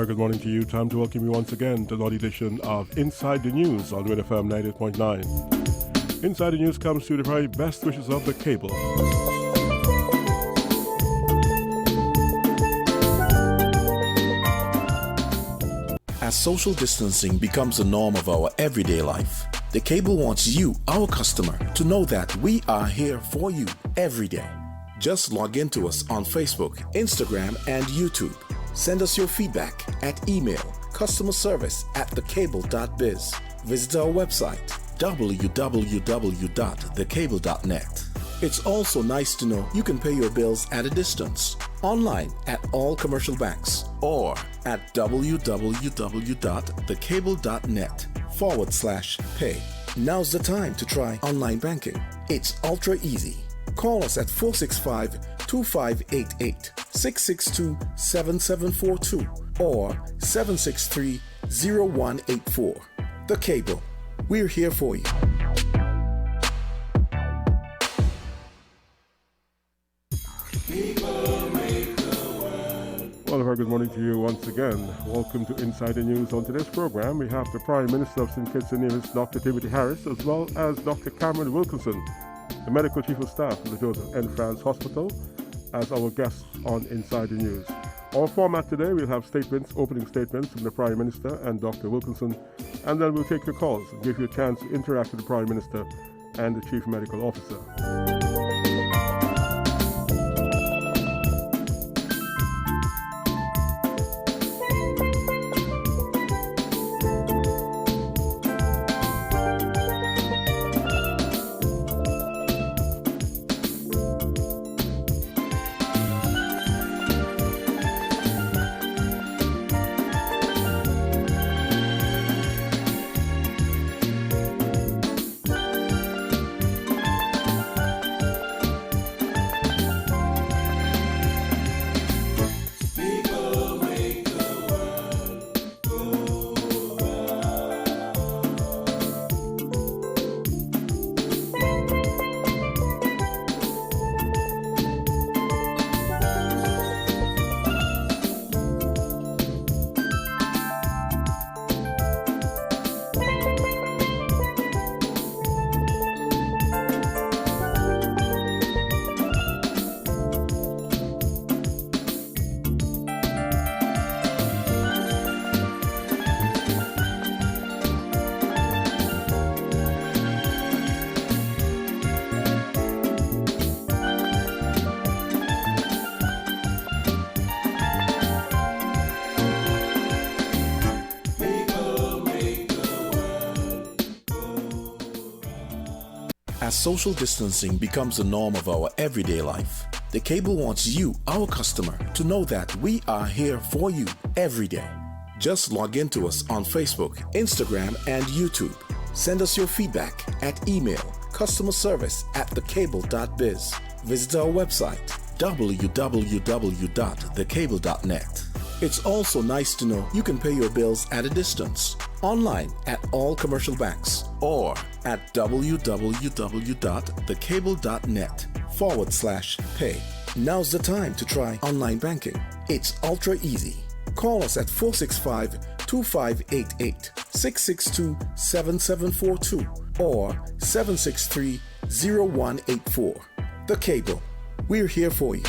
very good morning to you. Time to welcome you once again to another edition of Inside the News on Win FM 98.9. Inside the News comes to the very best wishes of the cable. As social distancing becomes a norm of our everyday life, the cable wants you, our customer, to know that we are here for you every day. Just log in to us on Facebook, Instagram, and YouTube. Send us your feedback at email customerservice@thecable.biz. Visit our website www.thecable.net. It's also nice to know you can pay your bills at a distance, online at all commercial banks, or at www.thecable.net/pay. Now's the time to try online banking. It's ultra easy. Call us at 465-2588, 662-7742, or 763-0184. The Cable. We're here for you. Well, a very good morning to you once again. Welcome to Inside the News. On today's program, we have the Prime Minister of St. Kitts and Nevis, Dr. Timothy Harris, as well as Dr. Cameron Wilkinson, the Medical Chief of Staff of the Joseph N. France Hospital, as our guests on Inside the News. Our format today, we'll have opening statements from the Prime Minister and Dr. Wilkinson, and then we'll take your calls and give you a chance to interact with the Prime Minister and the Chief Medical Officer. As social distancing becomes a norm of our everyday life, the cable wants you, our customer, to know that we are here for you every day. Just log in to us on Facebook, Instagram, and YouTube. Send us your feedback at email customerservice@thecable.biz. Visit our website www.thecable.net. It's also nice to know you can pay your bills at a distance, online at all commercial banks, or at www.thecable.net/pay. Now's the time to try online banking. It's ultra easy. Call us at 465-2588, 662-7742, or 763-0184. The Cable. We're here for you.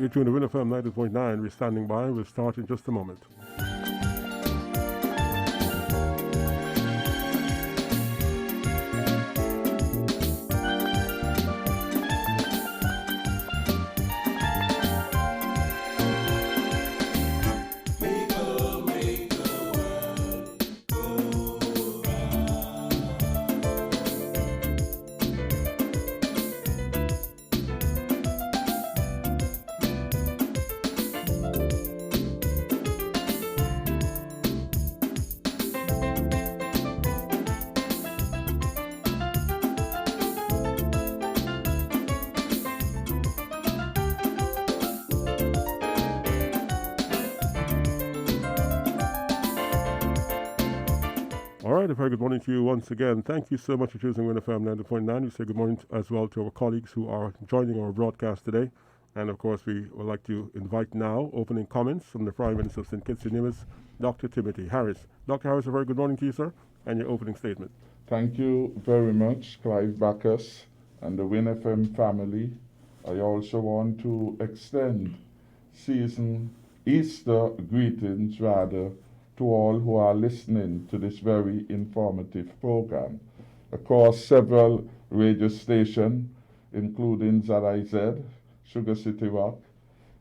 You're tuned to Win FM 90.9. We're standing by. We'll start in just a moment. All right, a very good morning to you once again. Thank you so much for choosing Win FM 90.9. We say good morning as well to our colleagues who are joining our broadcast today. And of course, we would like to invite now opening comments from the Prime Minister of St. Kitts and Nevis, Dr. Timothy Harris. Dr. Harris, a very good morning to you, sir, and your opening statement. Thank you very much, Clive, Bacchus, and the Win FM family. I also want to extend Easter greetings, to all who are listening to this very informative program. Across several radio stations, including ZIZ, Sugar City Rock,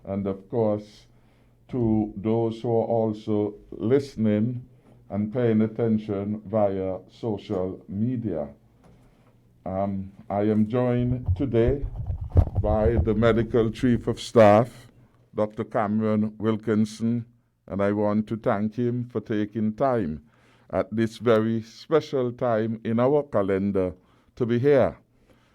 and of course to those who are also listening and paying attention via social media. I am joined today by the Medical Chief of Staff, Dr. Cameron Wilkinson, and I want to thank him for taking time at this very special time in our calendar to be here,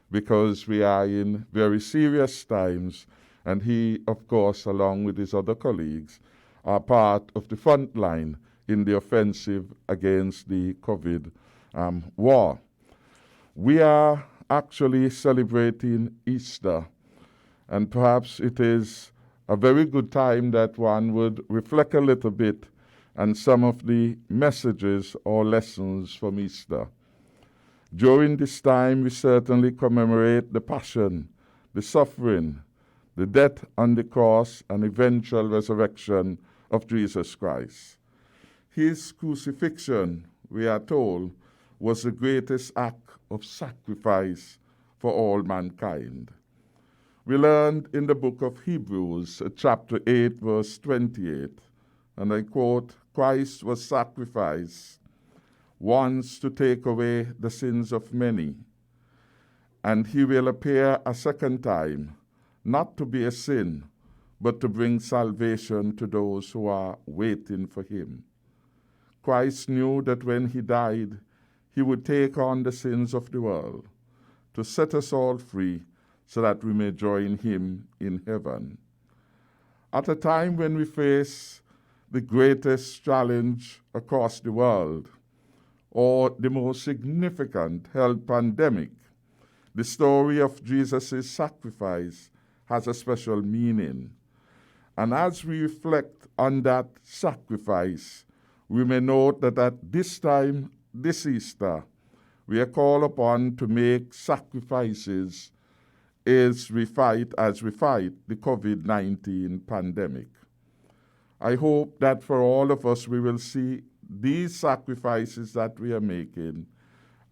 because we are in very serious times, and he, of course, along with his other colleagues, are part of the front line in the offensive against the COVID war. We are actually celebrating Easter, and perhaps it is a very good time that one would reflect a little bit on some of the messages or lessons from Easter. During this time, we certainly commemorate the passion, the suffering, the death on the cross, and eventual resurrection of Jesus Christ. His crucifixion, we are told, was the greatest act of sacrifice for all mankind. We learned in the book of Hebrews, chapter 8, verse 28, and I quote, "Christ was sacrificed once to take away the sins of many, and he will appear a second time, not to be a sin, but to bring salvation to those who are waiting for him." Christ knew that when he died, he would take on the sins of the world to set us all free, so that we may join him in heaven. At a time when we face the greatest challenge across the world, or the most significant health pandemic, the story of Jesus' sacrifice has a special meaning. And as we reflect on that sacrifice, we may note that at this time, this Easter, we are called upon to make sacrifices as we fight the COVID-19 pandemic. I hope that for all of us, we will see these sacrifices that we are making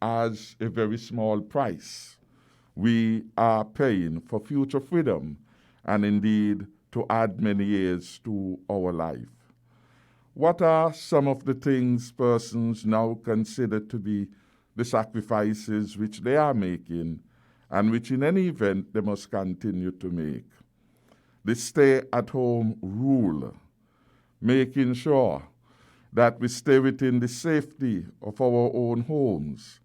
as a very small price we are paying for future freedom, and indeed to add many years to our life. What are some of the things persons now consider to be the sacrifices which they are making, and which in any event they must continue to make? The stay-at-home rule, making sure that we stay within the safety of our own homes.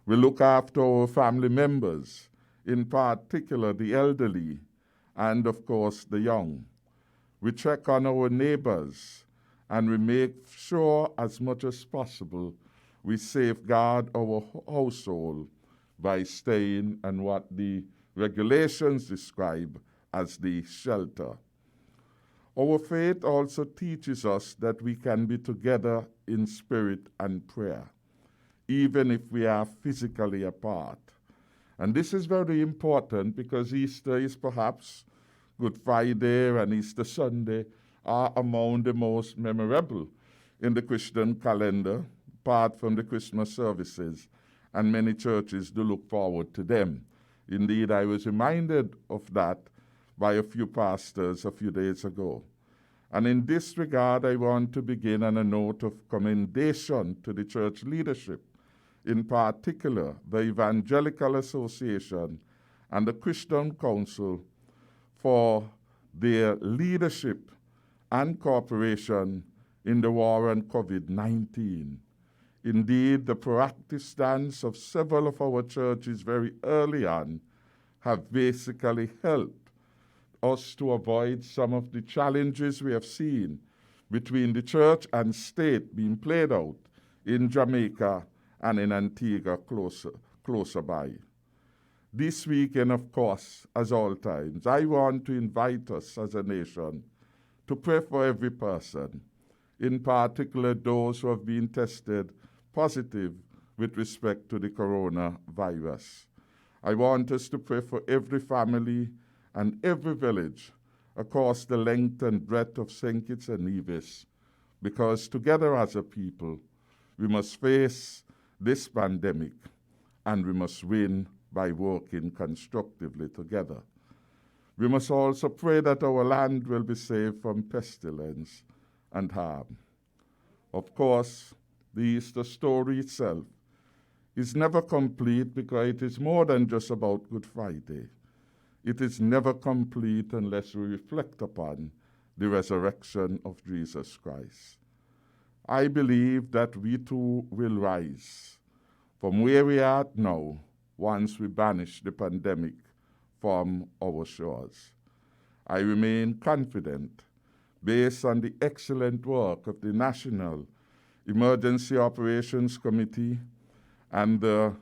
We look after our family members, in particular the elderly, and of course the young. We check on our neighbors, and we make sure as much as possible we safeguard our household by staying in what the regulations describe as the shelter. Our faith also teaches us that we can be together in spirit and prayer, even if we are physically apart. And this is very important because Easter is perhaps Good Friday and Easter Sunday are among the most memorable in the Christian calendar, apart from the Christmas services, and many churches do look forward to them. Indeed, I was reminded of that by a few pastors a few days ago. And in this regard, I want to begin on a note of commendation to the church leadership, in particular the Evangelical Association and the Christian Council, for their leadership and cooperation in the war on COVID-19. Indeed, the proactive stance of several of our churches very early on have basically helped us to avoid some of the challenges we have seen between the church and state being played out in Jamaica and in Antigua closer by. This weekend, of course, as all times, I want to invite us as a nation to pray for every person, in particular those who have been tested positive with respect to the coronavirus. I want us to pray for every family and every village across the length and breadth of St. Kitts and Nevis, because together as a people, we must face this pandemic and we must win by working constructively together. We must also pray that our land will be saved from pestilence and harm. Of course, the Easter story itself is never complete because it is more than just about Good Friday. It is never complete unless we reflect upon the resurrection of Jesus Christ. I believe that we too will rise from where we are now once we banish the pandemic from our shores. I remain confident, based on the excellent work of the National Emergency Operations Committee and the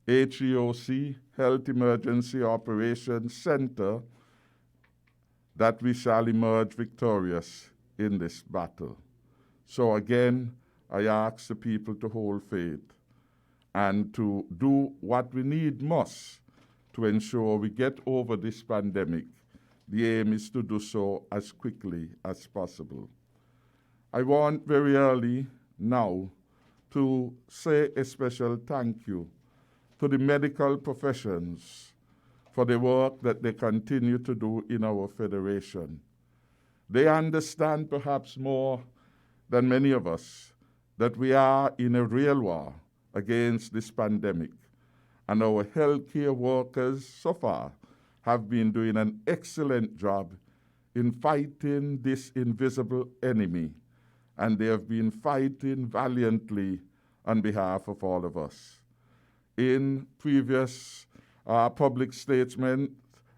HEOC, Health Emergency Operations Center, that we shall emerge victorious in this battle. So again, I ask the people to hold faith and to do what we need most to ensure we get over this pandemic. The aim is to do so as quickly as possible. I want very early now to say a special thank you to the medical professions for the work that they continue to do in our federation. They understand perhaps more than many of us that we are in a real war against this pandemic, and our healthcare workers so far have been doing an excellent job in fighting this invisible enemy, and they have been fighting valiantly on behalf of all of us. In previous public statement,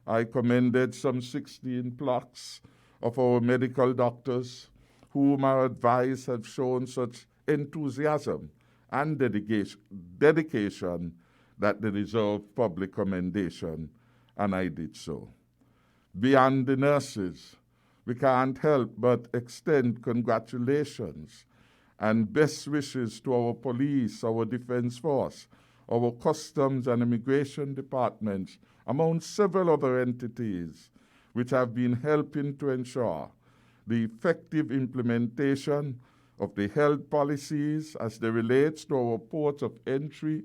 I commended some 16 plaques of our medical doctors whom our advice have shown such enthusiasm and dedication that they deserve public commendation, and I did so. Beyond the nurses, we can't help but extend congratulations and best wishes to our police, our defense force, our customs and immigration departments, among several other entities which have been helping to ensure the effective implementation of the health policies as they relate to our ports of entry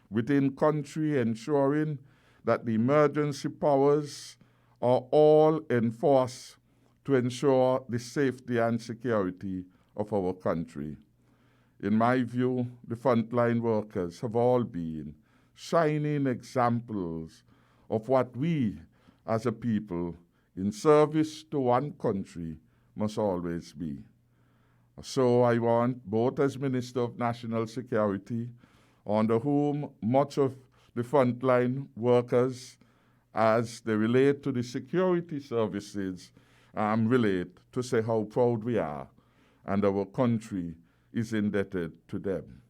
within country, ensuring that the emergency powers are all enforced to ensure the safety and security of our country. In my view, the frontline workers have all been shining examples of what we as a people in service to one country must always be. So I want, both as Minister of National Security, under whom much of the frontline workers, as they relate to the security services, relate, to say how proud we are, and our country is indebted to them.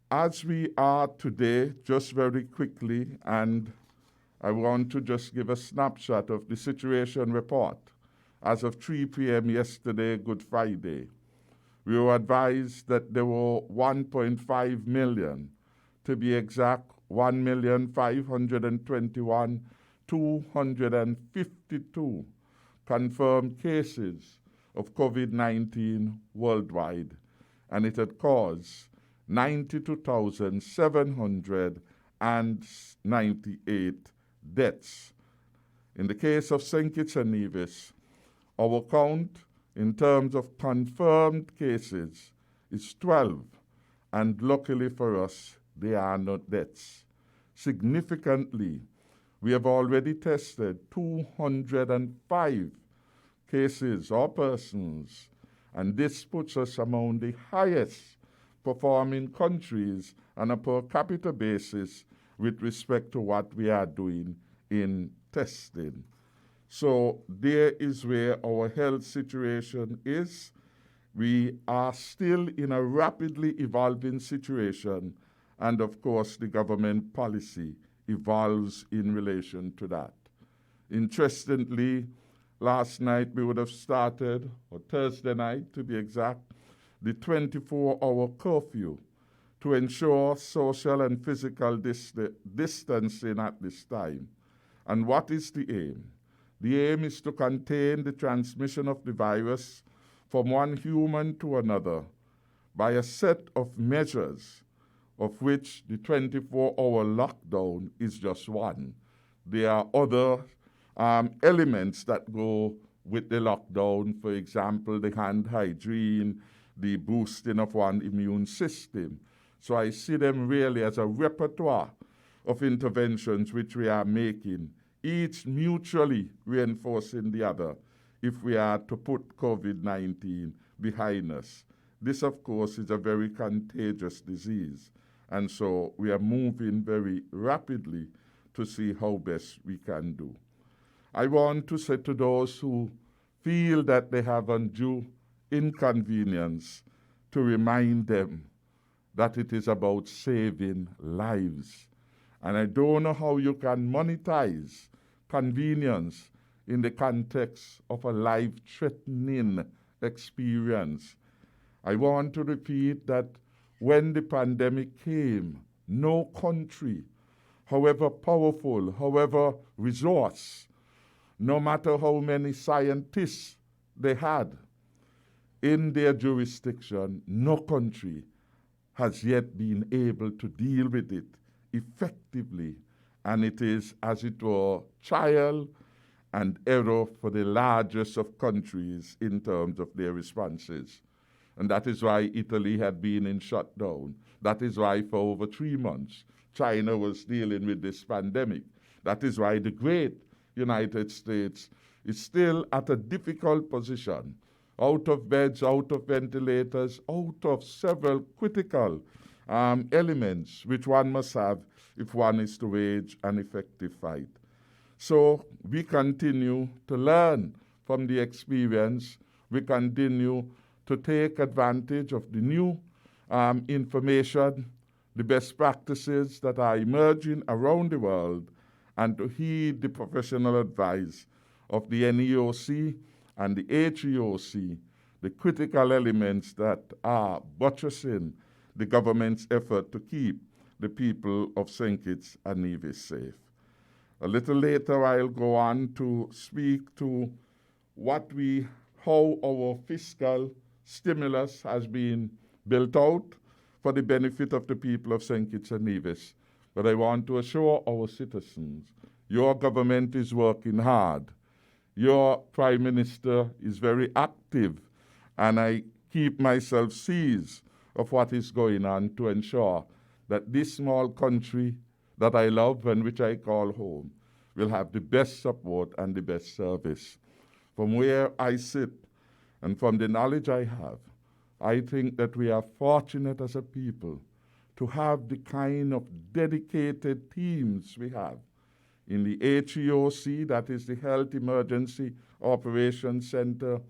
As we are today, just very quickly, and I want to just give a snapshot of the situation report. As of 3 p.m. yesterday, Good Friday, we were advised that there were 1.5 million, to be exact, 1,521,2 252 confirmed cases of COVID-19 worldwide, and it had caused 92,798 deaths. In the case of St. Kitts and Nevis, our count in terms of confirmed cases is 12, and luckily for us, there are no deaths. Significantly, we have already tested 205 cases or persons, and this puts us among the highest performing countries on a per capita basis with respect to what we are doing in testing. So there is where our health situation is. We are still in a rapidly evolving situation, and of course the government policy evolves in relation to that. Interestingly, last night we would have started, or Thursday night to be exact, the 24-hour curfew to ensure social and physical distancing at this time. And what is the aim? The aim is to contain the transmission of the virus from one human to another by a set of measures, of which the 24-hour lockdown is just one. There are other elements that go with the lockdown, for example, the hand hygiene, the boosting of one immune system. So I see them really as a repertoire of interventions which we are making, each mutually reinforcing the other, if we are to put COVID-19 behind us. This, of course, is a very contagious disease, and so we are moving very rapidly to see how best we can do. I want to say to those who feel that they have undue inconvenience, to remind them that it is about saving lives. And I don't know how you can monetize convenience in the context of a life-threatening experience. I want to repeat that when the pandemic came, no country, however powerful, however resource, no matter how many scientists they had in their jurisdiction, no country has yet been able to deal with it effectively. And it is, as it were, trial and error for the largest of countries in terms of their responses. And that is why Italy had been in shutdown. That is why for over 3 months, China was dealing with this pandemic. That is why the great United States is still at a difficult position, out of beds, out of ventilators, out of several critical elements which one must have if one is to wage an effective fight. So we continue to learn from the experience. We continue to take advantage of the new information, the best practices that are emerging around the world, and to heed the professional advice of the NEOC and the HEOC, the critical elements that are buttressing the government's effort to keep the people of St. Kitts and Nevis safe. A little later, I'll go on to speak to how our fiscal stimulus has been built out for the benefit of the people of St. Kitts and Nevis. But I want to assure our citizens, your government is working hard. Your Prime Minister is very active, and I keep myself seized of what is going on to ensure that this small country that I love and which I call home will have the best support and the best service. From where I sit and from the knowledge I have, I think that we are fortunate as a people to have the kind of dedicated teams we have. In the HEOC, that is the Health Emergency Operations Center,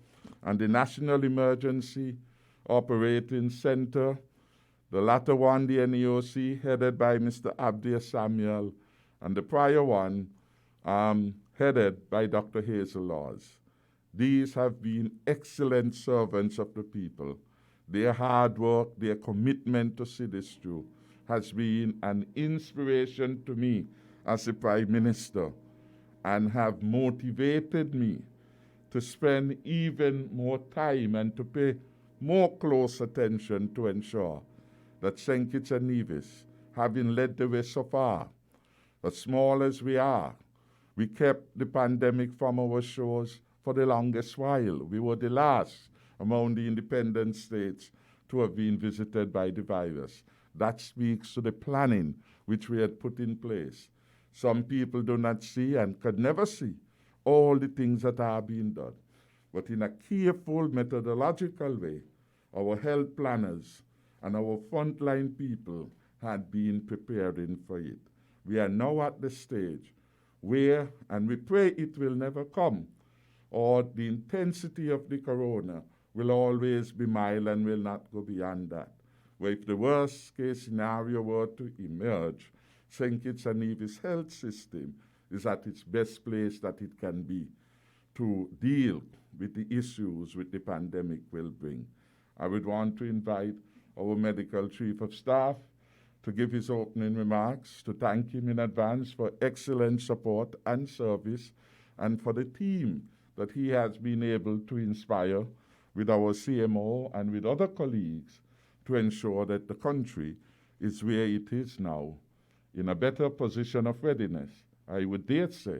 and the National Emergency Operating Center, the latter one, the NEOC, headed by Mr. Abdir Samuel, and the prior one, headed by Dr. Hazel Laws. These have been excellent servants of the people. Their hard work, their commitment to see this through has been an inspiration to me as the Prime Minister. and have motivated me to spend even more time and to pay more close attention to ensure that St. Kitts and Nevis, having led the way so far, as small as we are, we kept the pandemic from our shores for the longest while. We were the last among the independent states to have been visited by the virus. That speaks to the planning which we had put in place. Some people do not see and could never see all the things that are being done. But in a careful, methodological way, our health planners and our frontline people had been preparing for it. We are now at the stage where, and we pray it will never come, or the intensity of the corona will always be mild and will not go beyond that. Where if the worst case scenario were to emerge, St. Kitts and Nevis' health system is at its best place that it can be to deal with the issues which the pandemic will bring. I would want to invite our medical chief of staff to give his opening remarks, to thank him in advance for excellent support and service, and for the team that he has been able to inspire with our CMO and with other colleagues to ensure that the country is where it is now, in a better position of readiness. I would dare say,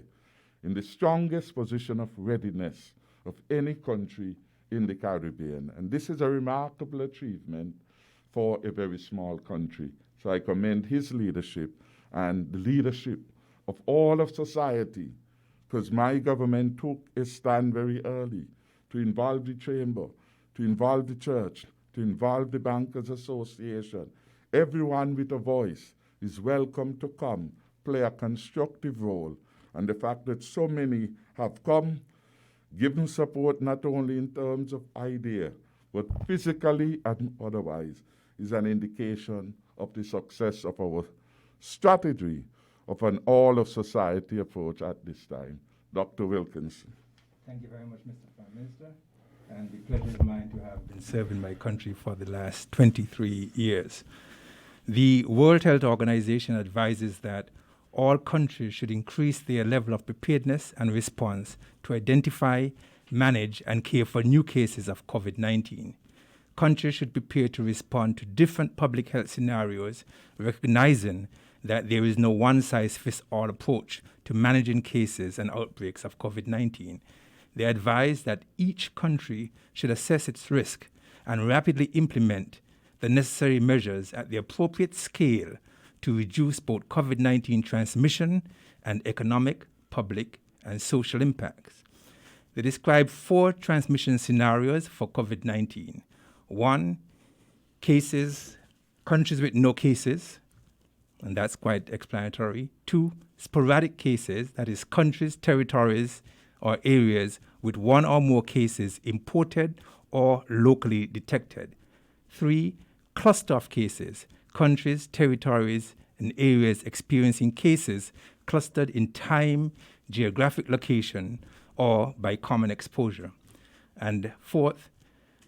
in the strongest position of readiness of any country in the Caribbean. And this is a remarkable achievement for a very small country. So I commend his leadership and the leadership of all of society, because my government took a stand very early to involve the chamber, to involve the church, to involve the Bankers Association. Everyone with a voice is welcome to come, play a constructive role. And the fact that so many have come, given support not only in terms of idea, but physically and otherwise, is an indication of the success of our strategy of an all-of-society approach at this time. Dr. Wilkinson. Thank you very much, Mr. Prime Minister. And the pleasure is mine to have been serving my country for the last 23 years. The World Health Organization advises that all countries should increase their level of preparedness and response to identify, manage, and care for new cases of COVID-19. Countries should prepare to respond to different public health scenarios, recognizing that there is no one-size-fits-all approach to managing cases and outbreaks of COVID-19. They advise that each country should assess its risk and rapidly implement the necessary measures at the appropriate scale to reduce both COVID-19 transmission and economic, public, and social impacts. They describe 4 transmission scenarios for COVID-19. 1, countries with no cases, and that's quite explanatory. 2, sporadic cases, that is countries, territories, or areas with 1 or more cases imported or locally detected. 3, cluster of cases, countries, territories, and areas experiencing cases clustered in time, geographic location, or by common exposure. And 4th,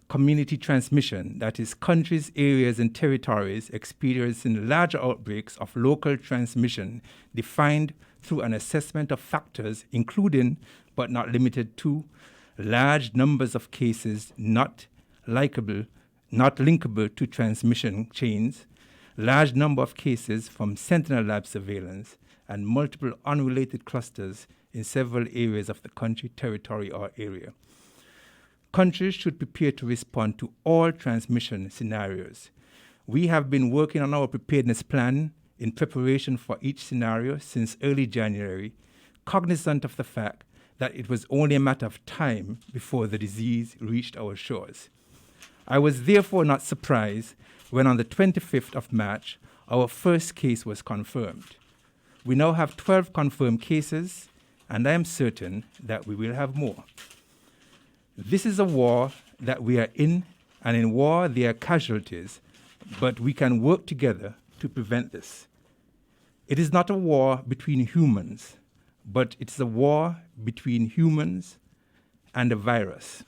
community transmission, that is countries, areas, and territories experiencing larger outbreaks of local transmission defined through an assessment of factors including, but not limited to, large numbers of cases not linkable to transmission chains, large number of cases from sentinel lab surveillance, and multiple unrelated clusters in several areas of the country, territory, or area. Countries should prepare to respond to all transmission scenarios. We have been working on our preparedness plan in preparation for each scenario since early January, cognizant of the fact that it was only a matter of time before the disease reached our shores. I was therefore not surprised when on the 25th of March, our first case was confirmed. We now have 12 confirmed cases, and I am certain that we will have more. This is a war that we are in, and in war there are casualties, but we can work together to prevent this. It is not a war between humans, but it's a war between humans and a virus.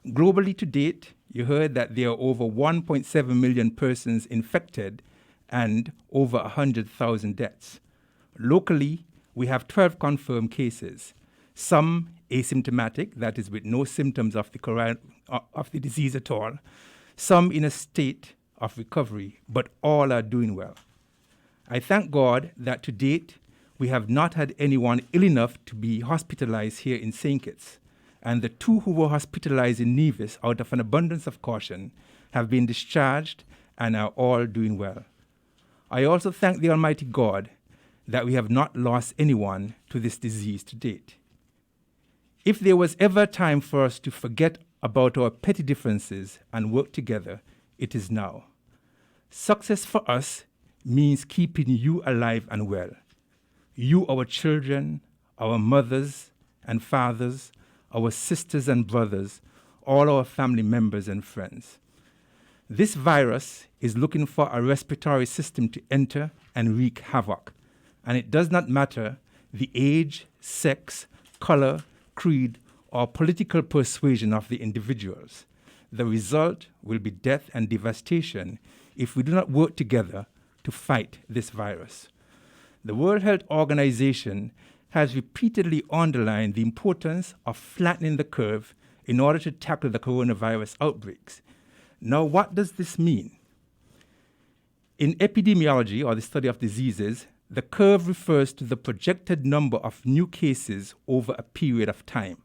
Globally to date, you heard that there are over 1.7 million persons infected and over 100,000 deaths. Locally, we have 12 confirmed cases, some asymptomatic, that is with no symptoms of the disease at all, some in a state of recovery, but all are doing well. I thank God that to date, we have not had anyone ill enough to be hospitalized here in St. Kitts, and the 2 who were hospitalized in Nevis out of an abundance of caution have been discharged and are all doing well. I also thank the Almighty God that we have not lost anyone to this disease to date. If there was ever a time for us to forget about our petty differences and work together, it is now. Success for us means keeping you alive and well. You, our children, our mothers and fathers, our sisters and brothers, all our family members and friends. This virus is looking for a respiratory system to enter and wreak havoc. And it does not matter the age, sex, color, creed, or political persuasion of the individuals. The result will be death and devastation if we do not work together to fight this virus. The World Health Organization has repeatedly underlined the importance of flattening the curve in order to tackle the coronavirus outbreaks. Now, what does this mean? In epidemiology, or the study of diseases, the curve refers to the projected number of new cases over a period of time.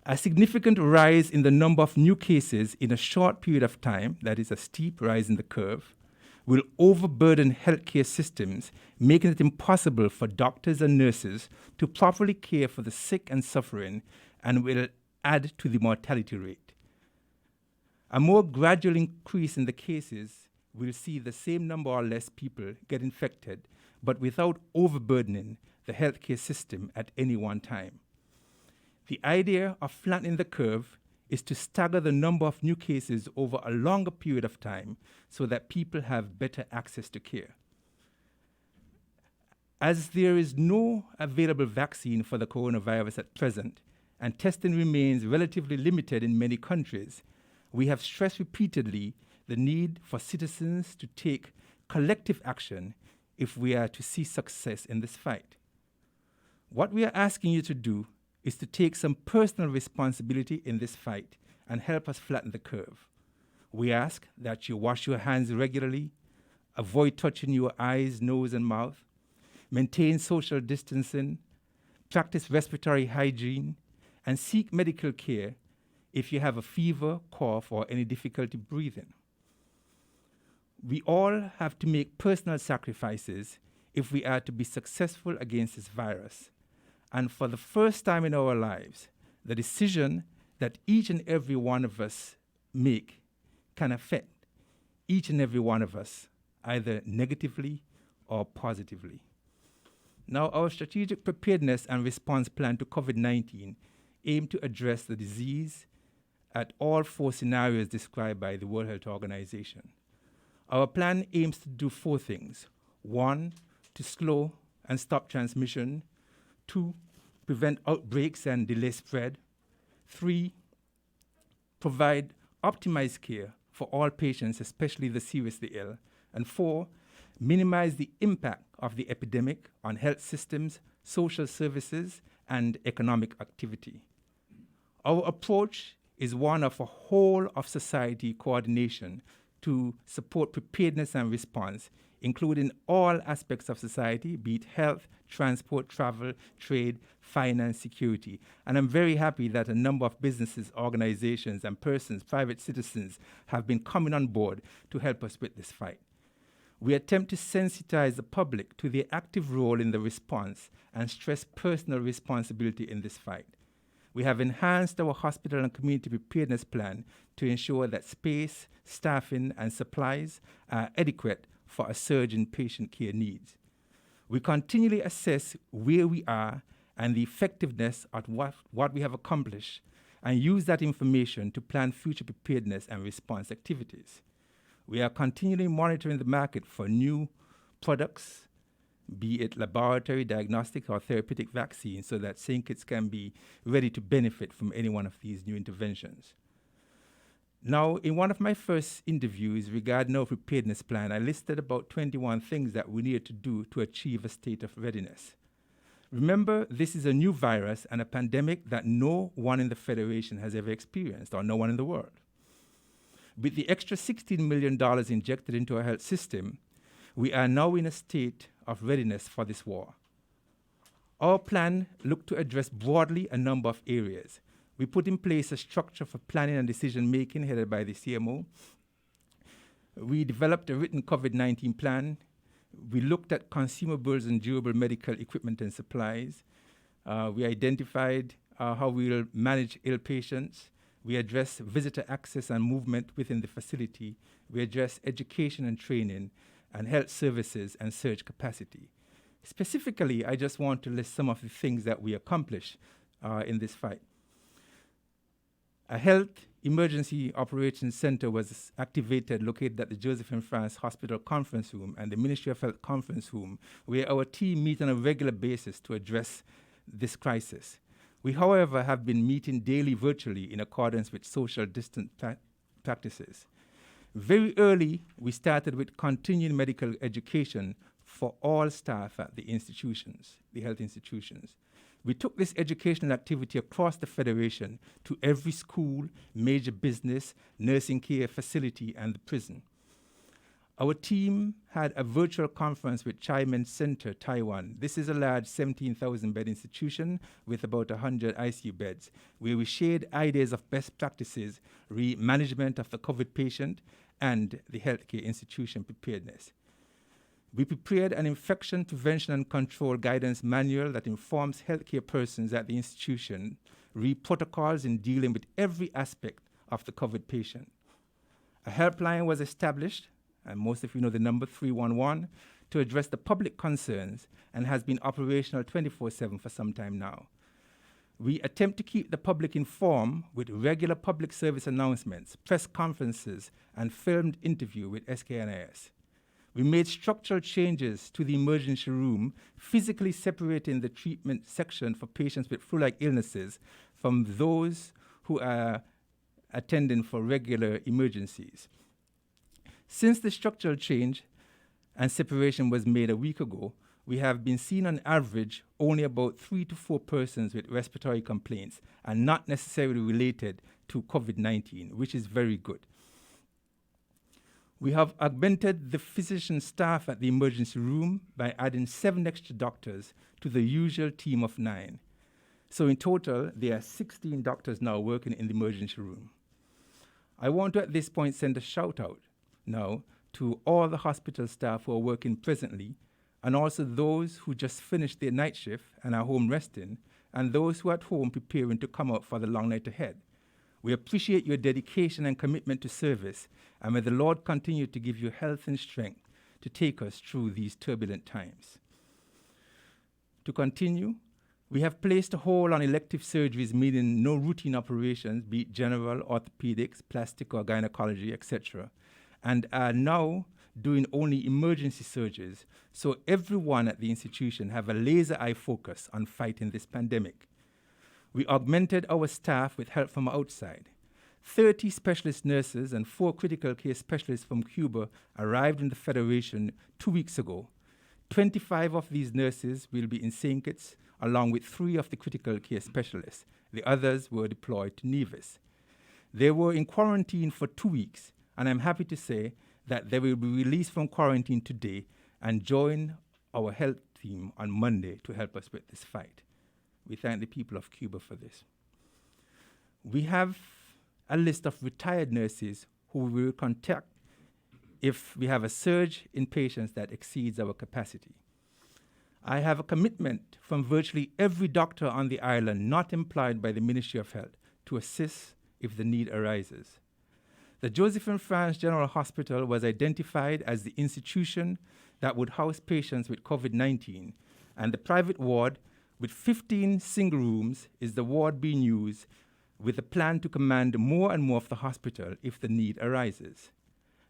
A significant rise in the number of new cases in a short period of time, that is a steep rise in the curve, will overburden healthcare systems, making it impossible for doctors and nurses to properly care for the sick and suffering, and will add to the mortality rate. A more gradual increase in the cases will see the same number or less people get infected, but without overburdening the healthcare system at any one time. The idea of flattening the curve is to stagger the number of new cases over a longer period of time so that people have better access to care. As there is no available vaccine for the coronavirus at present, and testing remains relatively limited in many countries, we have stressed repeatedly the need for citizens to take collective action if we are to see success in this fight. What we are asking you to do is to take some personal responsibility in this fight and help us flatten the curve. We ask that you wash your hands regularly, avoid touching your eyes, nose, and mouth, maintain social distancing, practice respiratory hygiene, and seek medical care if you have a fever, cough, or any difficulty breathing. We all have to make personal sacrifices if we are to be successful against this virus. And for the first time in our lives, the decision that each and every one of us make can affect each and every one of us, either negatively or positively. Now, our strategic preparedness and response plan to COVID-19 aim to address the disease at all 4 scenarios described by the World Health Organization. Our plan aims to do 4 things. 1, to slow and stop transmission. 2, prevent outbreaks and delay spread. 3, provide optimized care for all patients, especially the seriously ill. And 4, minimize the impact of the epidemic on health systems, social services, and economic activity. Our approach is one of a whole of society coordination to support preparedness and response, including all aspects of society, be it health, transport, travel, trade, finance, security. And I'm very happy that a number of businesses, organizations, and persons, private citizens, have been coming on board to help us with this fight. We attempt to sensitize the public to their active role in the response and stress personal responsibility in this fight. We have enhanced our hospital and community preparedness plan to ensure that space, staffing, and supplies are adequate for a surge in patient care needs. We continually assess where we are and the effectiveness of what we have accomplished, and use that information to plan future preparedness and response activities. We are continually monitoring the market for new products, be it laboratory, diagnostic, or therapeutic vaccines, so that St. Kitts can be ready to benefit from any one of these new interventions. Now, in one of my first interviews regarding our preparedness plan, I listed about 21 things that we needed to do to achieve a state of readiness. Remember, this is a new virus and a pandemic that no one in the Federation has ever experienced, or no one in the world. With the extra $16 million injected into our health system, we are now in a state of readiness for this war. Our plan looked to address broadly a number of areas. We put in place a structure for planning and decision-making headed by the CMO. We developed a written COVID-19 plan. We looked at consumables and durable medical equipment and supplies. We identified how we will manage ill patients. We address visitor access and movement within the facility. We address education and training and health services and surge capacity. Specifically, I just want to list some of the things that we accomplished in this fight. A health emergency operations center was activated, located at the Josephine France Hospital Conference Room and the Ministry of Health Conference Room, where our team meet on a regular basis to address this crisis. We, however, have been meeting daily virtually in accordance with social distance practices. Very early, we started with continuing medical education for all staff at the institutions, the health institutions. We took this educational activity across the Federation to every school, major business, nursing care facility, and the prison. Our team had a virtual conference with Chaimen Center, Taiwan. This is a large 17,000-bed institution with about 100 ICU beds, where we shared ideas of best practices, management of the COVID patient, and the healthcare institution preparedness. We prepared an infection prevention and control guidance manual that informs healthcare persons at the institution, protocols in dealing with every aspect of the COVID patient. A helpline was established, and most of you know the number 311, to address the public concerns and has been operational 24/7 for some time now. We attempt to keep the public informed with regular public service announcements, press conferences, and filmed interview with SKNIS. We made structural changes to the emergency room, physically separating the treatment section for patients with flu-like illnesses from those who are attending for regular emergencies. Since the structural change and separation was made a week ago, we have been seeing on average only about 3 to 4 persons with respiratory complaints and not necessarily related to COVID-19, which is very good. We have augmented the physician staff at the emergency room by adding 7 extra doctors to the usual team of 9. So in total, there are 16 doctors now working in the emergency room. I want to at this point send a shout out now to all the hospital staff who are working presently, and also those who just finished their night shift and are home resting, and those who are at home preparing to come out for the long night ahead. We appreciate your dedication and commitment to service, and may the Lord continue to give you health and strength to take us through these turbulent times. To continue, we have placed a hold on elective surgeries, meaning no routine operations, be it general, orthopedics, plastic or gynecology, etc., and are now doing only emergency surgeries, so everyone at the institution have a laser eye focus on fighting this pandemic. We augmented our staff with help from outside. 30 specialist nurses and 4 critical care specialists from Cuba arrived in the Federation 2 weeks ago. 25 of these nurses will be in St. Kitts, along with 3 of the critical care specialists. The others were deployed to Nevis. They were in quarantine for 2 weeks, and I'm happy to say that they will be released from quarantine today and join our health team on Monday to help us with this fight. We thank the people of Cuba for this. We have a list of retired nurses who we will contact if we have a surge in patients that exceeds our capacity. I have a commitment from virtually every doctor on the island not employed by the Ministry of Health to assist if the need arises. The Josephine France General Hospital was identified as the institution that would house patients with COVID-19, and the private ward with 15 single rooms is the ward being used with a plan to command more and more of the hospital if the need arises.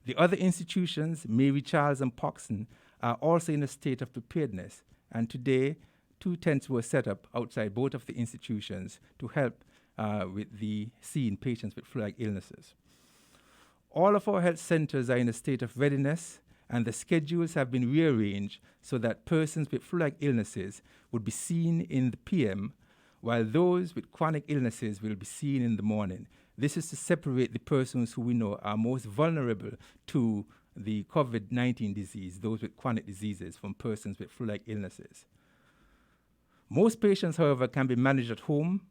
The other institutions, Mary Charles and Poxon, are also in a state of preparedness, and today 2 tents were set up outside both of the institutions to help with the seeing patients with flu-like illnesses. All of our health centers are in a state of readiness, and the schedules have been rearranged so that persons with flu-like illnesses would be seen in the PM, while those with chronic illnesses will be seen in the morning. This is to separate the persons who we know are most vulnerable to the COVID-19 disease, those with chronic diseases, from persons with flu-like illnesses. Most patients, however, can be managed at home,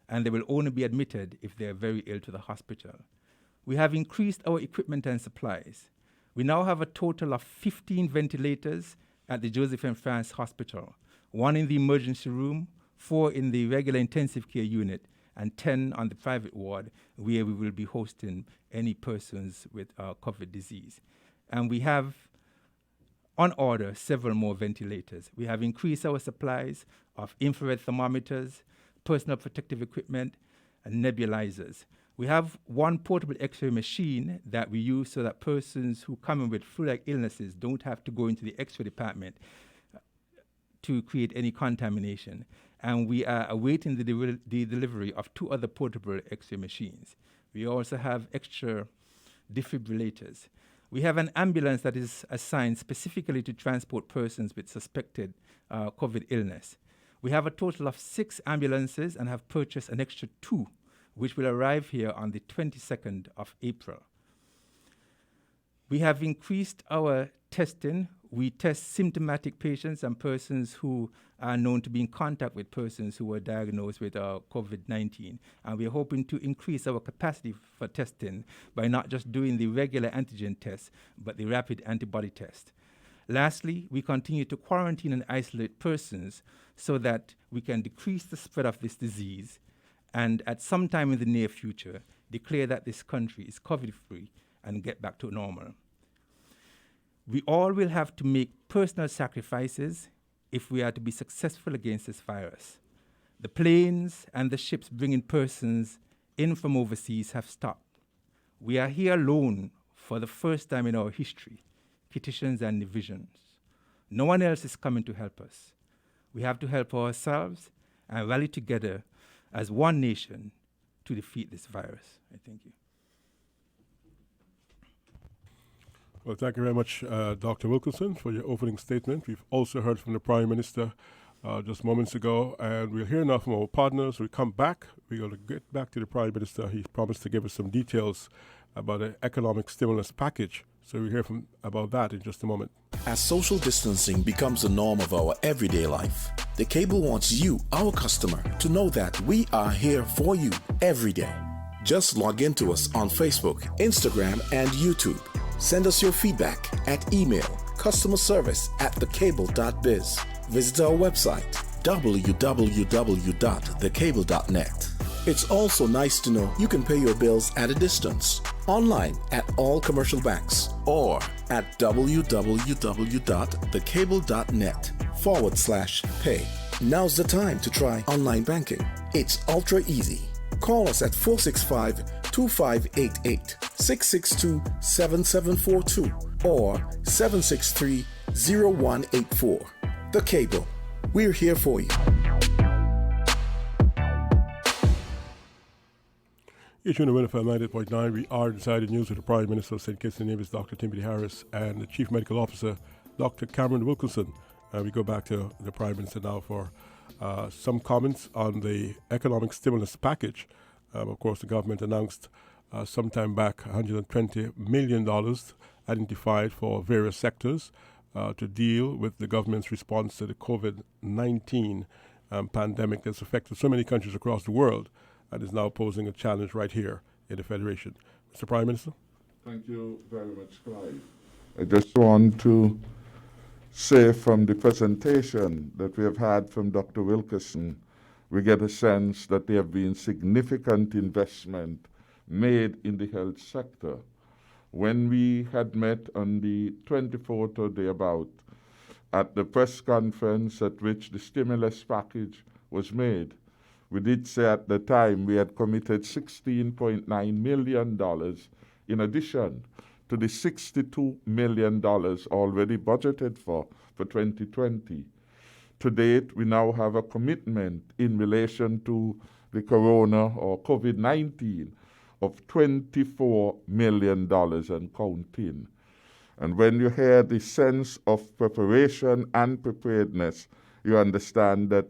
and they will only be admitted if they are very ill to the hospital. We have increased our equipment and supplies. We now have a total of 15 ventilators at the Joseph M. France Hospital, 1 in the emergency room, 4 in the regular intensive care unit, and 10 on the private ward, where we will be hosting any persons with COVID disease. And we have on order several more ventilators. We have increased our supplies of infrared thermometers, personal protective equipment, and nebulizers. We have 1 portable X-ray machine that we use so that persons who come in with flu-like illnesses don't have to go into the X-ray department to create any contamination. And we are awaiting the delivery of 2 other portable X-ray machines. We also have extra defibrillators. We have an ambulance that is assigned specifically to transport persons with suspected COVID illness. We have a total of 6 ambulances and have purchased an extra 2, which will arrive here on the 22nd of April. We have increased our testing. We test symptomatic patients and persons who are known to be in contact with persons who were diagnosed with COVID-19. And we are hoping to increase our capacity for testing by not just doing the regular antigen test, but the rapid antibody test. Lastly, we continue to quarantine and isolate persons so that we can decrease the spread of this disease and at some time in the near future, declare that this country is COVID-free and get back to normal. We all will have to make personal sacrifices if we are to be successful against this virus. The planes and the ships bringing persons in from overseas have stopped. We are here alone for the first time in our history, petitions and divisions. No one else is coming to help us. We have to help ourselves and rally together as one nation to defeat this virus. I thank you. Well, thank you very much, Dr. Wilkinson, for your opening statement. We've also heard from the Prime Minister just moments ago, and we'll hear now from our partners. We come back. We're going to get back to the Prime Minister. He promised to give us some details about the economic stimulus package. So we'll hear about that in just a moment. As social distancing becomes the norm of our everyday life, the cable wants you, our customer, to know that we are here for you every day. Just log in to us on Facebook, Instagram, and YouTube. Send us your feedback at email customerservice@thecable.biz. Visit our website www.thecable.net. It's also nice to know you can pay your bills at a distance, online at all commercial banks, or at www.thecable.net/pay. Now's the time to try online banking. It's ultra easy. Call us at 465-2588, 662-7742, or 763-0184. The Cable. We're here for you. You're tuned to FM 98.9. We are inside the news with the Prime Minister of St. Kitts. His name is Dr. Timothy Harris, and the Chief Medical Officer, Dr. Cameron Wilkinson. We go back to the Prime Minister now for some comments on the economic stimulus package. Of course, the government announced some time back $120 million identified for various sectors to deal with the government's response to the COVID-19 pandemic that's affected so many countries across the world and is now posing a challenge right here in the Federation. Mr. Prime Minister? Thank you very much, Clive. I just want to say from the presentation that we have had from Dr. Wilkinson, we get a sense that there have been significant investment made in the health sector. When we had met on the 24th or thereabout at the press conference at which the stimulus package was made, we did say at the time we had committed $16.9 million in addition to the $62 million already budgeted for 2020. To date, we now have a commitment in relation to the corona or COVID-19 of $24 million and counting. And when you hear the sense of preparation and preparedness, you understand that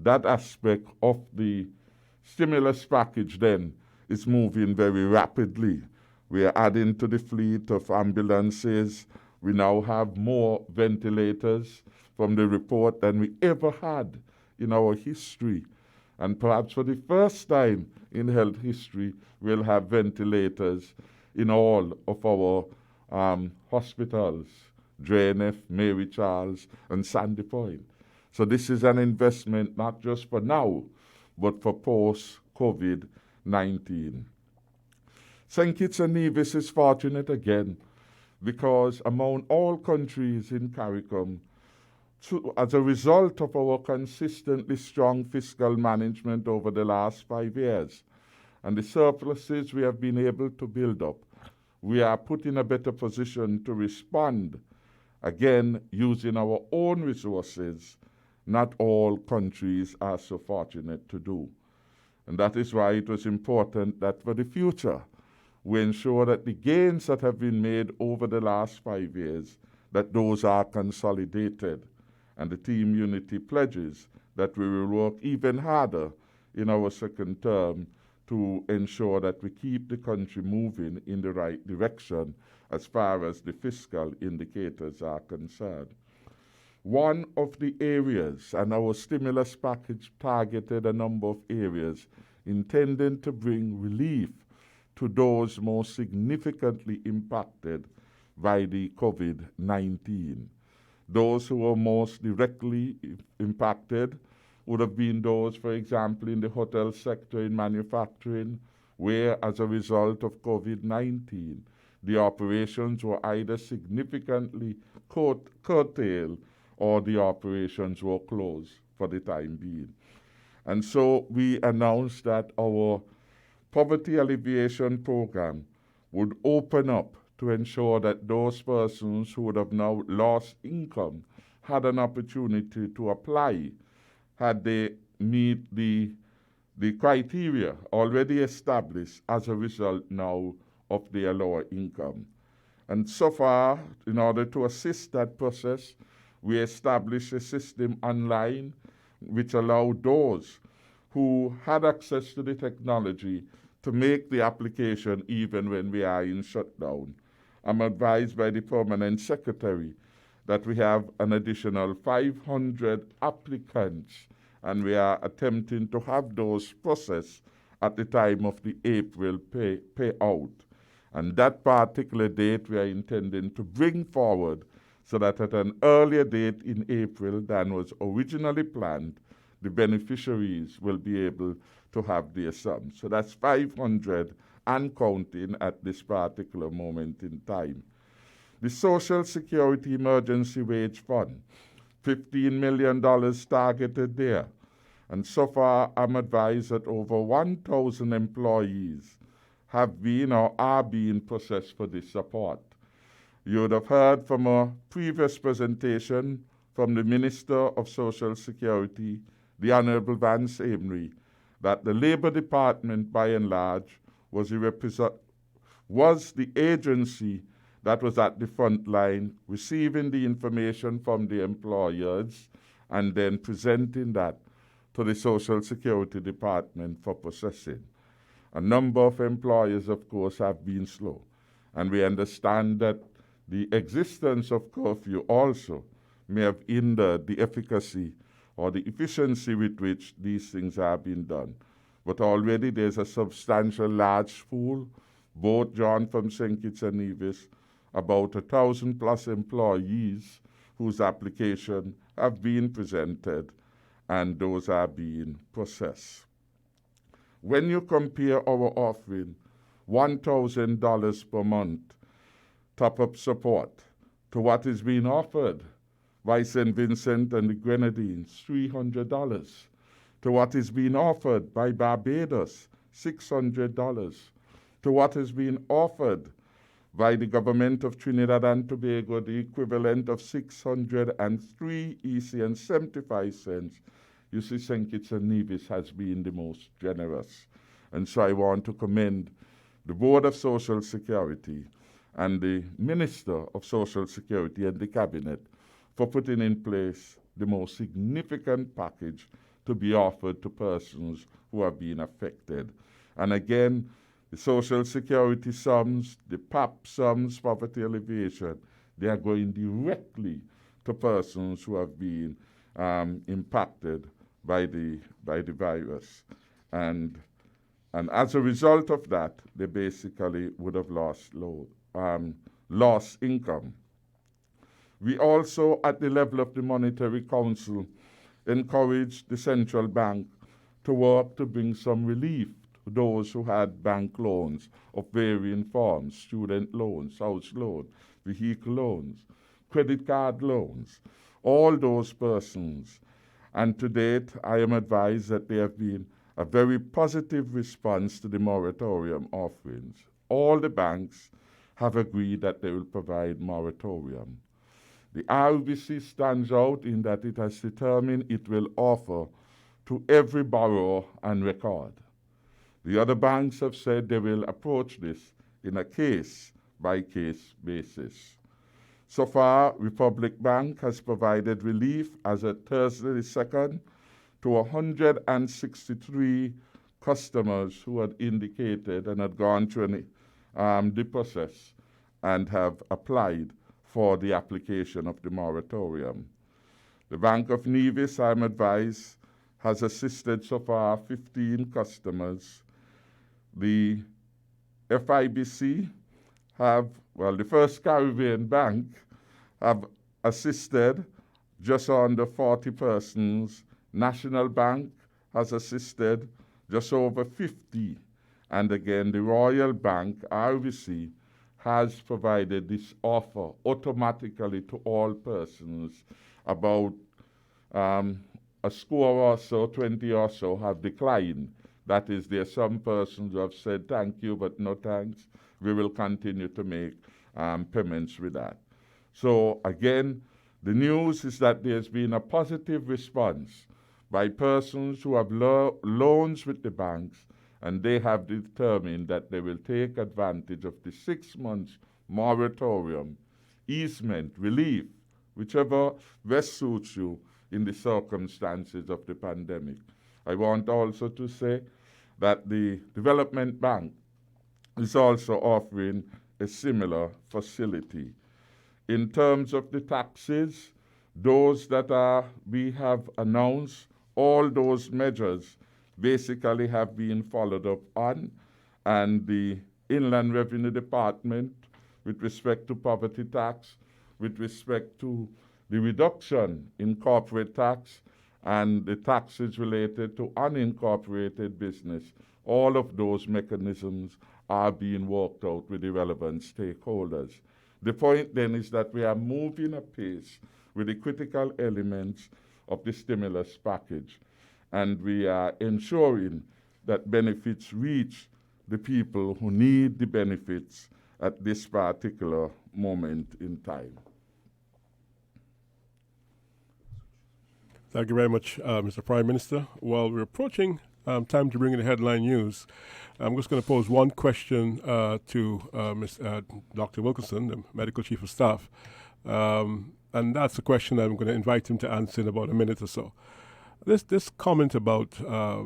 that aspect of the stimulus package then is moving very rapidly. We are adding to the fleet of ambulances. We now have more ventilators from the report than we ever had in our history. And perhaps for the first time in health history, we'll have ventilators in all of our hospitals, JNF, Mary Charles, and Sandy Point. So this is an investment not just for now, but for post-COVID-19. St. Kitts and Nevis is fortunate again because among all countries in CARICOM, as a result of our consistently strong fiscal management over the last 5 years and the surpluses we have been able to build up, we are put in a better position to respond, again, using our own resources. Not all countries are so fortunate to do. And that is why it was important that for the future, we ensure that the gains that have been made over the last 5 years, that those are consolidated. And the Team Unity pledges that we will work even harder in our second term to ensure that we keep the country moving in the right direction as far as the fiscal indicators are concerned. One of the areas, and our stimulus package targeted a number of areas intending to bring relief to those most significantly impacted by the COVID-19. Those who were most directly impacted would have been those, for example, in the hotel sector, in manufacturing, where as a result of COVID-19, the operations were either significantly curtailed or the operations were closed for the time being. And so we announced that our poverty alleviation program would open up to ensure that those persons who would have now lost income had an opportunity to apply had they meet the criteria already established as a result now of their lower income. And so far, in order to assist that process, we established a system online which allowed those who had access to the technology to make the application even when we are in shutdown. I'm advised by the Permanent Secretary that we have an additional 500 applicants, and we are attempting to have those processed at the time of the April payout. And that particular date we are intending to bring forward so that at an earlier date in April than was originally planned, the beneficiaries will be able to have their sums. So that's 500 and counting at this particular moment in time. The Social Security Emergency Wage Fund, $15 million targeted there. And so far, I'm advised that over 1,000 employees have been or are being processed for this support. You would have heard from a previous presentation from the Minister of Social Security, the Honorable Vance Amory, that the Labor Department, by and large, was the agency that was at the front line, receiving the information from the employers and then presenting that to the Social Security Department for processing. A number of employers, of course, have been slow, and we understand that the existence of curfew also may have hindered the efficacy or the efficiency with which these things are being done. But already there's a substantial large pool, both drawn from St. Kitts and Nevis, about 1,000+ employees whose application have been presented, and those are being processed. When you compare our offering, $1,000 per month top-up support, to what is being offered by St. Vincent and the Grenadines, $300, to what is being offered by Barbados, $600, to what is being offered by the government of Trinidad and Tobago, the equivalent of 603 EC and 75 cents. You see, St. Kitts and Nevis has been the most generous. And so I want to commend the Board of Social Security, and the Minister of Social Security and the Cabinet for putting in place the most significant package to be offered to persons who have been affected. And again, the Social Security sums, the PAP sums, poverty alleviation, they are going directly to persons who have been impacted by the virus. And as a result of that, they basically would have lost income. We also, at the level of the Monetary Council, encouraged the central bank to work to bring some relief to those who had bank loans of varying forms, student loans, house loans, vehicle loans, credit card loans, all those persons. And to date, I am advised that there have been a very positive response to the moratorium offerings. All the banks have agreed that they will provide moratorium. The RBC stands out in that it has determined it will offer to every borrower on record. The other banks have said they will approach this in a case-by-case basis. So far, Republic Bank has provided relief as of Thursday the 2nd to 163 customers who had indicated and had gone through the process and have applied for the application of the moratorium. The Bank of Nevis, I'm advised, has assisted so far 15 customers. The FIBC the First Caribbean Bank have assisted just under 40 persons. National Bank has assisted just over 50. And again, the Royal Bank, RBC, has provided this offer automatically to all persons. About a score or so, 20 or so, have declined. That is, there are some persons who have said thank you, but no thanks. We will continue to make payments with that. So again, the news is that there's been a positive response by persons who have loans with the banks, and they have determined that they will take advantage of the 6 months moratorium, easement, relief, whichever best suits you in the circumstances of the pandemic. I want also to say that the Development Bank is also offering a similar facility. In terms of the taxes, those that we have announced, all those measures basically have been followed up on, and the Inland Revenue Department, with respect to poverty tax, with respect to the reduction in corporate tax, and the taxes related to unincorporated business, all of those mechanisms are being worked out with the relevant stakeholders. The point then is that we are moving apace with the critical elements of the stimulus package, and we are ensuring that benefits reach the people who need the benefits at this particular moment in time. Thank you very much, Mr. Prime Minister. While we're approaching time to bring in the headline news, I'm just going to pose one question to Dr. Wilkinson, the Medical Chief of Staff. And that's a question that I'm going to invite him to answer in about a minute or so. This comment about a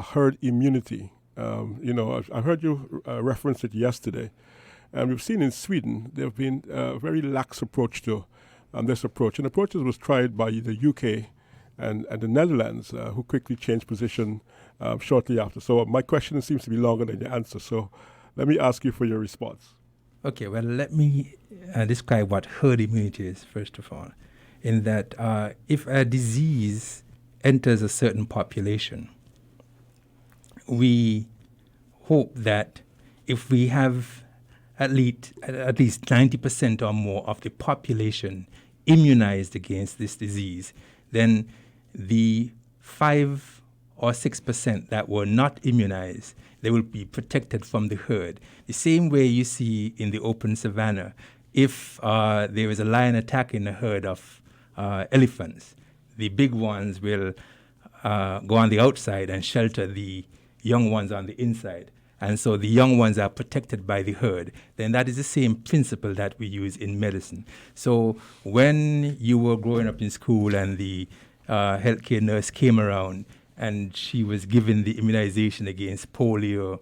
herd immunity, I heard you reference it yesterday, and we've seen in Sweden there have been a very lax approach to this approach. And approach was tried by the UK and the Netherlands, who quickly changed position shortly after. So my question seems to be longer than your answer. So let me ask you for your response. Okay, well, let me describe what herd immunity is, first of all, in that if a disease enters a certain population, we hope that if we have at least 90% or more of the population immunized against this disease, then the 5 or 6% that were not immunized, they will be protected from the herd. The same way you see in the open savanna, if there is a lion attacking a herd of elephants, the big ones will go on the outside and shelter the young ones on the inside. and so the young ones are protected by the herd, then that is the same principle that we use in medicine. So when you were growing up in school and the healthcare nurse came around and she was given the immunization against polio,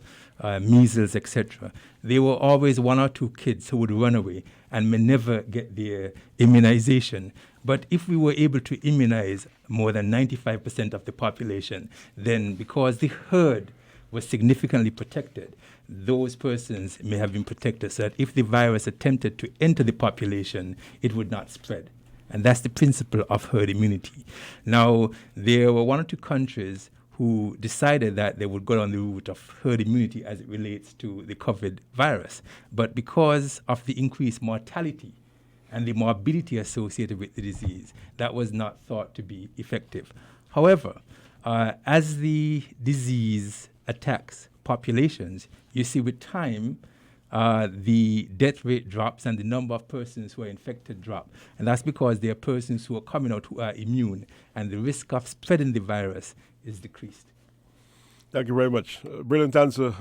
measles, etc., there were always one or two kids who would run away and may never get their immunization. But if we were able to immunize more than 95% of the population, then because the herd was significantly protected, those persons may have been protected so that if the virus attempted to enter the population, it would not spread. And that's the principle of herd immunity. Now, there were one or two countries who decided that they would go down the route of herd immunity as it relates to the COVID virus. But because of the increased mortality and the morbidity associated with the disease, that was not thought to be effective. However, as the disease attacks populations, you see with time, the death rate drops and the number of persons who are infected drop. And that's because there are persons who are coming out who are immune, and the risk of spreading the virus is decreased. Thank you very much. Brilliant answer,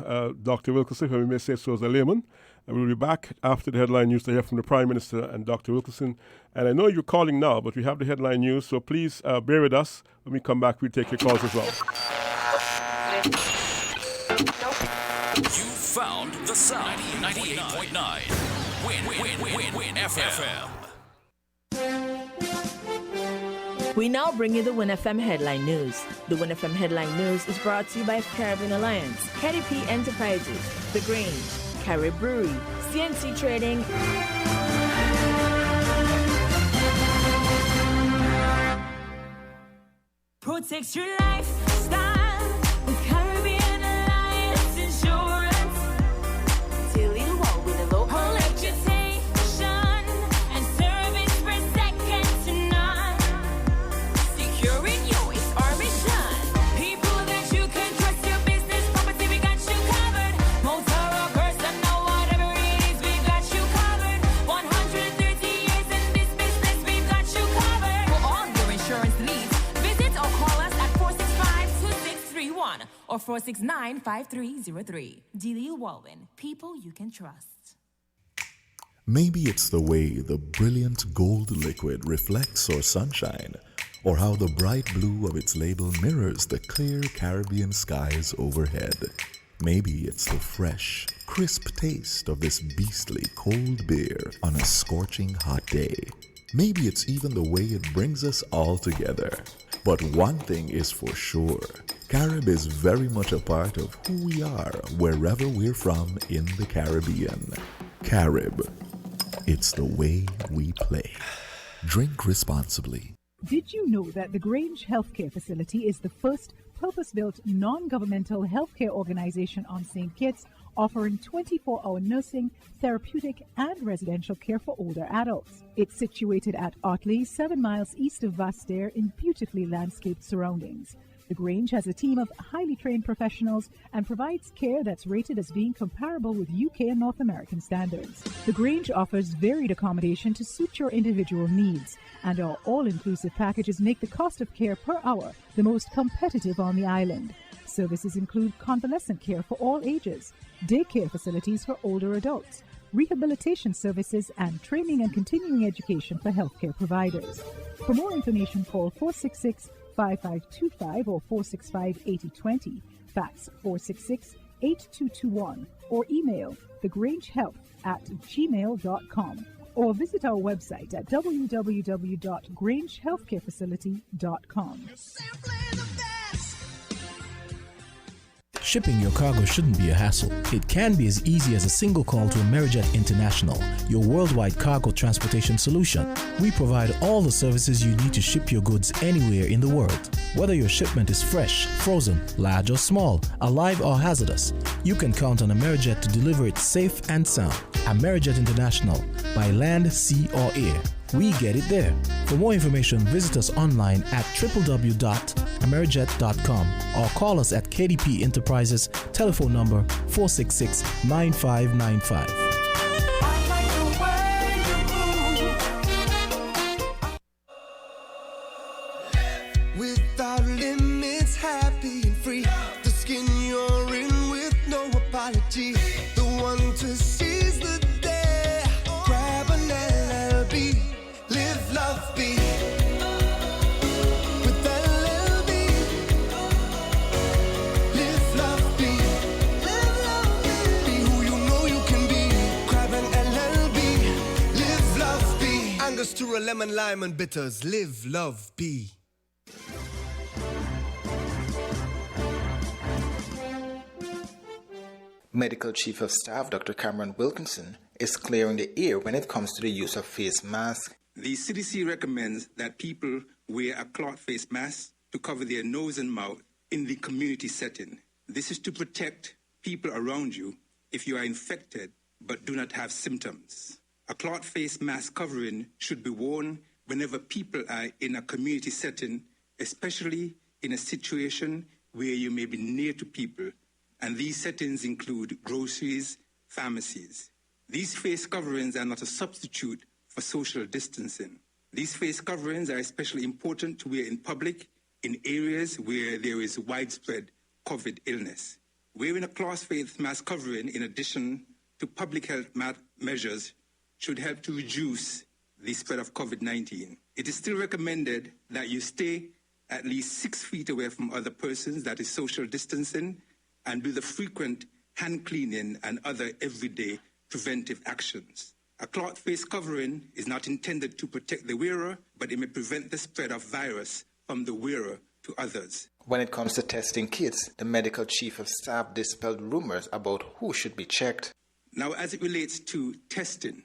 Dr. Wilkinson, if I may say so as a layman. And we'll be back after the headline news to hear from the Prime Minister and Dr. Wilkinson. And I know you're calling now, but we have the headline news, so please bear with us. When we come back, we'll take your calls as well. You found the sound. 98.9. Win FM. We now bring you the Win FM Headline News. The Win FM Headline News is brought to you by Caribbean Alliance, KDP Enterprises, The Grange, Carib Brewery, CNC Trading. Protect your lifestyle with Caribbean Alliance Insurance. Till you walk with a low reputation and service for second to none. Securing you is our mission. People that you can trust, your business, property, we got you covered. Motor or personal, whatever it is, we got you covered. 130 years in this business, we've got you covered. For all your insurance needs, visit or call us at 465-2631 or 469-5303. Delia Walwyn, people you can trust. Maybe it's the way the brilliant gold liquid reflects our sunshine, or how the bright blue of its label mirrors the clear Caribbean skies overhead. Maybe it's the fresh, crisp taste of this beastly cold beer on a scorching hot day. Maybe it's even the way it brings us all together. But one thing is for sure, Carib is very much a part of who we are wherever we're from in the Caribbean. Carib, it's the way we play. Drink responsibly. Did you know that the Grange Healthcare Facility is the first purpose-built non-governmental healthcare organization on St. Kitts, offering 24-hour nursing, therapeutic, and residential care for older adults? It's situated at Otley, 7 miles east of Vastair in beautifully landscaped surroundings. The Grange has a team of highly trained professionals and provides care that's rated as being comparable with UK and North American standards. The Grange offers varied accommodation to suit your individual needs, and our all-inclusive packages make the cost of care per hour the most competitive on the island. Services include convalescent care for all ages, daycare facilities for older adults, rehabilitation services, and training and continuing education for healthcare providers. For more information, call 466-5525 or 465-8020, fax 466-8221, or email thegrangehealth@gmail.com, or visit our website at www.grangehealthcarefacility.com. Shipping your cargo shouldn't be a hassle. It can be as easy as a single call to Amerijet International, your worldwide cargo transportation solution. We provide all the services you need to ship your goods anywhere in the world. Whether your shipment is fresh, frozen, large or small, alive or hazardous, you can count on Amerijet to deliver it safe and sound. Amerijet International, by land, sea or air. We get it there. For more information, visit us online at www.amerijet.com or call us at KDP Enterprises, telephone number 466-9595. Without limits, happy and free. The skin you're in with no apology. G, the one to seize the day. Grab an LLB, live, love, be. With LLB, live, love, be. Live, love, be. Be who you know you can be. Grab an LLB, live, love, be. Angostura, lemon, lime, and bitters. Live, love, be. Medical Chief of Staff Dr. Cameron Wilkinson is clearing the air when it comes to the use of face masks. The CDC recommends that people wear a cloth face mask to cover their nose and mouth in the community setting. This is to protect people around you if you are infected but do not have symptoms. A cloth face mask covering should be worn whenever people are in a community setting, especially in a situation where you may be near to people, and these settings include groceries, pharmacies. These face coverings are not a substitute for social distancing. These face coverings are especially important to wear in public in areas where there is widespread COVID illness. Wearing a cloth face mask covering, in addition to public health measures, should help to reduce the spread of COVID-19. It is still recommended that you stay at least 6 feet away from other persons, that is social distancing, and do the frequent hand cleaning and other everyday preventive actions. A cloth face covering is not intended to protect the wearer, but it may prevent the spread of virus from the wearer to others. When it comes to testing kits, the Medical Chief of Staff dispelled rumors about who should be checked. Now, as it relates to testing,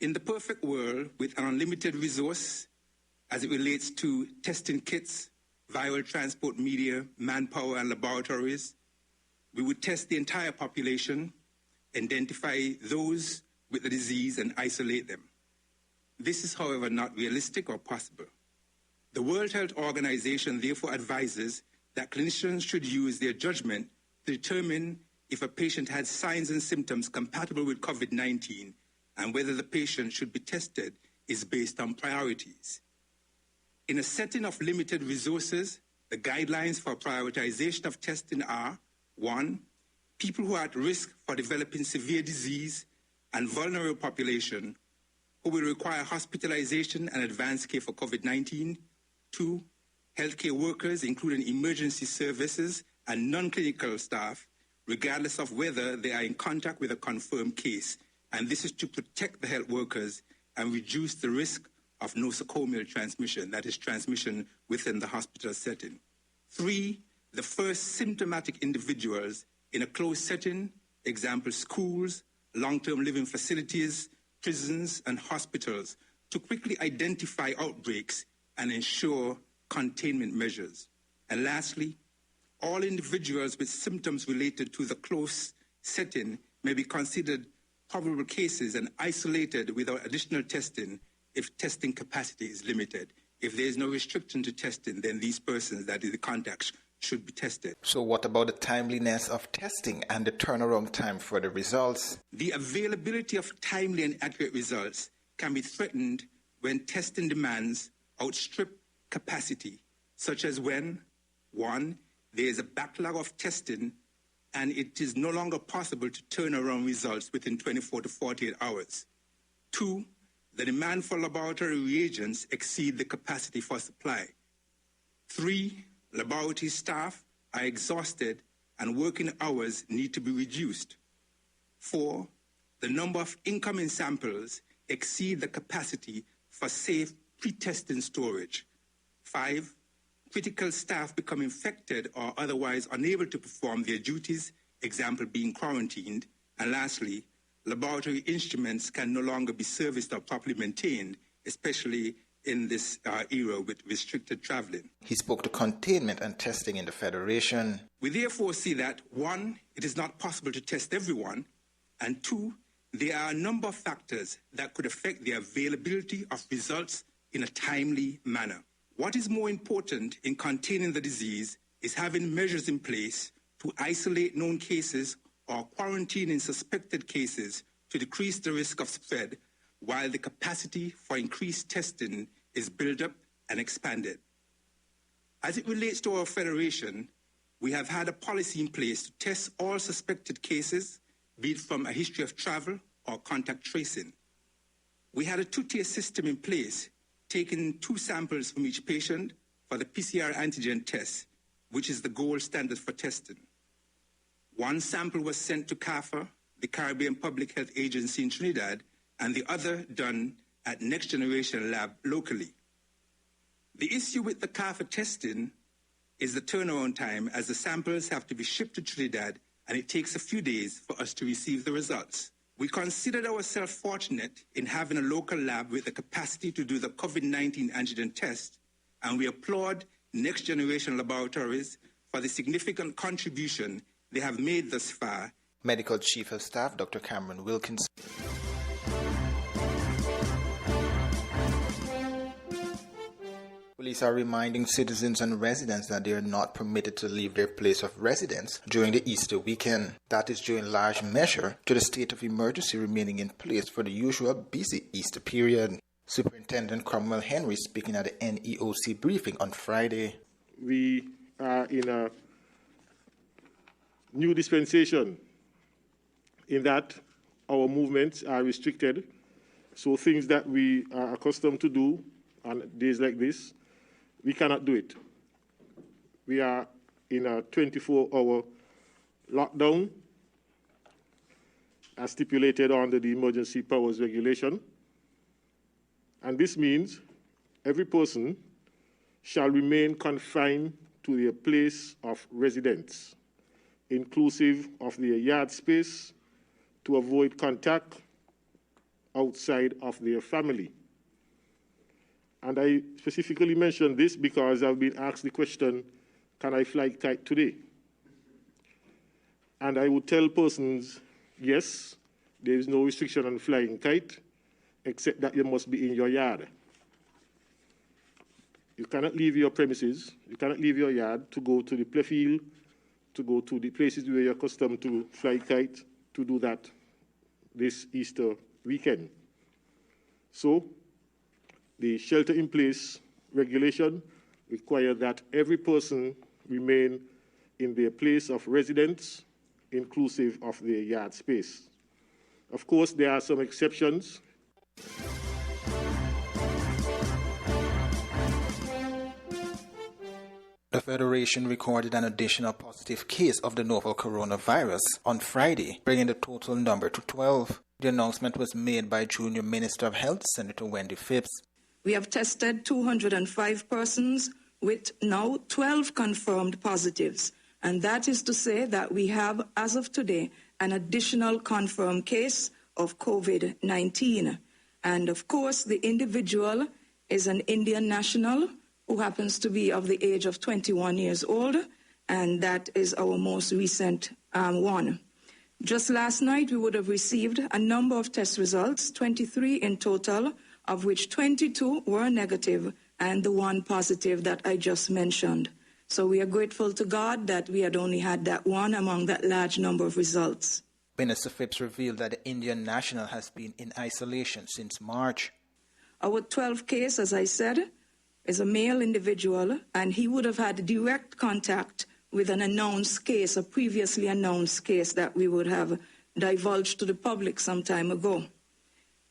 in the perfect world with an unlimited resource, as it relates to testing kits, viral transport media, manpower, and laboratories, we would test the entire population, identify those with the disease, and isolate them. This is, however, not realistic or possible. The World Health Organization therefore advises that clinicians should use their judgment to determine if a patient has signs and symptoms compatible with COVID-19, and whether the patient should be tested is based on priorities. In a setting of limited resources, the guidelines for prioritization of testing are: 1, people who are at risk for developing severe disease and vulnerable population who will require hospitalization and advanced care for COVID-19. 2, healthcare workers, including emergency services and non-clinical staff, regardless of whether they are in contact with a confirmed case. And this is to protect the health workers and reduce the risk of nosocomial transmission, that is transmission within the hospital setting. 3, the first symptomatic individuals in a closed setting, example schools, long-term living facilities, prisons, and hospitals, to quickly identify outbreaks and ensure containment measures. And lastly, all individuals with symptoms related to the close setting may be considered probable cases and isolated without additional testing if testing capacity is limited. If there is no restriction to testing, then these persons, that is the contacts, should be tested. So what about the timeliness of testing and the turnaround time for the results? The availability of timely and accurate results can be threatened when testing demands outstrip capacity, such as when, 1, there is a backlog of testing and it is no longer possible to turn around results within 24 to 48 hours. 2, the demand for laboratory reagents exceed the capacity for supply. 3, laboratory staff are exhausted and working hours need to be reduced. 4, the number of incoming samples exceed the capacity for safe pre-testing storage. 5, critical staff become infected or otherwise unable to perform their duties, example being quarantined. And lastly, laboratory instruments can no longer be serviced or properly maintained, especially in this era with restricted traveling. He spoke to containment and testing in the Federation. We therefore see that, 1, it is not possible to test everyone, and 2, there are a number of factors that could affect the availability of results in a timely manner. What is more important in containing the disease is having measures in place to isolate known cases or quarantining suspected cases to decrease the risk of spread, while the capacity for increased testing is built up and expanded. As it relates to our federation, We have had a policy in place to test all suspected cases, be it from a history of travel or contact tracing. We had a two-tier system in place, taking 2 samples from each patient for the PCR antigen test, which is the gold standard for testing. 1 sample was sent to CAFA, the Caribbean Public Health Agency in Trinidad, and the other done at Next Generation Lab locally. The issue with the CAFA testing is the turnaround time, as the samples have to be shipped to Trinidad and it takes a few days for us to receive the results. We considered ourselves fortunate in having a local lab with the capacity to do the COVID-19 antigen test, and we applaud Next Generation Laboratories for the significant contribution they have made thus far. Medical Chief of Staff Dr. Cameron Wilkinson. Police are reminding citizens and residents that they are not permitted to leave their place of residence during the Easter weekend. That is due in large measure to the state of emergency remaining in place for the usual busy Easter period. Superintendent Cromwell Henry speaking at the NEOC briefing on Friday. We are in a new dispensation in that our movements are restricted. So things that we are accustomed to do on days like this, we cannot do it. We are in a 24-hour lockdown as stipulated under the Emergency Powers Regulation. And this means every person shall remain confined to their place of residence, inclusive of their yard space, to avoid contact outside of their family. And I specifically mention this because I've been asked the question, can I fly kite today? And I would tell persons, yes, there is no restriction on flying kite, except that you must be in your yard. You cannot leave your premises, you cannot leave your yard to go to the playfield, to go to the places where you're accustomed to fly kite, to do that this Easter weekend. So, the shelter-in-place regulation requires that every person remain in their place of residence, inclusive of their yard space. Of course, there are some exceptions. The Federation recorded an additional positive case of the novel coronavirus on Friday, bringing the total number to 12. The announcement was made by Junior Minister of Health, Senator Wendy Phipps. We have tested 205 persons with now 12 confirmed positives. And that is to say that we have, as of today, an additional confirmed case of COVID-19. And of course, the individual is an Indian national who happens to be of the age of 21 years old. And that is our most recent one. Just last night, we would have received a number of test results, 23 in total, of which 22 were negative and the 1 positive that I just mentioned. So we are grateful to God that we had only had that one among that large number of results. Minister Phipps revealed that the Indian national has been in isolation since March. Our 12th case, as I said, is a male individual, and he would have had direct contact with an announced case, a previously announced case that we would have divulged to the public some time ago.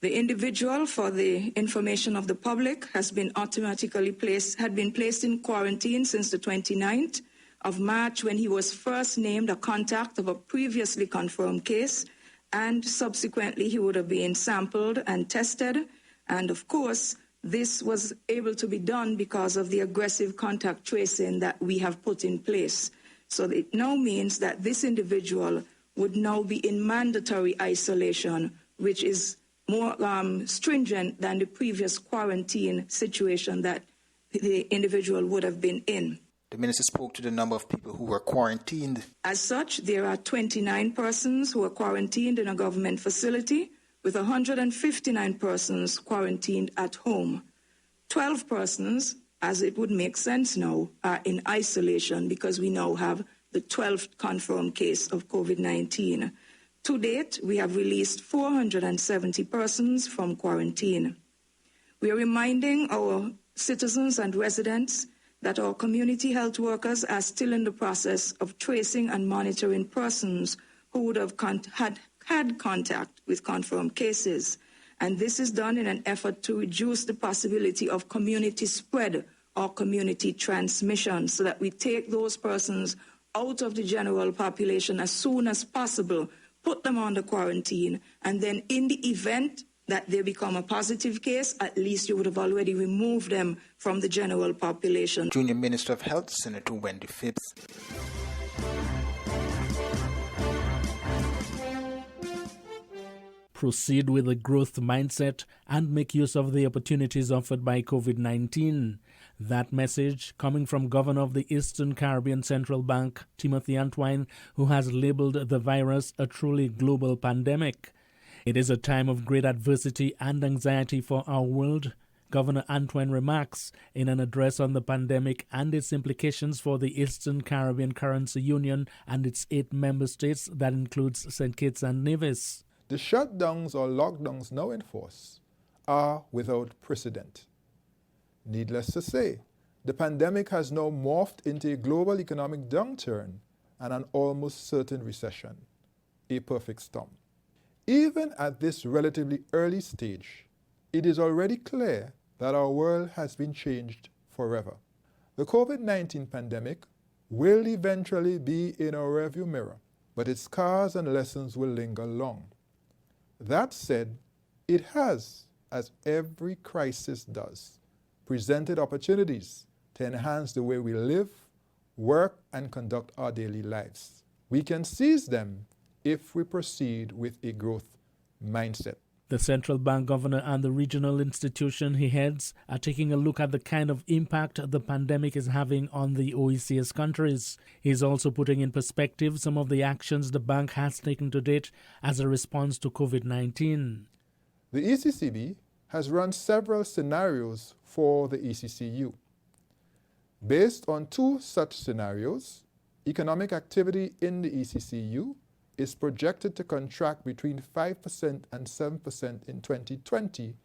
The individual, for the information of the public, had been placed in quarantine since the 29th of March, when he was first named a contact of a previously confirmed case, and subsequently he would have been sampled and tested. And of course, this was able to be done because of the aggressive contact tracing that we have put in place. So it now means that this individual would now be in mandatory isolation, which is more stringent than the previous quarantine situation that the individual would have been in. The minister spoke to the number of people who were quarantined. As such, there are 29 persons who are quarantined in a government facility, with 159 persons quarantined at home. 12 persons, as it would make sense now, are in isolation because we now have the 12th confirmed case of COVID-19. To date, we have released 470 persons from quarantine. We are reminding our citizens and residents that our community health workers are still in the process of tracing and monitoring persons who would have had contact with confirmed cases. And this is done in an effort to reduce the possibility of community spread or community transmission, so that we take those persons out of the general population as soon as possible, put them under quarantine, and then in the event that they become a positive case, at least you would have already removed them from the general population. Junior Minister of Health, Senator Wendy Phipps. Proceed with a growth mindset and make use of the opportunities offered by COVID-19. That message coming from Governor of the Eastern Caribbean Central Bank, Timothy Antwine, who has labeled the virus a truly global pandemic. It is a time of great adversity and anxiety for our world, Governor Antwine remarks in an address on the pandemic and its implications for the Eastern Caribbean Currency Union and its 8 member states that includes St. Kitts and Nevis. The shutdowns or lockdowns now in force are without precedent. Needless to say, the pandemic has now morphed into a global economic downturn and an almost certain recession, a perfect storm. Even at this relatively early stage, it is already clear that our world has been changed forever. The COVID-19 pandemic will eventually be in our rearview mirror, but its scars and lessons will linger long. That said, it has, as every crisis does, presented opportunities to enhance the way we live, work, and conduct our daily lives. We can seize them if we proceed with a growth mindset. The central bank governor and the regional institution he heads are taking a look at the kind of impact the pandemic is having on the OECS countries. He's also putting in perspective some of the actions the bank has taken to date as a response to COVID-19. The ECCB has run several scenarios for the ECCU. Based on 2 such scenarios, economic activity in the ECCU is projected to contract between 5% and 7% in 2020,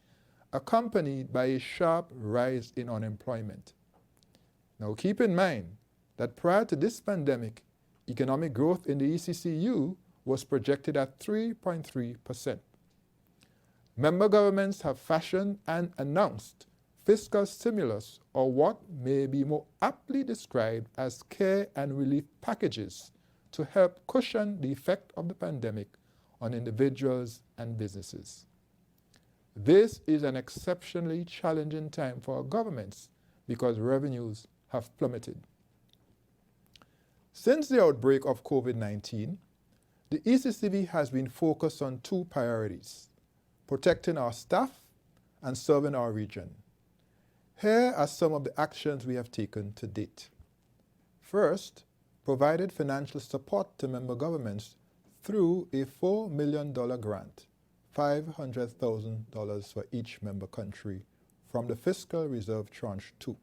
accompanied by a sharp rise in unemployment. Now keep in mind that prior to this pandemic, economic growth in the ECCU was projected at 3.3%. Member governments have fashioned and announced fiscal stimulus, or what may be more aptly described as care and relief packages, to help cushion the effect of the pandemic on individuals and businesses. This is an exceptionally challenging time for our governments because revenues have plummeted. Since the outbreak of COVID-19, the ECCB has been focused on 2 priorities: protecting our staff and serving our region. Here are some of the actions we have taken to date. First, provided financial support to member governments through a $4 million grant, $500,000 for each member country, from the Fiscal Reserve Tranche 2.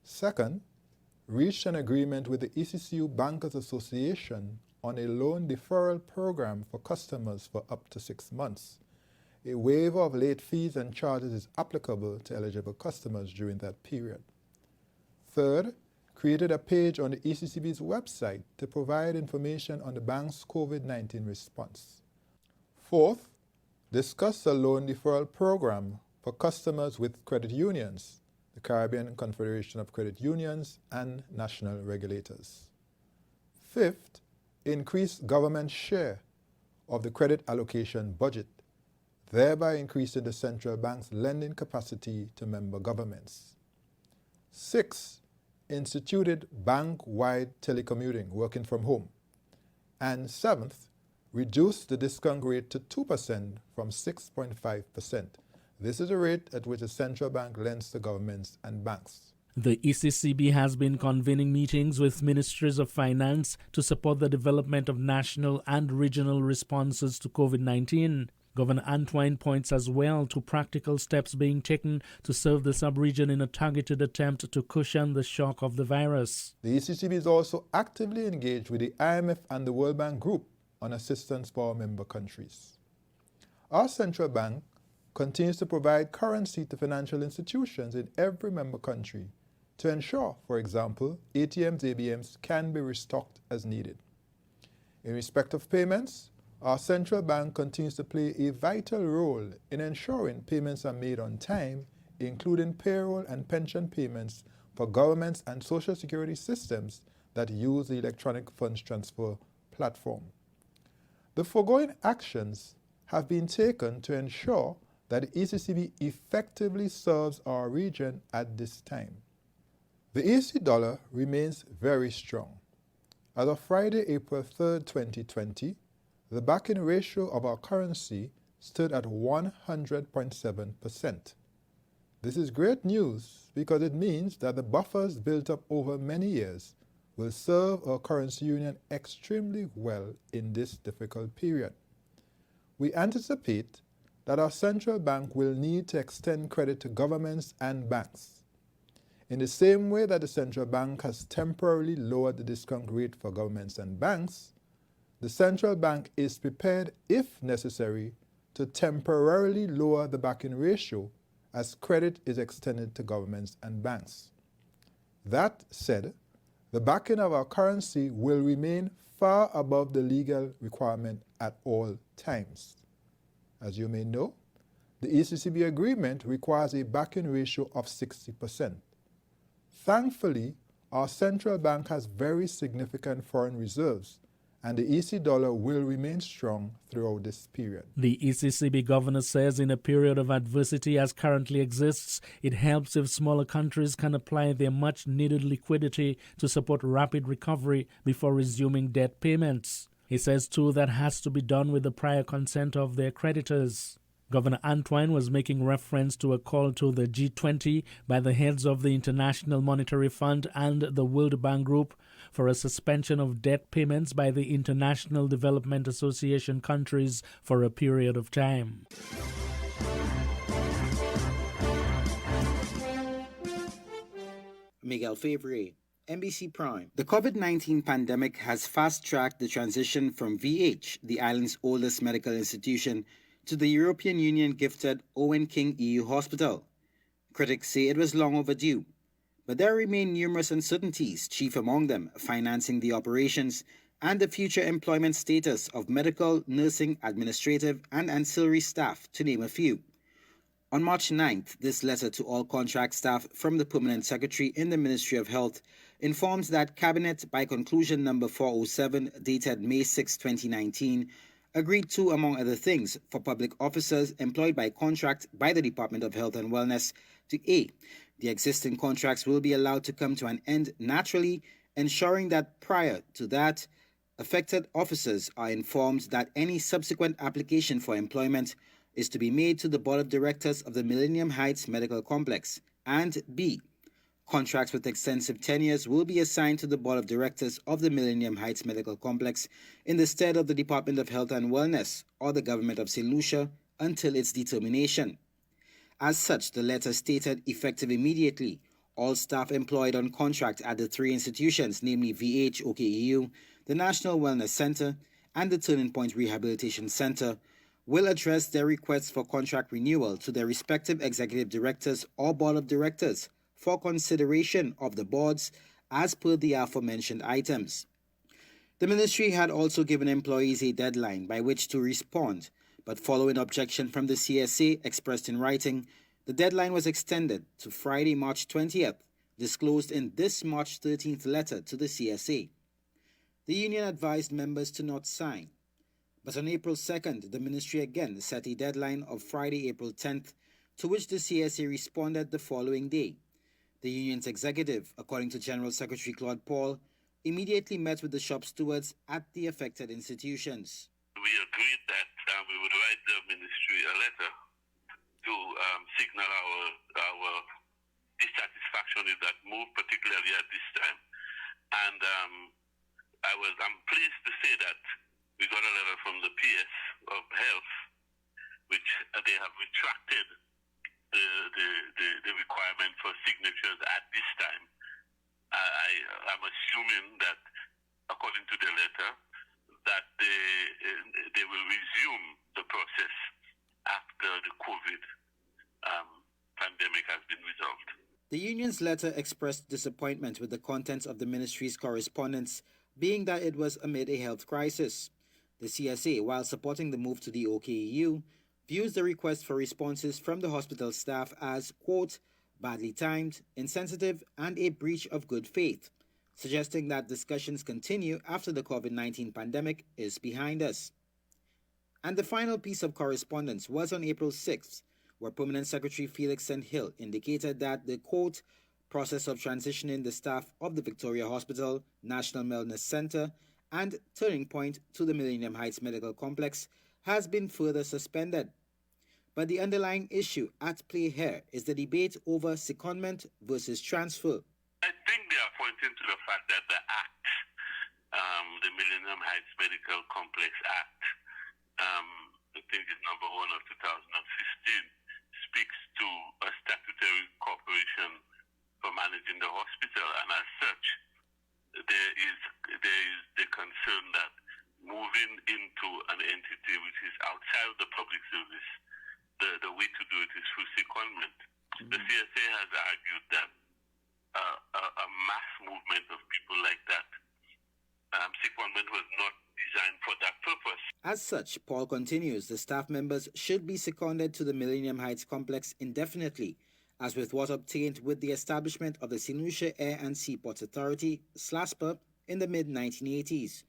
Second, reached an agreement with the ECCU Bankers Association on a loan deferral program for customers for up to 6 months. A waiver of late fees and charges is applicable to eligible customers during that period. Third, created a page on the ECCB's website to provide information on the bank's COVID-19 response. Fourth, discussed a loan deferral program for customers with credit unions, the Caribbean Confederation of Credit Unions, and national regulators. Fifth, increased government share of the credit allocation budget, thereby increasing the central bank's lending capacity to member governments. Sixth, instituted bank-wide telecommuting, working from home. And seventh, reduced the discount rate to 2% from 6.5%. This is the rate at which the central bank lends to governments and banks. The ECCB has been convening meetings with ministries of finance to support the development of national and regional responses to COVID-19. Governor Antwine points as well to practical steps being taken to serve the sub-region in a targeted attempt to cushion the shock of the virus. The ECCB is also actively engaged with the IMF and the World Bank Group on assistance for our member countries. Our central bank continues to provide currency to financial institutions in every member country to ensure, for example, ATMs, ABMs can be restocked as needed. In respect of payments, our central bank continues to play a vital role in ensuring payments are made on time, including payroll and pension payments for governments and social security systems that use the electronic funds transfer platform. The foregoing actions have been taken to ensure that the ECCB effectively serves our region at this time. The EC dollar remains very strong. As of Friday, April 3, 2020, the backing ratio of our currency stood at 100.7%. This is great news because it means that the buffers built up over many years will serve our currency union extremely well in this difficult period. We anticipate that our central bank will need to extend credit to governments and banks. In the same way that the central bank has temporarily lowered the discount rate for governments and banks, the central bank is prepared, if necessary, to temporarily lower the backing ratio as credit is extended to governments and banks. That said, the backing of our currency will remain far above the legal requirement at all times. As you may know, the ECCB agreement requires a backing ratio of 60%. Thankfully, our central bank has very significant foreign reserves, and the EC dollar will remain strong throughout this period. The ECCB governor says in a period of adversity as currently exists, it helps if smaller countries can apply their much-needed liquidity to support rapid recovery before resuming debt payments. He says, too, that has to be done with the prior consent of their creditors. Governor Antoine was making reference to a call to the G20 by the heads of the International Monetary Fund and the World Bank Group for a suspension of debt payments by the International Development Association countries for a period of time. Miguel Fabry, NBC Prime. The COVID-19 pandemic has fast-tracked the transition from VH, the island's oldest medical institution, to the European Union-gifted Owen King EU Hospital. Critics say it was long overdue, but there remain numerous uncertainties, chief among them financing the operations and the future employment status of medical, nursing, administrative, and ancillary staff, to name a few. On March 9th, this letter to all contract staff from the Permanent Secretary in the Ministry of Health informs that Cabinet, by Conclusion Number 407, dated May 6, 2019, agreed to, among other things, for public officers employed by contract by the Department of Health and Wellness to A. The existing contracts will be allowed to come to an end naturally, ensuring that prior to that, affected officers are informed that any subsequent application for employment is to be made to the Board of Directors of the Millennium Heights Medical Complex, and B. Contracts with extensive tenures will be assigned to the Board of Directors of the Millennium Heights Medical Complex in the stead of the Department of Health and Wellness or the Government of St. Lucia until its determination. As such, the letter stated effective immediately, all staff employed on contract at the three institutions, namely VH, OKEU, the National Wellness Center, and the Turning Point Rehabilitation Center, will address their requests for contract renewal to their respective executive directors or board of directors for consideration of the boards as per the aforementioned items. The ministry had also given employees a deadline by which to respond, but following objection from the CSA expressed in writing, the deadline was extended to Friday, March 20th, disclosed in this March 13th letter to the CSA. The union advised members to not sign, but on April 2nd, the ministry again set a deadline of Friday, April 10th, to which the CSA responded the following day. The union's executive, according to General Secretary Claude Paul, immediately met with the shop stewards at the affected institutions. We agreed that we would write the ministry a letter to signal our dissatisfaction with that move, particularly at this time. And I'm pleased to say that we got a letter from the PS of Health, which they have retracted the requirement for signatures at this time. I'm assuming that, according to the letter, that they will resume the process after the COVID pandemic has been resolved. The union's letter expressed disappointment with the contents of the ministry's correspondence, being that it was amid a health crisis. The CSA, while supporting the move to the OKEU, views the request for responses from the hospital staff as, quote, badly timed, insensitive, and a breach of good faith, suggesting that discussions continue after the COVID-19 pandemic is behind us. And the final piece of correspondence was on April 6th, where Permanent Secretary Felix St. Hill indicated that the, quote, process of transitioning the staff of the Victoria Hospital, National Wellness Centre, and Turning Point to the Millennium Heights Medical Complex has been further suspended. But the underlying issue at play here is the debate over secondment versus transfer. I think they are pointing to the fact that the Act, the Millennium Heights Medical Complex Act, I think it's number 1 of 2015, speaks to a statutory corporation for managing the hospital, and as such, there is the concern that moving into an entity which is outside of the public service, the way to do it is through secondment. The CSA has argued that a mass movement of people like that, secondment was not designed for that purpose. As such, Paul continues, the staff members should be seconded to the Millennium Heights complex indefinitely, as with what obtained with the establishment of the St. Lucia Air and Seaports Authority, SLASPA, in the mid-1980s.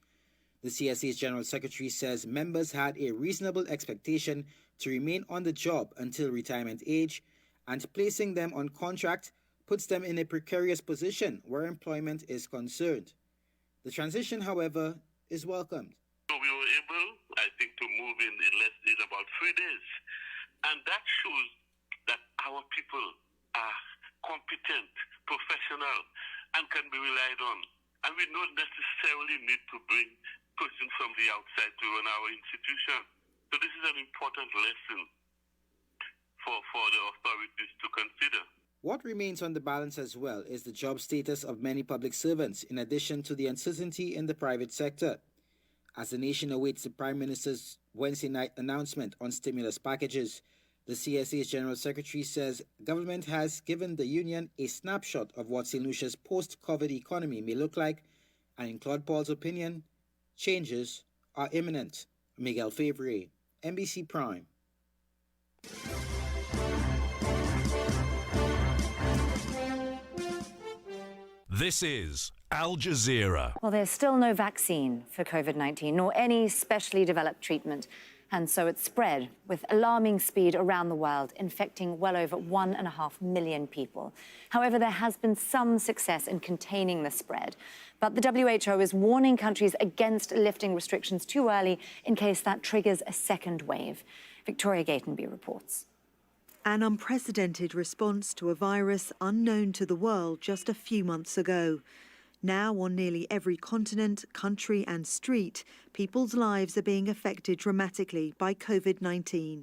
The CSA's General Secretary says members had a reasonable expectation to remain on the job until retirement age, and placing them on contract puts them in a precarious position where employment is concerned. The transition, however, is welcomed. So we were able, I think, to move in about 3 days. And that shows that our people are competent, professional, and can be relied on. And we don't necessarily need to bring persons from the outside to run our institution. So this is an important lesson for the authorities to consider. What remains on the balance as well is the job status of many public servants, in addition to the uncertainty in the private sector. As the nation awaits the Prime Minister's Wednesday night announcement on stimulus packages, the CSA's General Secretary says government has given the union a snapshot of what St. Lucia's post-COVID economy may look like, and in Claude Paul's opinion, changes are imminent. Miguel Favre, NBC Prime. This is Al Jazeera. Well, there's still no vaccine for COVID-19, nor any specially developed treatment. And so it's spread with alarming speed around the world, infecting well over 1.5 million people. However, there has been some success in containing the spread. But the WHO is warning countries against lifting restrictions too early in case that triggers a second wave. Victoria Gatenby reports. An unprecedented response to a virus unknown to the world just a few months ago. Now, on nearly every continent, country and street, people's lives are being affected dramatically by COVID-19.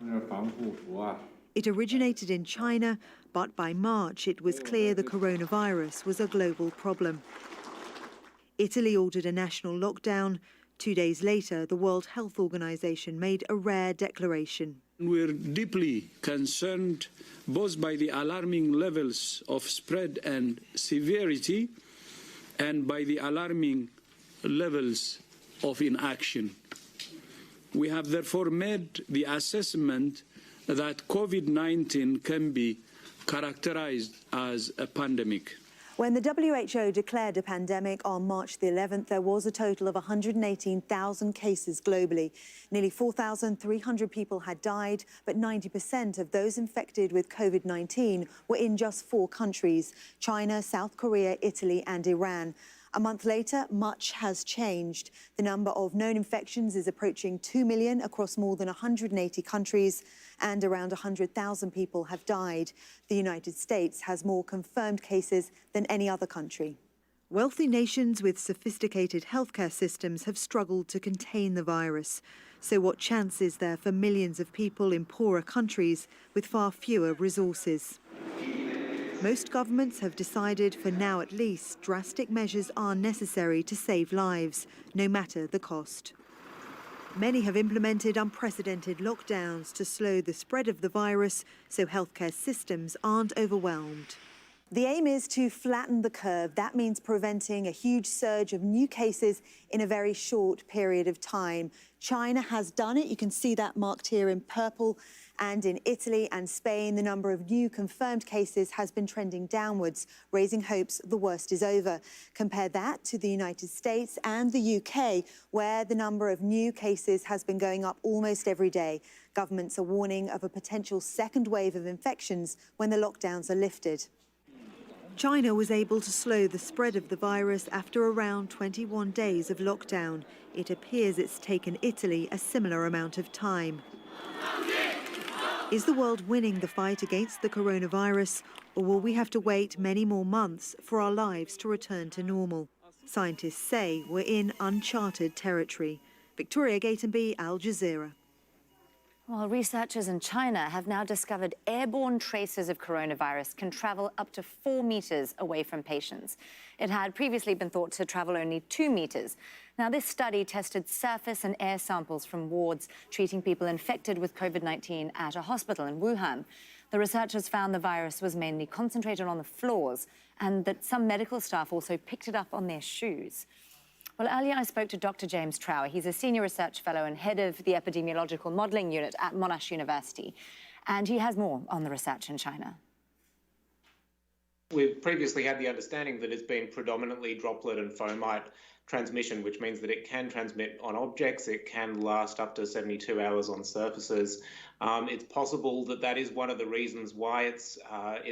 It originated in China, but by March it was clear the coronavirus was a global problem. Italy ordered a national lockdown. 2 days later, the World Health Organization made a rare declaration. We're deeply concerned both by the alarming levels of spread and severity and by the alarming levels of inaction. We have therefore made the assessment that COVID-19 can be characterized as a pandemic. When the WHO declared a pandemic on March the 11th, there was a total of 118,000 cases globally. Nearly 4,300 people had died, but 90% of those infected with COVID-19 were in just 4 countries: China, South Korea, Italy and Iran. A month later, much has changed. The number of known infections is approaching 2 million across more than 180 countries, and around 100,000 people have died. The United States has more confirmed cases than any other country. Wealthy nations with sophisticated healthcare systems have struggled to contain the virus. So what chance is there for millions of people in poorer countries with far fewer resources? Most governments have decided, for now at least, drastic measures are necessary to save lives, no matter the cost. Many have implemented unprecedented lockdowns to slow the spread of the virus so healthcare systems aren't overwhelmed. The aim is to flatten the curve. That means preventing a huge surge of new cases in a very short period of time. China has done it. You can see that marked here in purple. And in Italy and Spain, the number of new confirmed cases has been trending downwards, raising hopes the worst is over. Compare that to the United States and the UK, where the number of new cases has been going up almost every day. Governments are warning of a potential second wave of infections when the lockdowns are lifted. China was able to slow the spread of the virus after around 21 days of lockdown. It appears it's taken Italy a similar amount of time. Is the world winning the fight against the coronavirus, or will we have to wait many more months for our lives to return to normal? Scientists say we're in uncharted territory. Victoria Gatenby, Al Jazeera. Well, researchers in China have now discovered airborne traces of coronavirus can travel up to 4 meters away from patients. It had previously been thought to travel only 2 meters. Now, this study tested surface and air samples from wards treating people infected with COVID-19 at a hospital in Wuhan. The researchers found the virus was mainly concentrated on the floors and that some medical staff also picked it up on their shoes. Well, earlier I spoke to Dr. James Trower. He's a senior research fellow and head of the epidemiological modelling unit at Monash University. And he has more on the research in China. We've previously had the understanding that it's been predominantly droplet and fomite transmission, which means that it can transmit on objects, it can last up to 72 hours on surfaces. It's possible that that is one of the reasons why it's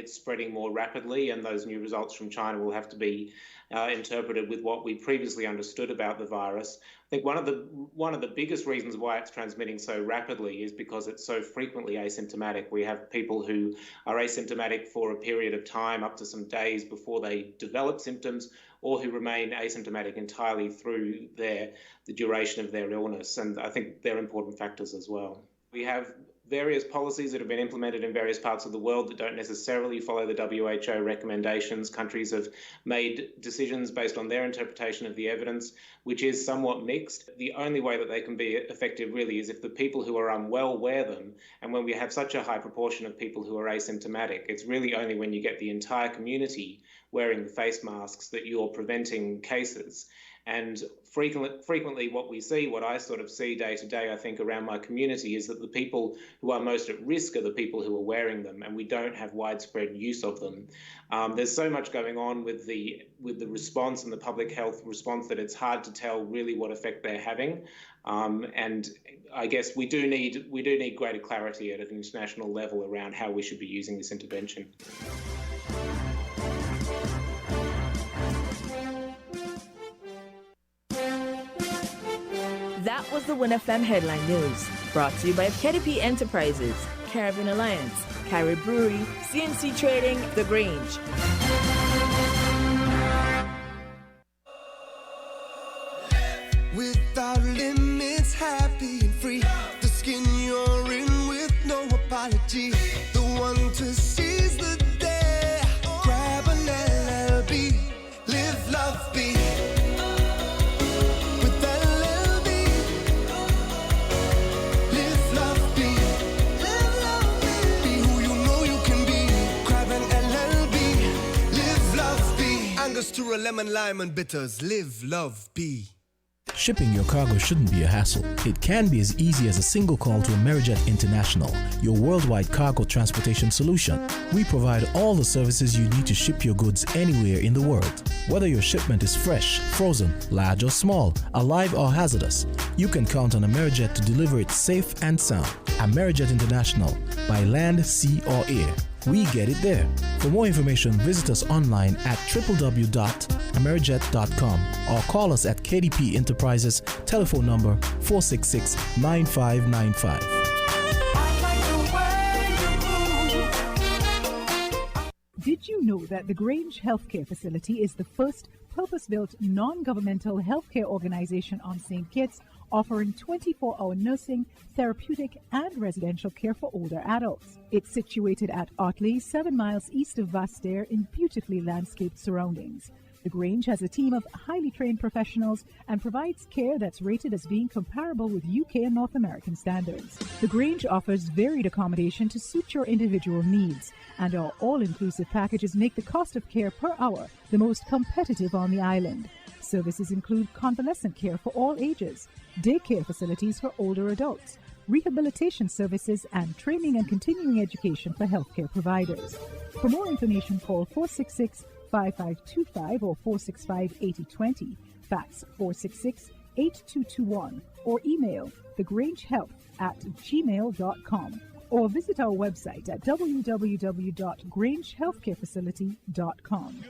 spreading more rapidly, and those new results from China will have to be interpreted with what we previously understood about the virus. I think one of the biggest reasons why it's transmitting so rapidly is because it's so frequently asymptomatic. We have people who are asymptomatic for a period of time, up to some days before they develop symptoms, or who remain asymptomatic entirely through the duration of their illness. And I think they're important factors as well. We have various policies that have been implemented in various parts of the world that don't necessarily follow the WHO recommendations. Countries have made decisions based on their interpretation of the evidence, which is somewhat mixed. The only way that they can be effective really is if the people who are unwell wear them. And when we have such a high proportion of people who are asymptomatic, it's really only when you get the entire community wearing the face masks that you're preventing cases. And frequently what we see, what I sort of see day to day, I think, around my community is that the people who are most at risk are the people who are wearing them, and we don't have widespread use of them. There's so much going on with the response and the public health response that it's hard to tell really what effect they're having. And I guess we do need greater clarity at an international level around how we should be using this intervention. That was the WinFM Headline News, brought to you by KDP Enterprises, Caribbean Alliance, Carib Brewery, CNC Trading, The Grange. Without limits, happy and free. The skin you're in with no apology. The one to seize the day. Grab an LLB, live, love, be. To a lemon, lime, and bitters. Live, love, be. Shipping your cargo shouldn't be a hassle. It can be as easy as a single call to Amerijet International, your worldwide cargo transportation solution. We provide all the services you need to ship your goods anywhere in the world. Whether your shipment is fresh, frozen, large or small, alive or hazardous, you can count on Amerijet to deliver it safe and sound. Amerijet International, by land, sea or air. We get it there. For more information, visit us online at www.amerijet.com or call us at KDP Enterprises, telephone number 466-9595. Did you know that the Grange Healthcare Facility is the first purpose-built non-governmental healthcare organization on St. Kitts, offering 24-hour nursing, therapeutic, and residential care for older adults? It's situated at Otley, 7 miles east of Vastair in beautifully landscaped surroundings. The Grange has a team of highly trained professionals and provides care that's rated as being comparable with UK and North American standards. The Grange offers varied accommodation to suit your individual needs, and our all-inclusive packages make the cost of care per hour the most competitive on the island. Services include convalescent care for all ages, daycare facilities for older adults, rehabilitation services, and training and continuing education for healthcare providers. For more information, call 466-5525 or 465-8020, fax 466-8221, or email thegrangehealth@gmail.com, or visit our website at www.grangehealthcarefacility.com.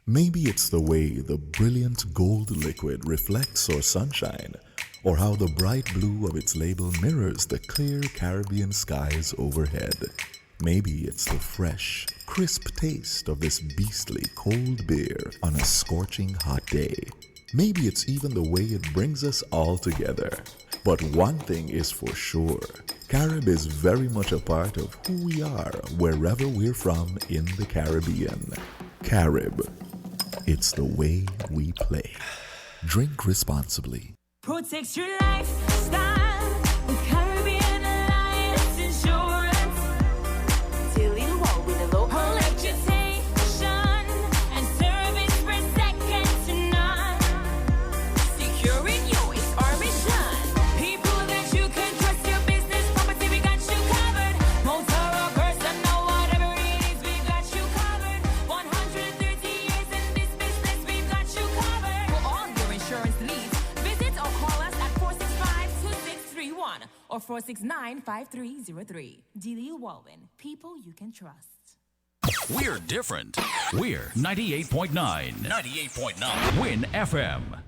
Maybe it's the way the brilliant gold liquid reflects our sunshine, or how the bright blue of its label mirrors the clear Caribbean skies overhead. Maybe it's the fresh, crisp taste of this beastly cold beer on a scorching hot day. Maybe it's even the way it brings us all together. But one thing is for sure, Carib is very much a part of who we are wherever we're from in the Caribbean. Carib, it's the way we play. Drink responsibly. Protect your lifestyle with Caribbean Alliance Insurance. Till you walk with a local reputation and service for second to none. Securing you is our mission. People that you can trust, your business property, we got you covered. Motor or personal, whatever it is, we got you covered. 130 years in this business, we've got you covered. For all your insurance needs, visit or call us at 465-2631 or 469-5303. Delia Walwyn, people you can trust. We're different. We're 98.9. 98.9. Win FM.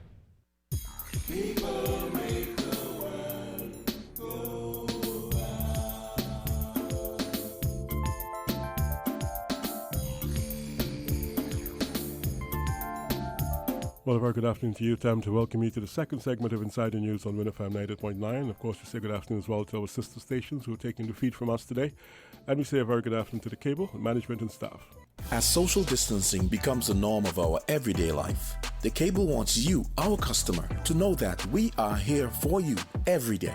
Well, a very good afternoon to you. Time to welcome you to the second segment of Inside the News on WinFM 98.9. Of course, we say good afternoon as well to our sister stations who are taking the feed from us today. And we say a very good afternoon to the cable, management and staff. As social distancing becomes the norm of our everyday life, the cable wants you, our customer, to know that we are here for you every day.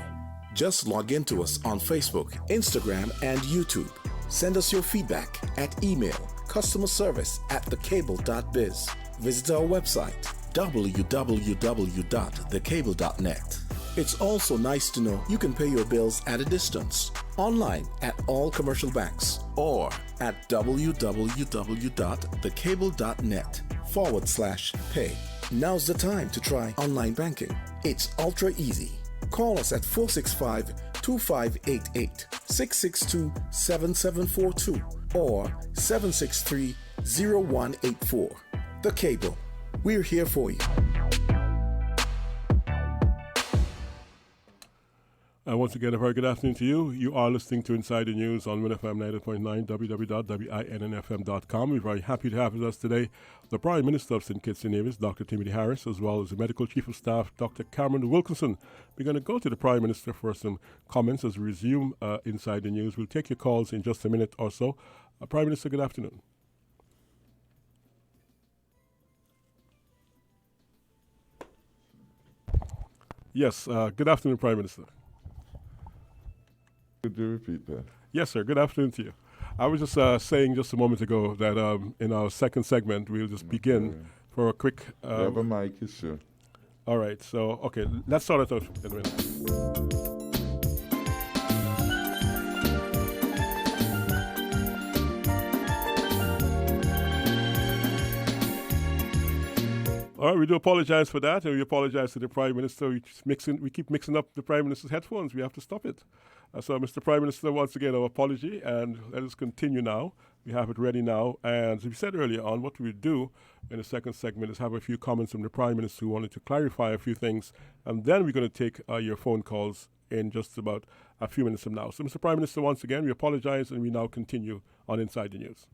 Just log in to us on Facebook, Instagram, and YouTube. Send us your feedback at email customerservice@thecable.biz. Visit our website www.thecable.net. It's also nice to know you can pay your bills at a distance, online at all commercial banks, or at www.thecable.net/pay. Now's the time to try online banking. It's ultra easy. Call us at 465-2588, 662-7742, or 763-0184. The Cable. We're here for you. Once again, a very good afternoon to you. You are listening to Inside the News on WinFM 90.9, www.winnfm.com. We're very happy to have with us today the Prime Minister of St. Kitts and Nevis, Dr. Timothy Harris, as well as the Medical Chief of Staff, Dr. Cameron Wilkinson. We're going to go to the Prime Minister for some comments as we resume Inside the News. We'll take your calls in just a minute or so. Prime Minister, good afternoon. Yes, good afternoon, Prime Minister. Could you repeat that? Yes, sir. Good afternoon to you. I was just saying just a moment ago that in our second segment, we'll just begin for a quick... you have a mic, sure. All right. So, okay, let's start it out in a minute. All right, we do apologize for that, and we apologize to the Prime Minister. We keep mixing up the Prime Minister's headphones. We have to stop it. So, Mr. Prime Minister, once again, our apology, and let us continue now. We have it ready now, and as we said earlier on, what we do in the second segment is have a few comments from the Prime Minister who wanted to clarify a few things, and then we're going to take your phone calls in just about a few minutes from now. So, Mr. Prime Minister, once again, we apologize, and we now continue on Inside the News.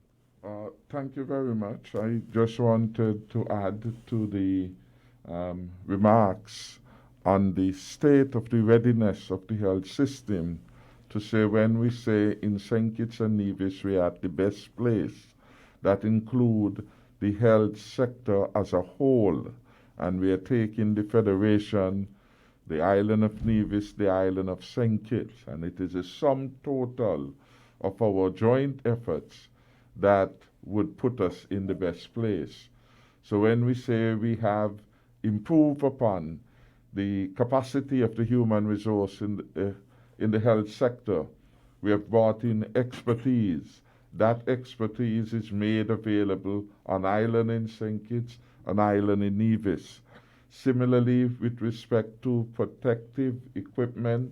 Thank you very much. I just wanted to add to the remarks on the state of the readiness of the health system to say when we say in St. Kitts and Nevis we are at the best place, that include the health sector as a whole, and we are taking the Federation, the island of Nevis, the island of St. Kitts, and it is a sum total of our joint efforts that would put us in the best place. So when we say we have improved upon the capacity of the human resource in the health sector, we have brought in expertise. That expertise is made available on island in St. Kitts, an island in Nevis. Similarly, with respect to protective equipment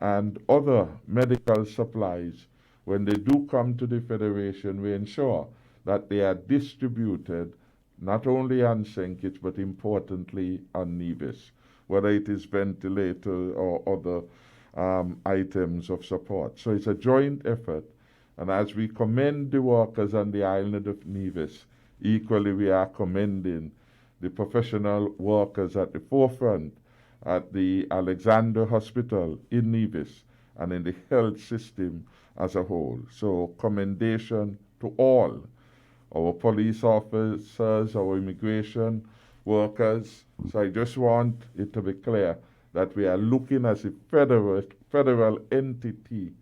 and other medical supplies, when they do come to the Federation, we ensure that they are distributed not only on St. Kitts, but importantly on Nevis, whether it is ventilator or other items of support. So it's a joint effort. And as we commend the workers on the island of Nevis, equally we are commending the professional workers at the forefront at the Alexander Hospital in Nevis and in the health system as a whole. So commendation to all, our police officers, our immigration workers. So I just want it to be clear that we are looking as a federal entity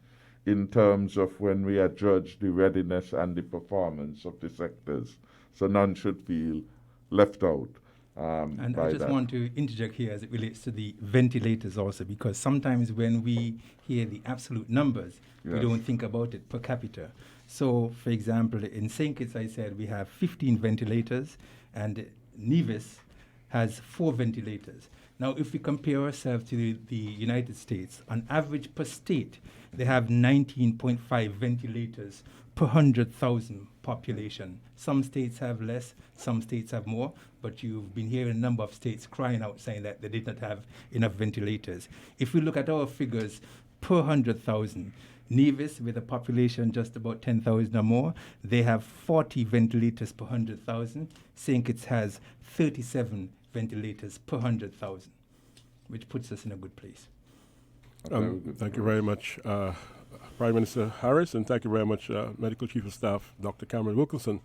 in terms of when we adjudge the readiness and the performance of the sectors. So none should feel left out. And I just want to interject here as it relates to the ventilators also, because sometimes when we hear the absolute numbers, we don't think about it per capita. So, for example, in St. Kitts, I said we have 15 ventilators, and Nevis has 4 ventilators. Now, if we compare ourselves to the United States, on average per state, they have 19.5 ventilators per 100,000 population. Some states have less, some states have more, but you've been hearing a number of states crying out saying that they did not have enough ventilators. If we look at our figures per 100,000, Nevis, with a population just about 10,000 or more, they have 40 ventilators per 100,000. St. Kitts has 37 ventilators per 100,000, which puts us in a good place. Thank you very much, Prime Minister Harris, and thank you very much, Medical Chief of Staff, Dr. Cameron Wilkinson.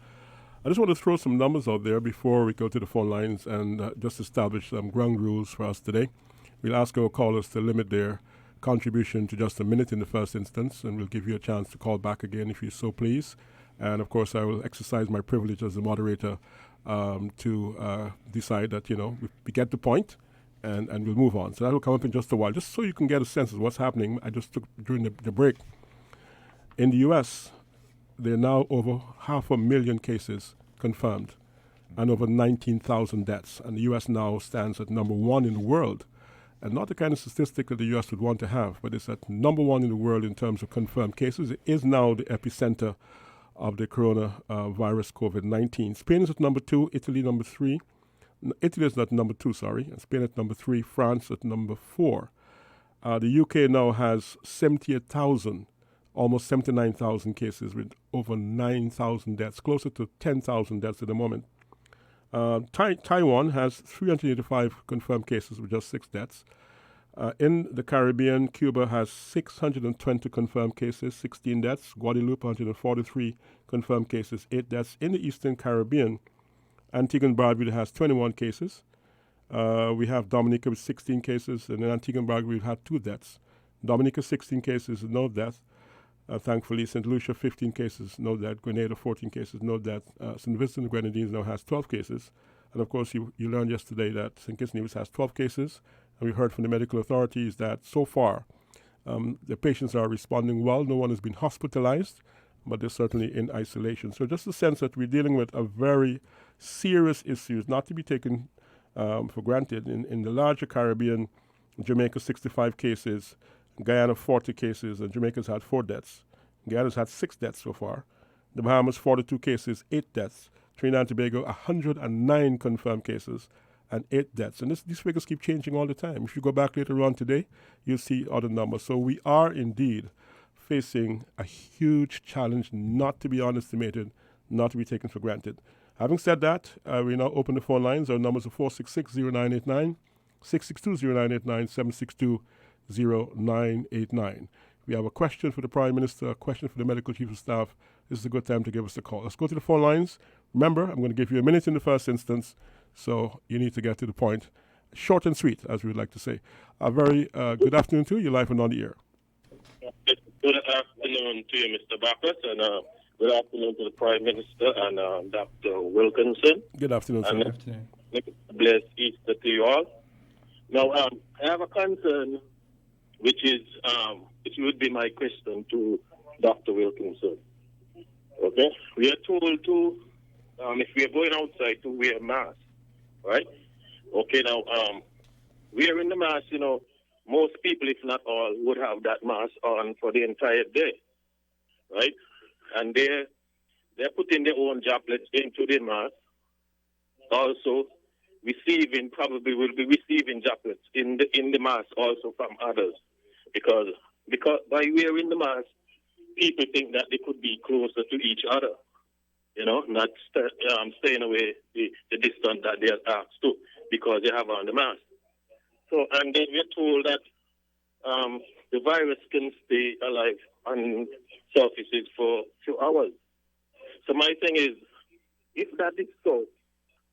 I just want to throw some numbers out there before we go to the phone lines and just establish some ground rules for us today. We'll ask our callers to limit their contribution to just a minute in the first instance, and we'll give you a chance to call back again if you so please. And of course, I will exercise my privilege as the moderator to decide that, we get the point and we'll move on. So that will come up in just a while, just so you can get a sense of what's happening. I just took during the break. In the U.S., there are now over 500,000 cases confirmed and over 19,000 deaths. And the U.S. now stands at number 1 in the world. And not the kind of statistic that the U.S. would want to have, but it's at number 1 in the world in terms of confirmed cases. It is now the epicenter of the coronavirus COVID-19. Spain is at number 2, Italy number 3. Italy is not number 2, sorry. And Spain at number 3, France at number 4. The UK now has 78,000, almost 79,000 cases with over 9,000 deaths, closer to 10,000 deaths at the moment. Taiwan has 385 confirmed cases with just 6 deaths. In the Caribbean, Cuba has 620 confirmed cases, 16 deaths. Guadeloupe, 143 confirmed cases, 8 deaths. In the Eastern Caribbean, Antigua and Barbuda has 21 cases. We have Dominica with 16 cases, and in Antigua and Barbuda we have 2 deaths. Dominica, 16 cases, no death. Thankfully, St. Lucia, 15 cases, no death. Grenada, 14 cases, no death. St. Vincent and Grenadines now has 12 cases. And of course, you learned yesterday that St. Kitts and Nevis has 12 cases. And we heard from the medical authorities that so far, the patients are responding well. No one has been hospitalized, but they're certainly in isolation. So just a sense that we're dealing with a very serious issue, not to be taken for granted. In the larger Caribbean, Jamaica, 65 cases. Guyana, 40 cases, and Jamaica's had 4 deaths. Guyana's had 6 deaths so far. The Bahamas, 42 cases, 8 deaths. Trinidad and Tobago, 109 confirmed cases and 8 deaths. And these figures keep changing all the time. If you go back later on today, you'll see other numbers. So we are indeed facing a huge challenge, not to be underestimated, not to be taken for granted. Having said that, we now open the phone lines. Our numbers are 466-0989, 662-0989, 762-0989. we have a question for the Prime Minister, a question for the Medical Chief of Staff, this is a good time to give us a call. Let's go to the phone lines. Remember, I'm going to give you a minute in the first instance, so you need to get to the point. Short and sweet, as we would like to say. A very good afternoon to you. You're live and on the air. Good afternoon to you, Mr. Bacchus, and good afternoon to the Prime Minister and Dr. Wilkinson. Good afternoon, sir. Good afternoon. Blessed Easter to you all. Now, I have a concern, which would be my question to Dr. Wilkinson. Okay? We are told to, if we are going outside, to wear masks, right? Okay, now, wearing the mask, most people, if not all, would have that mask on for the entire day, right? And they're putting their own droplets into the mask. Also, probably will be receiving droplets in the mask also from others, because by wearing the mask, people think that they could be closer to each other, not staying away the distance that they are asked to, because they have on the mask. So, and then we're told that the virus can stay alive on surfaces for a few hours. So my thing is, if that is so,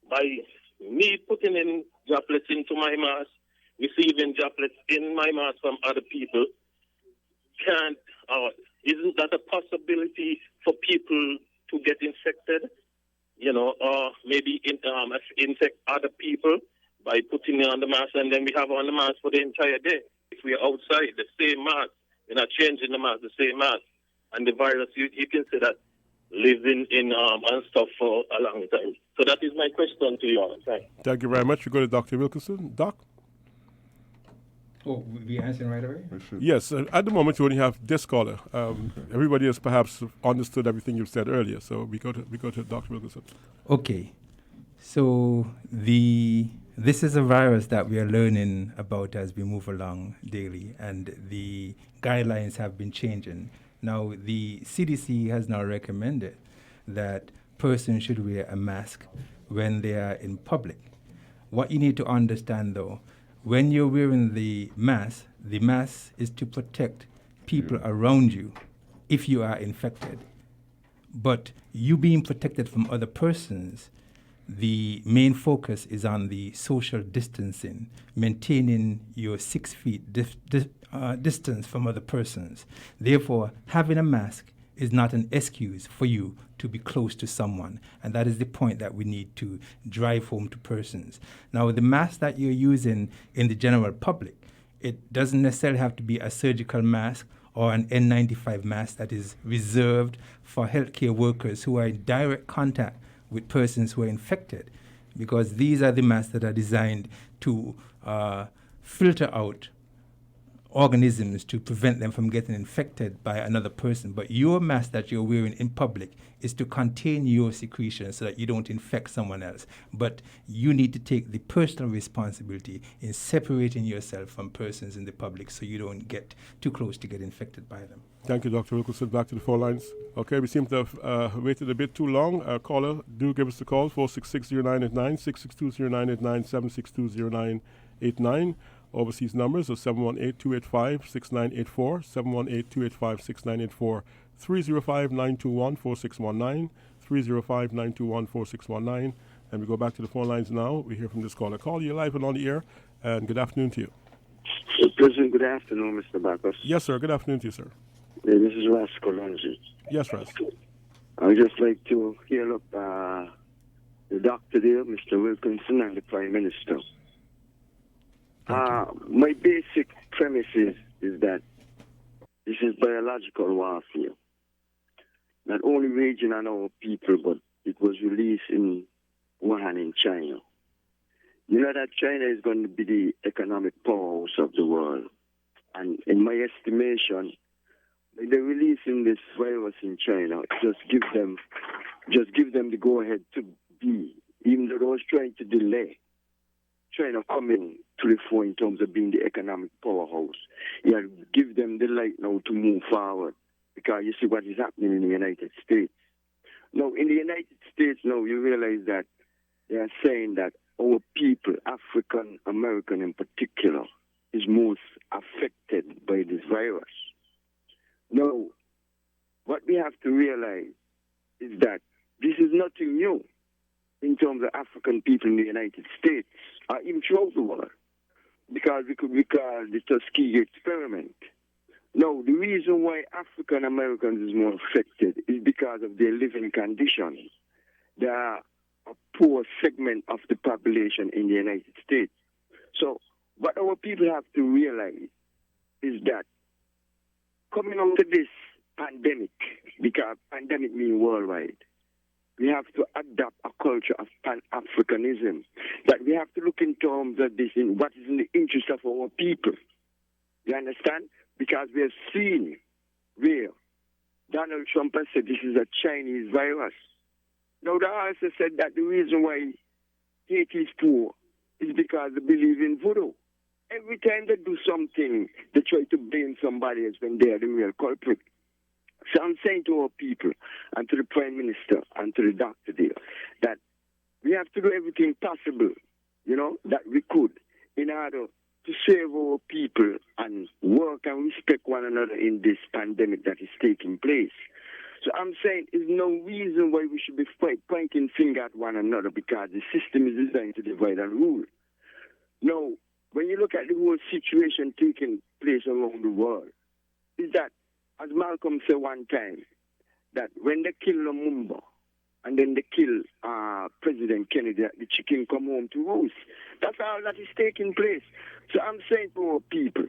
by me putting in droplets into my mask, receiving droplets in my mask from other people, isn't that a possibility for people to get infected, or maybe infect other people by putting on the mask, and then we have on the mask for the entire day? If we are outside, the same mask, we're not changing the mask, the same mask, and the virus, you can say that, lives in and stuff for a long time. So that is my question to you all. Thank you very much. We go to Dr. Wilkinson. Doc? Oh, we answering right away? Yes. At the moment, you only have this caller. Everybody has perhaps understood everything you've said earlier. So we go to Dr. Wilkinson. Okay. So this is a virus that we are learning about as we move along daily, and the guidelines have been changing. Now, the CDC has now recommended that persons should wear a mask when they are in public. What you need to understand, though, when you're wearing the mask is to protect people around you if you are infected. But you being protected from other persons, the main focus is on the social distancing, maintaining your 6 feet distance from other persons. Therefore, having a mask is not an excuse for you to be close to someone. And that is the point that we need to drive home to persons. Now, the mask that you're using in the general public, it doesn't necessarily have to be a surgical mask or an N95 mask that is reserved for healthcare workers who are in direct contact with persons who are infected, because these are the masks that are designed to filter out organisms to prevent them from getting infected by another person. But your mask that you're wearing in public is to contain your secretions so that you don't infect someone else. But you need to take the personal responsibility in separating yourself from persons in the public so you don't get too close to get infected by them. Thank you, Dr. Wilkinson. Back to the phone lines. Okay, we seem to have waited a bit too long. Caller, do give us a call, 466-0989, 662-0989, 762-0989. Overseas numbers are 718-285-6984, 718-285-6984, 305-921-4619, 305-921-4619. And we go back to the phone lines now. We hear from this caller. Call you live and on the air, and good afternoon to you. President, good afternoon, Mr. Bacchus. Yes, sir. Good afternoon to you, sir. Yeah, this is Ras Colonji. Yes, Ras. I would just like to hear up the doctor there, Mr. Wilkinson, and the Prime Minister. My basic premise is that this is biological warfare. Not only raging on our people, but it was released in Wuhan in China. You know that China is going to be the economic powerhouse of the world. And in my estimation, by they're releasing this virus in China, just give them the go-ahead to be, even though they was trying to delay China coming to the fore in terms of being the economic powerhouse. Yeah, give them the light now to move forward, because you see what is happening in the United States. Now, in the United States, now you realize that they are saying that our people, African American in particular, is most affected by this virus. realize is that this is nothing new in terms of African people in the United States or even throughout the world, because we could recall the Tuskegee experiment. No, the reason why African Americans is more affected is because of their living conditions. They are a poor segment of the population in the United States. So what our people have to realize is that coming out of this pandemic, because pandemic means worldwide, we have to adopt a culture of Pan-Africanism, that we have to look in terms of this, in what is in the interest of our people. You understand? Because we have seen where Donald Trump has said this is a Chinese virus. Now, they also said that the reason why Haiti is poor is because they believe in voodoo. Every time they do something, they try to blame somebody else when they are the real culprit. So I'm saying to our people and to the Prime Minister and to the doctor there that we have to do everything possible, that we could in order to save our people and work and respect one another in this pandemic that is taking place. So I'm saying there's no reason why we should be pointing finger at one another, because the system is designed to divide and rule. Now, when you look at the whole situation taking place around the world, is that, as Malcolm said one time, that when they kill Lumumba and then they kill President Kennedy, the chicken come home to roost. That's all that is taking place. So I'm saying to our people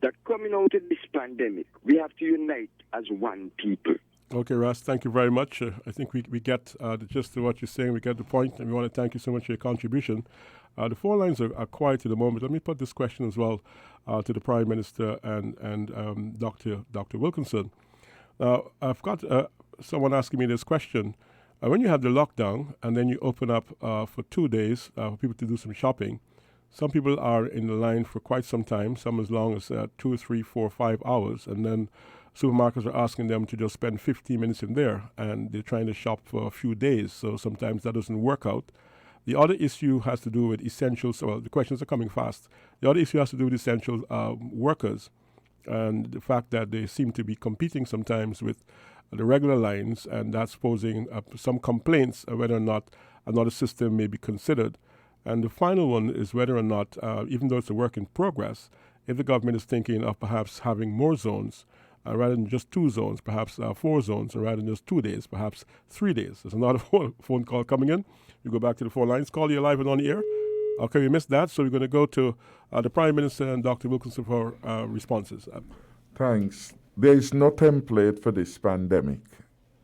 that coming out of this pandemic, we have to unite as one people. Okay, Russ, thank you very much. I think we get the gist of what you're saying. We get the point, and we want to thank you so much for your contribution. The phone lines are quiet at the moment. Let me put this question as well to the Prime Minister and Dr. Wilkinson. Now, I've got someone asking me this question. When you have the lockdown and then you open up for 2 days for people to do some shopping, some people are in the line for quite some time, some as long as 2, 3, 4, 5 hours, and then supermarkets are asking them to just spend 15 minutes in there, and they're trying to shop for a few days, so sometimes that doesn't work out. The other issue has to do with essentials. Well, the questions are coming fast. The other issue has to do with essential workers and the fact that they seem to be competing sometimes with the regular lines, and that's posing some complaints whether or not another system may be considered. And the final one is whether or not, even though it's a work in progress, if the government is thinking of perhaps having more zones, rather than just 2 zones, perhaps 4 zones, and rather than just 2 days, perhaps 3 days. There's another phone call coming in. We go back to the phone lines. Call you live and on the air. Okay, we missed that, so we're going to go to the Prime Minister and Dr. Wilkinson for responses. Thanks. There is no template for this pandemic,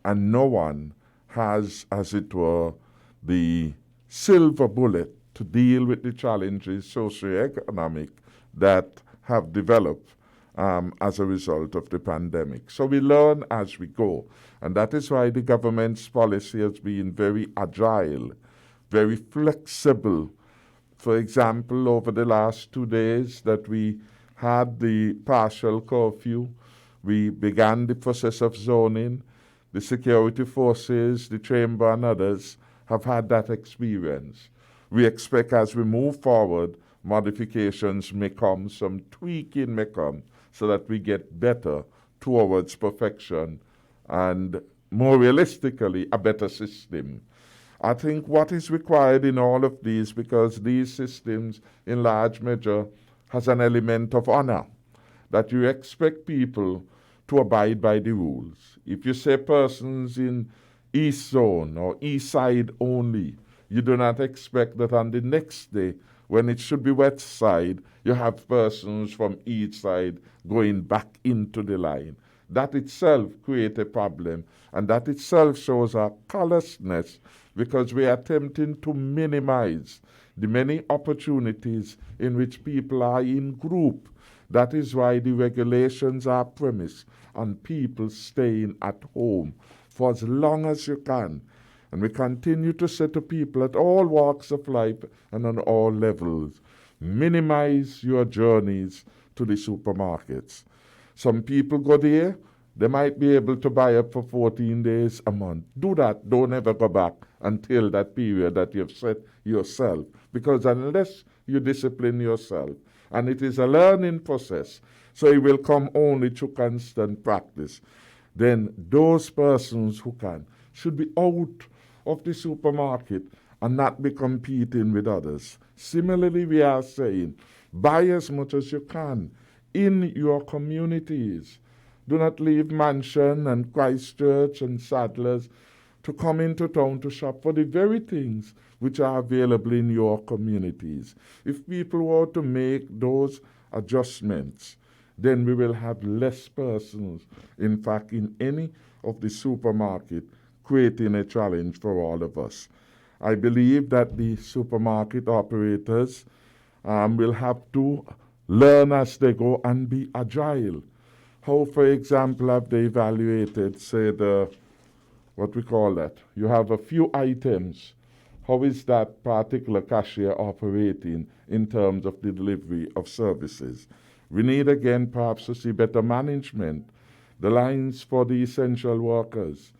and no one has, as it were, the silver bullet to deal with the challenges socioeconomic that have developed as a result of the pandemic. So we learn as we go, and that is why the government's policy has been very agile, very flexible. For example, over the last 2 days that we had the partial curfew, we began the process of zoning. The security forces, the chamber and others have had that experience. We expect as we move forward, modifications may come, some tweaking may come, so that we get better towards perfection and, more realistically, a better system. I think what is required in all of these, because these systems in large measure has an element of honor, that you expect people to abide by the rules. If you say persons in East Zone or East Side only, you do not expect that on the next day, when it should be West Side, you have persons from East Side going back into the line. That itself creates a problem, and that itself shows our callousness, because we are attempting to minimize the many opportunities in which people are in group. That is why the regulations are premised on people staying at home for as long as you can. And we continue to say to people at all walks of life and on all levels, minimize your journeys to the supermarkets. Some people go there, they might be able to buy up for 14 days a month. Do that. Don't ever go back until that period that you've set yourself. Because unless you discipline yourself, and it is a learning process, so it will come only through constant practice, then those persons who can should be out of the supermarket and not be competing with others. Similarly, we are saying, buy as much as you can in your communities. Do not leave Mansion and Christchurch and Sadlers to come into town to shop for the very things which are available in your communities. If people were to make those adjustments, then we will have less persons, in fact, in any of the supermarket, creating a challenge for all of us. I believe that the supermarket operators will have to learn as they go and be agile. How, for example, have they evaluated, say, what we call that? You have a few items. How is that particular cashier operating in terms of the delivery of services? We need, again, perhaps to see better management, the lines for the essential workers.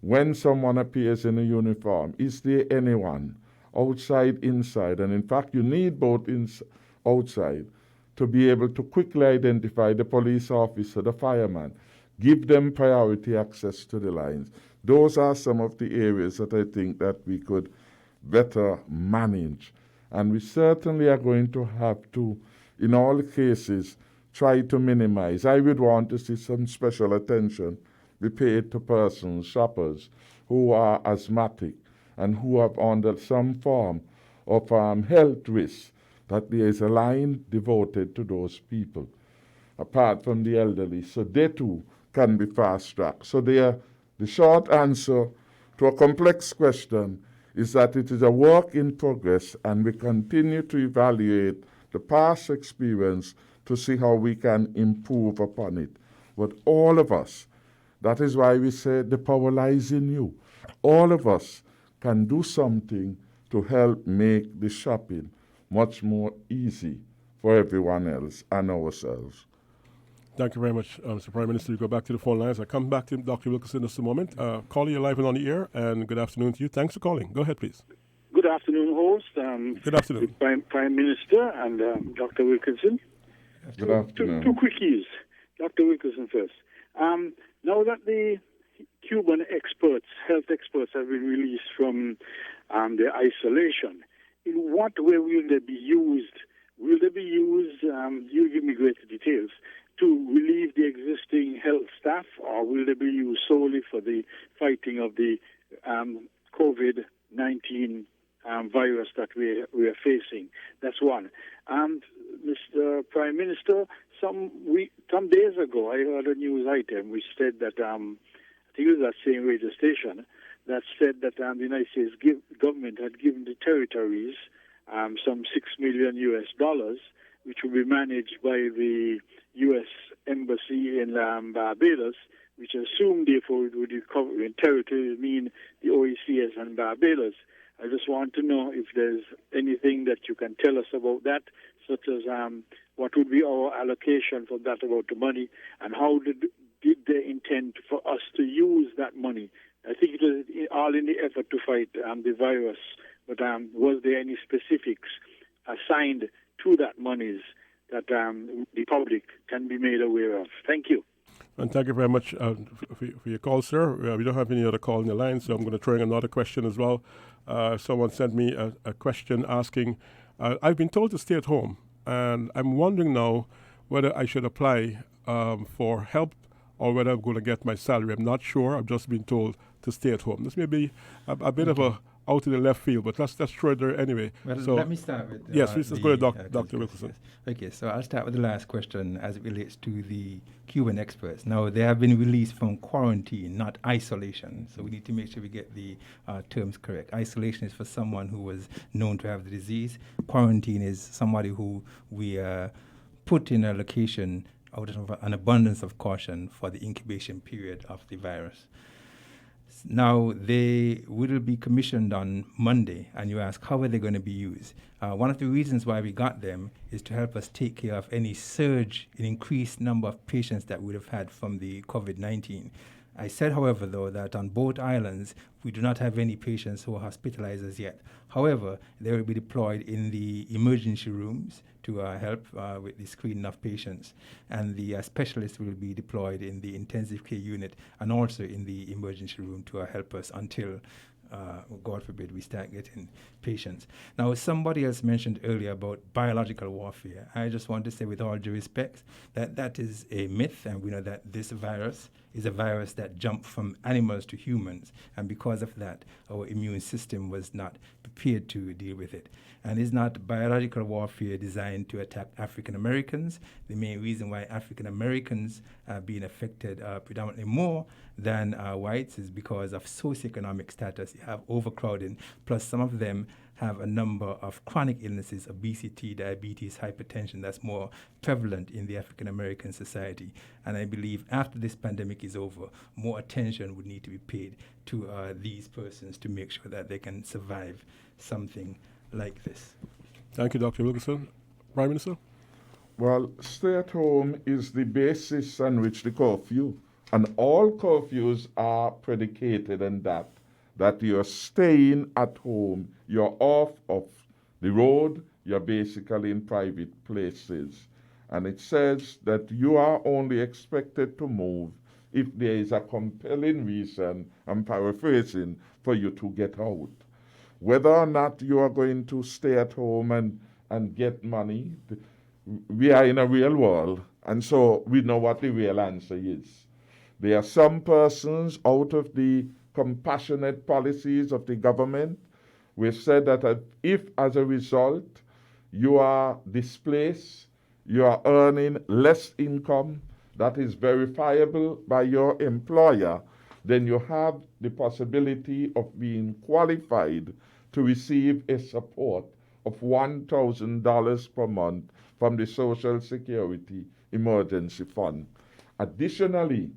When someone appears in a uniform, is there anyone outside, inside? And in fact, you need both outside to be able to quickly identify the police officer, the fireman, give them priority access to the lines. Those are some of the areas that I think that we could better manage. And we certainly are going to have to, in all cases, try to minimize. I would want to see some special attention be paid to persons, shoppers, who are asthmatic and who have under some form of health risk, that there is a line devoted to those people, apart from the elderly, so they too can be fast-tracked. So the short answer to a complex question is that it is a work in progress, and we continue to evaluate the past experience to see how we can improve upon it. But all of us, that is why we say the power lies in you. All of us can do something to help make the shopping much more easy for everyone else and ourselves. Thank you very much, Mr. Prime Minister. You go back to the phone lines. I come back to Dr. Wilkinson in just a moment. Caller, you're live and on the air, and good afternoon to you. Thanks for calling. Go ahead, please. Good afternoon, host. Good afternoon. Prime Minister and Dr. Wilkinson. Good afternoon. Two quickies. Dr. Wilkinson first. Now that the Cuban health experts, have been released from their isolation, in what way will they be used? Will they be used, you give me greater details, to relieve the existing health staff, or will they be used solely for the fighting of the COVID-19 virus that we are facing? That's one. And Mr. Prime Minister, some days ago, I heard a news item which said that, I think it was that same radio station, that said that the United States government had given the territories some $6 million, which will be managed by the U.S. Embassy in Barbados, which assumed, therefore, it would be covering territories, mean the OECS and Barbados. I just want to know if there's anything that you can tell us about that, such as what would be our allocation for that, about the money, and how did they intend for us to use that money? I think it was all in the effort to fight the virus, but was there any specifics assigned to that monies that the public can be made aware of? Thank you. And thank you very much for your call, sir. We don't have any other call in the line, so I'm going to throw in another question as well. Someone sent me a question asking, I've been told to stay at home, and I'm wondering now whether I should apply for help or whether I'm going to get my salary. I'm not sure. I've just been told to stay at home. This may be a bit of a out in the left field, but let's throw it there anyway. Well, so let me start with yes, let's go to Dr. Wilkinson. Yes. Okay, so I'll start with the last question as it relates to the Cuban experts. Now, they have been released from quarantine, not isolation. So we need to make sure we get the terms correct. Isolation is for someone who was known to have the disease. Quarantine is somebody who we put in a location out of an abundance of caution for the incubation period of the virus. Now, they will be commissioned on Monday, and you ask, how are they going to be used? One of the reasons why we got them is to help us take care of any surge in increased number of patients that we would have had from the COVID-19. I said, however, though, that on both islands, we do not have any patients who are hospitalized as yet. However, they will be deployed in the emergency rooms to help with the screening of patients. And the specialists will be deployed in the intensive care unit and also in the emergency room to help us until God forbid, we start getting patients. Now, somebody else mentioned earlier about biological warfare. I just want to say, with all due respect, that that is a myth, and we know that this virus is a virus that jumped from animals to humans, and because of that, our immune system was not prepared to deal with it. And is not biological warfare designed to attack African Americans? The main reason why African Americans are being affected predominantly more than whites is because of socioeconomic status. You have overcrowding, plus some of them have a number of chronic illnesses, obesity, diabetes, hypertension, that's more prevalent in the African American society. And I believe after this pandemic is over, more attention would need to be paid to these persons to make sure that they can survive something like this. Thank you, Dr. Wilkinson. Prime Minister? Well, stay at home is the basis on which the curfew, and all curfews are predicated on that you're staying at home, you're off of the road, you're basically in private places. And it says that you are only expected to move if there is a compelling reason, I'm paraphrasing, for you to get out. Whether or not you are going to stay at home and get money, we are in a real world, and so we know what the real answer is. There are some persons out of the compassionate policies of the government. We've said that if, as a result, you are displaced, you are earning less income that is verifiable by your employer, then you have the possibility of being qualified to receive a support of $1,000 per month from the Social Security Emergency Fund. Additionally,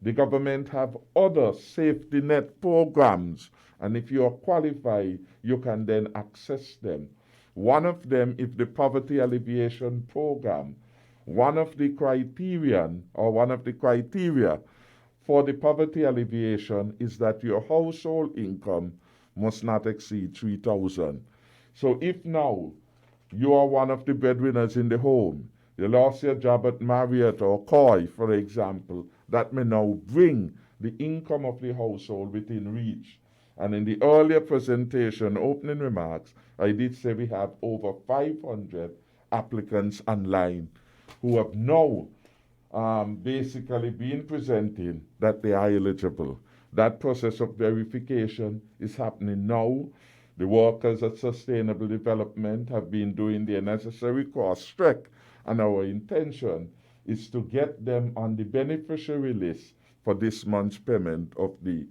the government have other safety net programs, and if you are qualified, you can then access them. One of them is the Poverty Alleviation Program. One of the criteria for the poverty alleviation is that your household income must not exceed $3,000. So if now you are one of the breadwinners in the home, you lost your job at Marriott or Koi, for example, that may now bring the income of the household within reach. And in the earlier presentation, opening remarks, I did say we have over 500 applicants online who have now basically been presenting that they are eligible. That process of verification is happening now. The workers at Sustainable Development have been doing their necessary cross-check, and our intention is to get them on the beneficiary list for this month's payment of the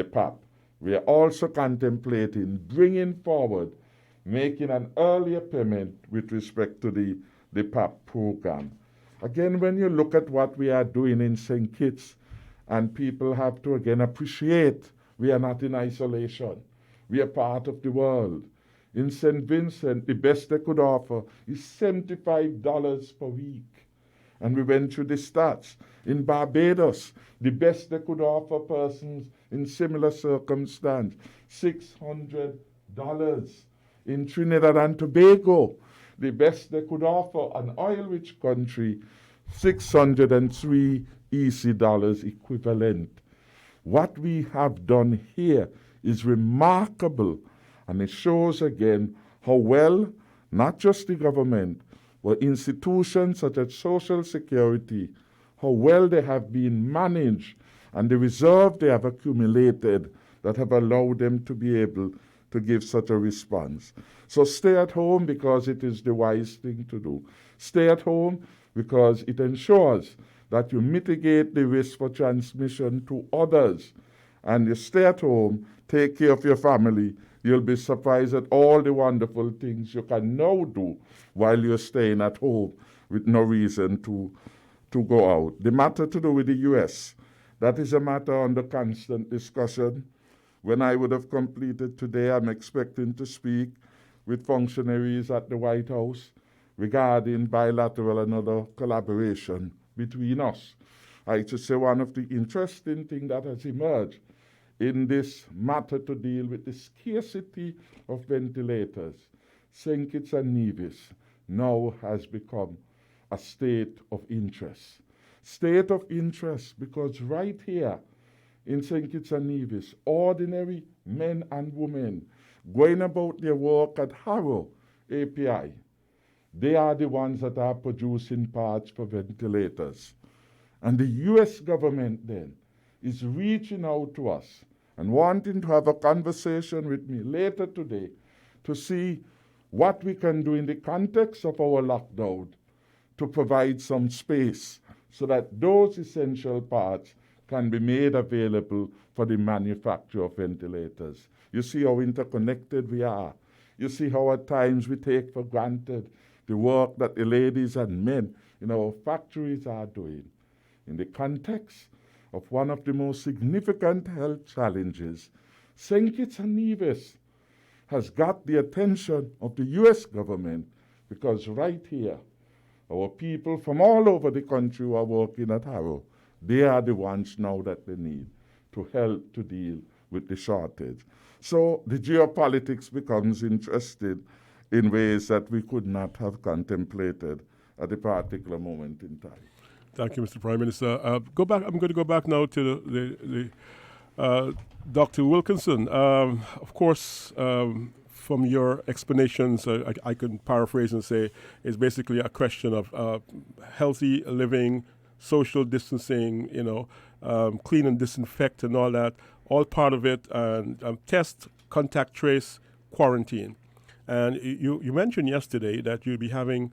PAP. We are also contemplating bringing forward, making an earlier payment with respect to the PAP program. Again, when you look at what we are doing in St. Kitts, and people have to again appreciate we are not in isolation. We are part of the world. In St. Vincent, the best they could offer is $75 per week. And we went through the stats. In Barbados, the best they could offer persons in similar circumstance, $600. In Trinidad and Tobago, the best they could offer, an oil-rich country, 603 EC dollars equivalent. What we have done here is remarkable, and it shows again how well, not just the government, but institutions such as Social Security, how well they have been managed, and the reserve they have accumulated that have allowed them to be able to give such a response. So stay at home because it is the wise thing to do. Stay at home because it ensures that you mitigate the risk for transmission to others. And you stay at home, take care of your family. You'll be surprised at all the wonderful things you can now do while you're staying at home with no reason to go out. The matter to do with the U.S., that is a matter under constant discussion. When I would have completed today, I'm expecting to speak with functionaries at the White House regarding bilateral and other collaboration between us. I to say one of the interesting things that has emerged in this matter to deal with the scarcity of ventilators, St. Kitts and Nevis now has become a state of interest. State of interest because right here in St. Kitts and Nevis, ordinary men and women going about their work at Harrow API, they are the ones that are producing parts for ventilators. And the U.S. government then is reaching out to us and wanting to have a conversation with me later today to see what we can do in the context of our lockdown to provide some space so that those essential parts can be made available for the manufacture of ventilators. You see how interconnected we are. You see how at times we take for granted the work that the ladies and men in our factories are doing. In the context of one of the most significant health challenges, St. Kitts and Nevis has got the attention of the U.S. government because right here, our people from all over the country who are working at Harrow, they are the ones now that they need to help to deal with the shortage. So the geopolitics becomes interesting in ways that we could not have contemplated at a particular moment in time. Thank you, Mr. Prime Minister. I'm going to go back now to Dr. Wilkinson. Of course, from your explanations, I can paraphrase and say it's basically a question of healthy living, social distancing, clean and disinfect and all that, all part of it, and test, contact trace, quarantine. And you mentioned yesterday that you'll be having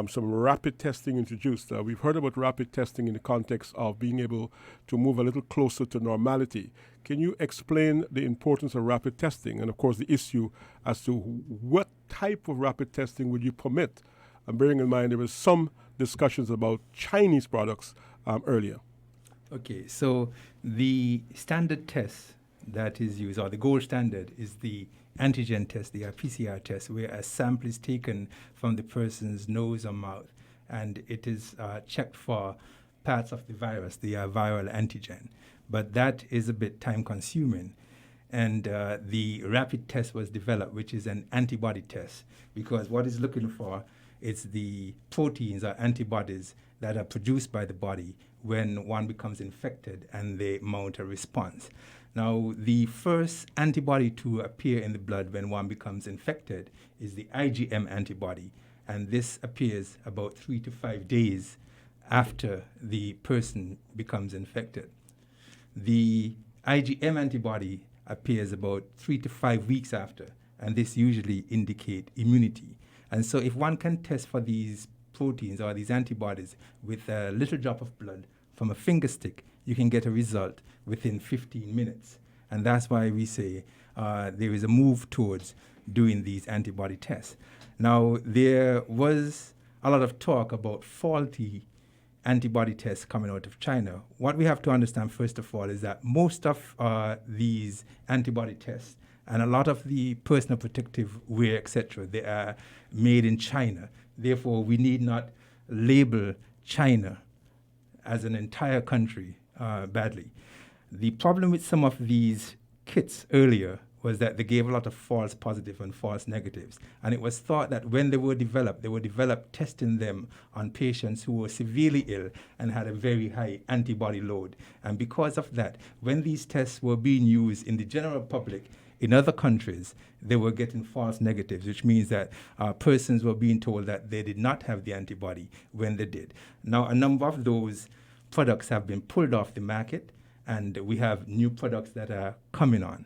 some rapid testing introduced. We've heard about rapid testing in the context of being able to move a little closer to normality. Can you explain the importance of rapid testing and, of course, the issue as to what type of rapid testing would you permit? And bearing in mind there was some discussions about Chinese products earlier. Okay, so the standard test that is used, or the gold standard, is the antigen test, the PCR test, where a sample is taken from the person's nose or mouth, and it is checked for parts of the virus, the viral antigen. But that is a bit time-consuming. And the rapid test was developed, which is an antibody test, because what it's looking for is the proteins or antibodies that are produced by the body when one becomes infected and they mount a response. Now, the first antibody to appear in the blood when one becomes infected is the IgM antibody, and this appears about 3 to 5 days after the person becomes infected. The IgM antibody appears about 3 to 5 weeks after, and this usually indicates immunity. And so if one can test for these proteins or these antibodies with a little drop of blood from a finger stick, you can get a result within 15 minutes. And that's why we say there is a move towards doing these antibody tests. Now, there was a lot of talk about faulty antibody tests coming out of China. What we have to understand, first of all, is that most of these antibody tests and a lot of the personal protective wear, etc., they are made in China. Therefore, we need not label China as an entire country badly. The problem with some of these kits earlier was that they gave a lot of false positive and false negatives. And it was thought that when they were developed testing them on patients who were severely ill and had a very high antibody load. And because of that, when these tests were being used in the general public in other countries, they were getting false negatives, which means that persons were being told that they did not have the antibody when they did. Now, a number of those products have been pulled off the market, and we have new products that are coming on.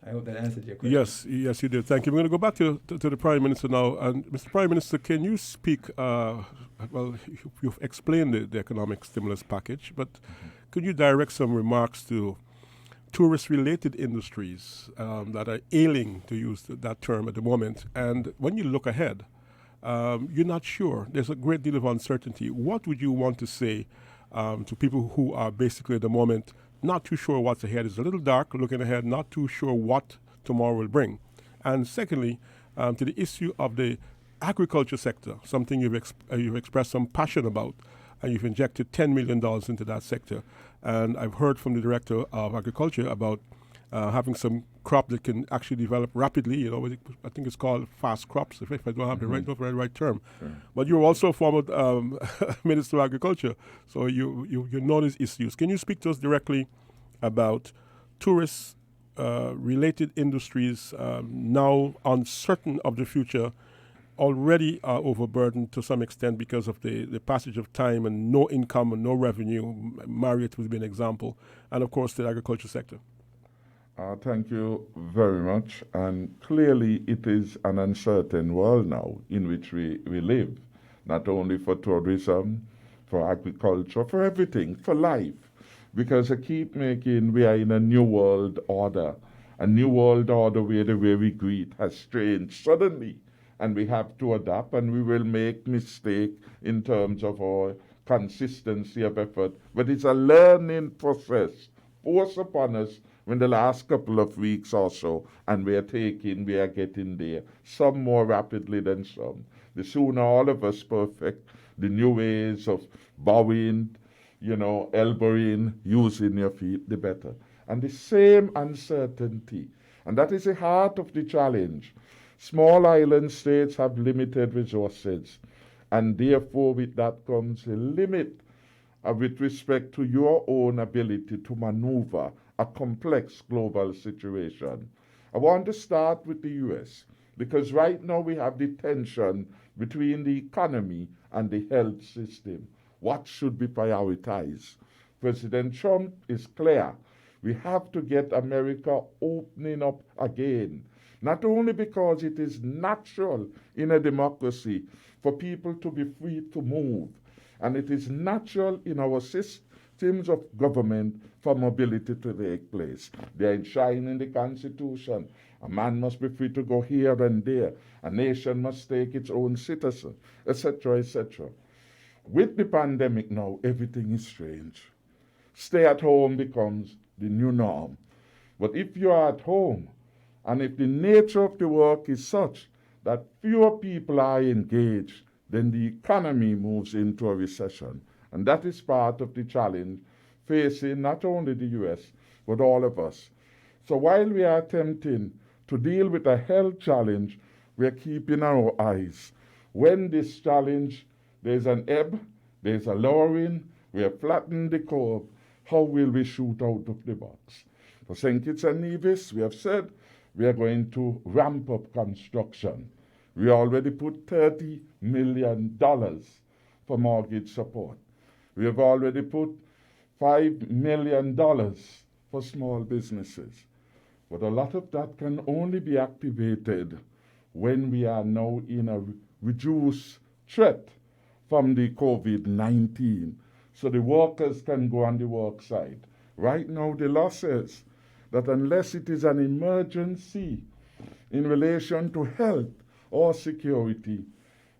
I hope that answered your question. Yes, you did. Thank you. We're going to go back to the Prime Minister now. And Mr. Prime Minister, can you speak, well, you've explained the economic stimulus package, but could you direct some remarks to tourist-related industries that are ailing, to use that term at the moment? And when you look ahead, you're not sure. There's a great deal of uncertainty. What would you want to say to people who are basically at the moment not too sure what's ahead? It's a little dark looking ahead, not too sure what tomorrow will bring. And secondly, to the issue of the agriculture sector, something you've expressed some passion about. and you've injected $10 million into that sector. And I've heard from the Director of Agriculture about having some crop that can actually develop rapidly. You know, I think it's called fast crops, if I don't have the right term. Sure. But you're also a former Minister of Agriculture, so you know these issues. Can you speak to us directly about tourist related industries now uncertain of the future, already are overburdened to some extent because of the passage of time and no income and no revenue? Marriott would be an example, and of course the agriculture sector. Thank you very much. And clearly it is an uncertain world now in which we live, not only for tourism, for agriculture, for everything, for life. Because I keep making, we are in a new world order where the way we greet has changed suddenly. And we have to adapt, and we will make mistakes in terms of our consistency of effort. But it's a learning process forced upon us in the last couple of weeks or so, and we are getting there, some more rapidly than some. The sooner all of us perfect the new ways of bowing, elbowing, using your feet, the better. And the same uncertainty, and that is the heart of the challenge. Small island states have limited resources, and therefore with that comes a limit with respect to your own ability to maneuver a complex global situation. I want to start with the U.S. because right now we have the tension between the economy and the health system. What should be prioritized? President Trump is clear. We have to get America opening up again, not only because it is natural in a democracy for people to be free to move, and it is natural in our systems of government for mobility to take place. They are enshrined in the Constitution. A man must be free to go here and there. A nation must take its own citizen, etc., etc. With the pandemic now, everything is strange. Stay at home becomes the new norm. But if you are at home, and if the nature of the work is such that fewer people are engaged, then the economy moves into a recession. And that is part of the challenge facing not only the U.S., but all of us. So while we are attempting to deal with a health challenge, we are keeping our eyes. When this challenge, there's an ebb, there's a lowering, we are flattening the curve, how will we shoot out of the box? For St. Kitts and Nevis, we have said we are going to ramp up construction. We already put $30 million for mortgage support. We have already put $5 million for small businesses. But a lot of that can only be activated when we are now in a reduced threat from the COVID-19. So the workers can go on the work site. Right now, the law says that unless it is an emergency in relation to health or security,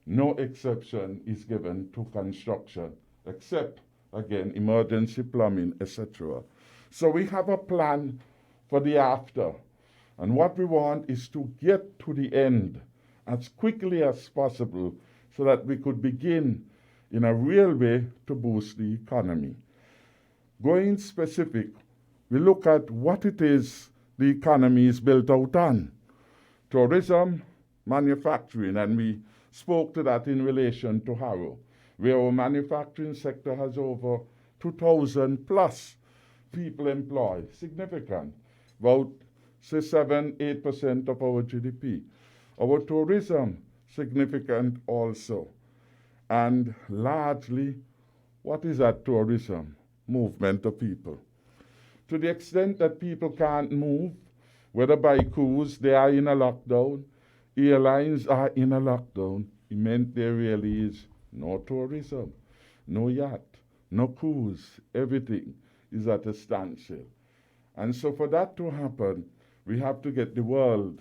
no exception is given to construction, except, again, emergency plumbing, etc. So we have a plan for the after. And what we want is to get to the end as quickly as possible so that we could begin in a real way to boost the economy. Going specific, we look at what it is the economy is built out on. Tourism, manufacturing, and we spoke to that in relation to Harrow, where our manufacturing sector has over 2,000 plus people employed, significant, about 7-8% of our GDP. Our tourism, significant also. And largely, what is that tourism? Movement of people. To the extent that people can't move, whether by cruise, they are in a lockdown, airlines are in a lockdown, it meant there really is no tourism, no yacht, no cruise, everything is at a standstill. And so for that to happen, we have to get the world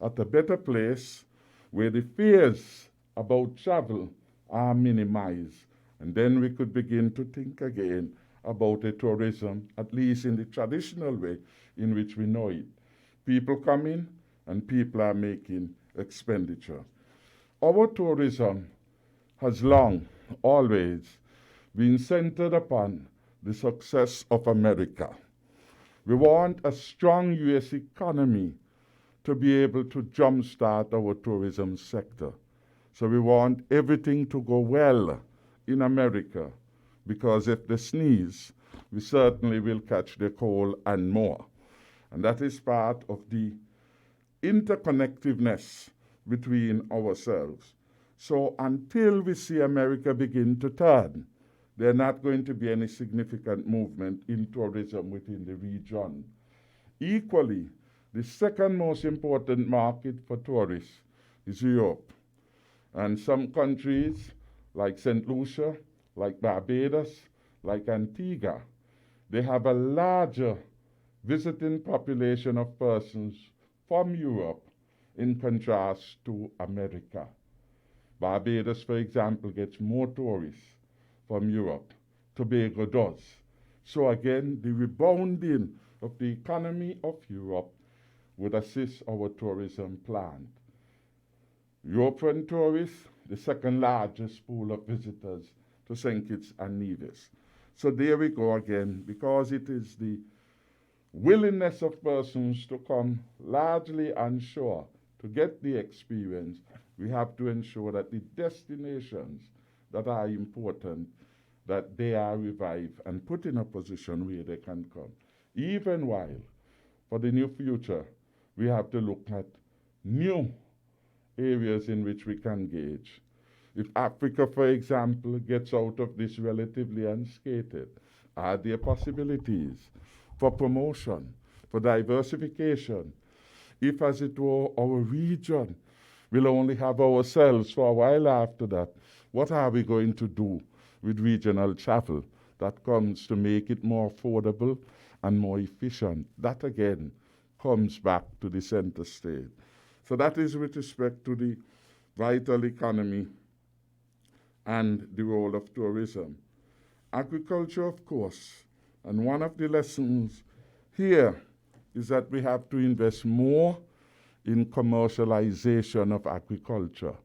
at a better place where the fears about travel are minimized. And then we could begin to think again about a tourism, at least in the traditional way in which we know it. People come in and people are making expenditure. Our tourism has long, always being centered upon the success of America. We want a strong U.S. economy to be able to jumpstart our tourism sector. So we want everything to go well in America, because if they sneeze, we certainly will catch the cold and more. And that is part of the interconnectiveness between ourselves. So until we see America begin to turn, there's not going to be any significant movement in tourism within the region. Equally, the second most important market for tourists is Europe. And some countries like St. Lucia, like Barbados, like Antigua, they have a larger visiting population of persons from Europe in contrast to America. Barbados, for example, gets more tourists from Europe. Tobago does. So again, the rebounding of the economy of Europe would assist our tourism plan. European tourists, the second largest pool of visitors to St. Kitts and Nevis. So there we go again, because it is the willingness of persons to come largely onshore to get the experience. We have to ensure that the destinations that are important, that they are revived and put in a position where they can come. Even while, for the near future, we have to look at new areas in which we can engage. If Africa, for example, gets out of this relatively unscathed, are there possibilities for promotion, for diversification? If, as it were, our region will only have ourselves for a while after that, what are we going to do with regional travel that comes to make it more affordable and more efficient? That again comes back to the center stage. So that is with respect to the vital economy and the role of tourism. Agriculture, of course, and one of the lessons here is that we have to invest more in commercialization of agriculture.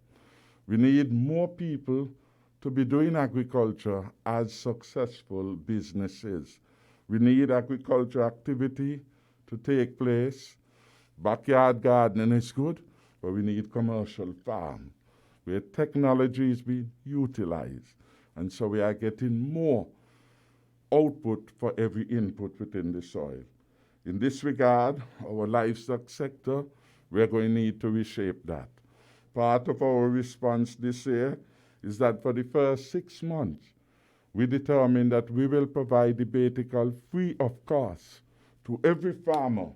We need more people to be doing agriculture as successful businesses. We need agriculture activity to take place. Backyard gardening is good, but we need commercial farm where technology is being utilized. And so we are getting more output for every input within the soil. In this regard, our livestock sector, we're going to need to reshape that. Part of our response this year is that for the first 6 months, we determined that we will provide the Bacchus free of cost to every farmer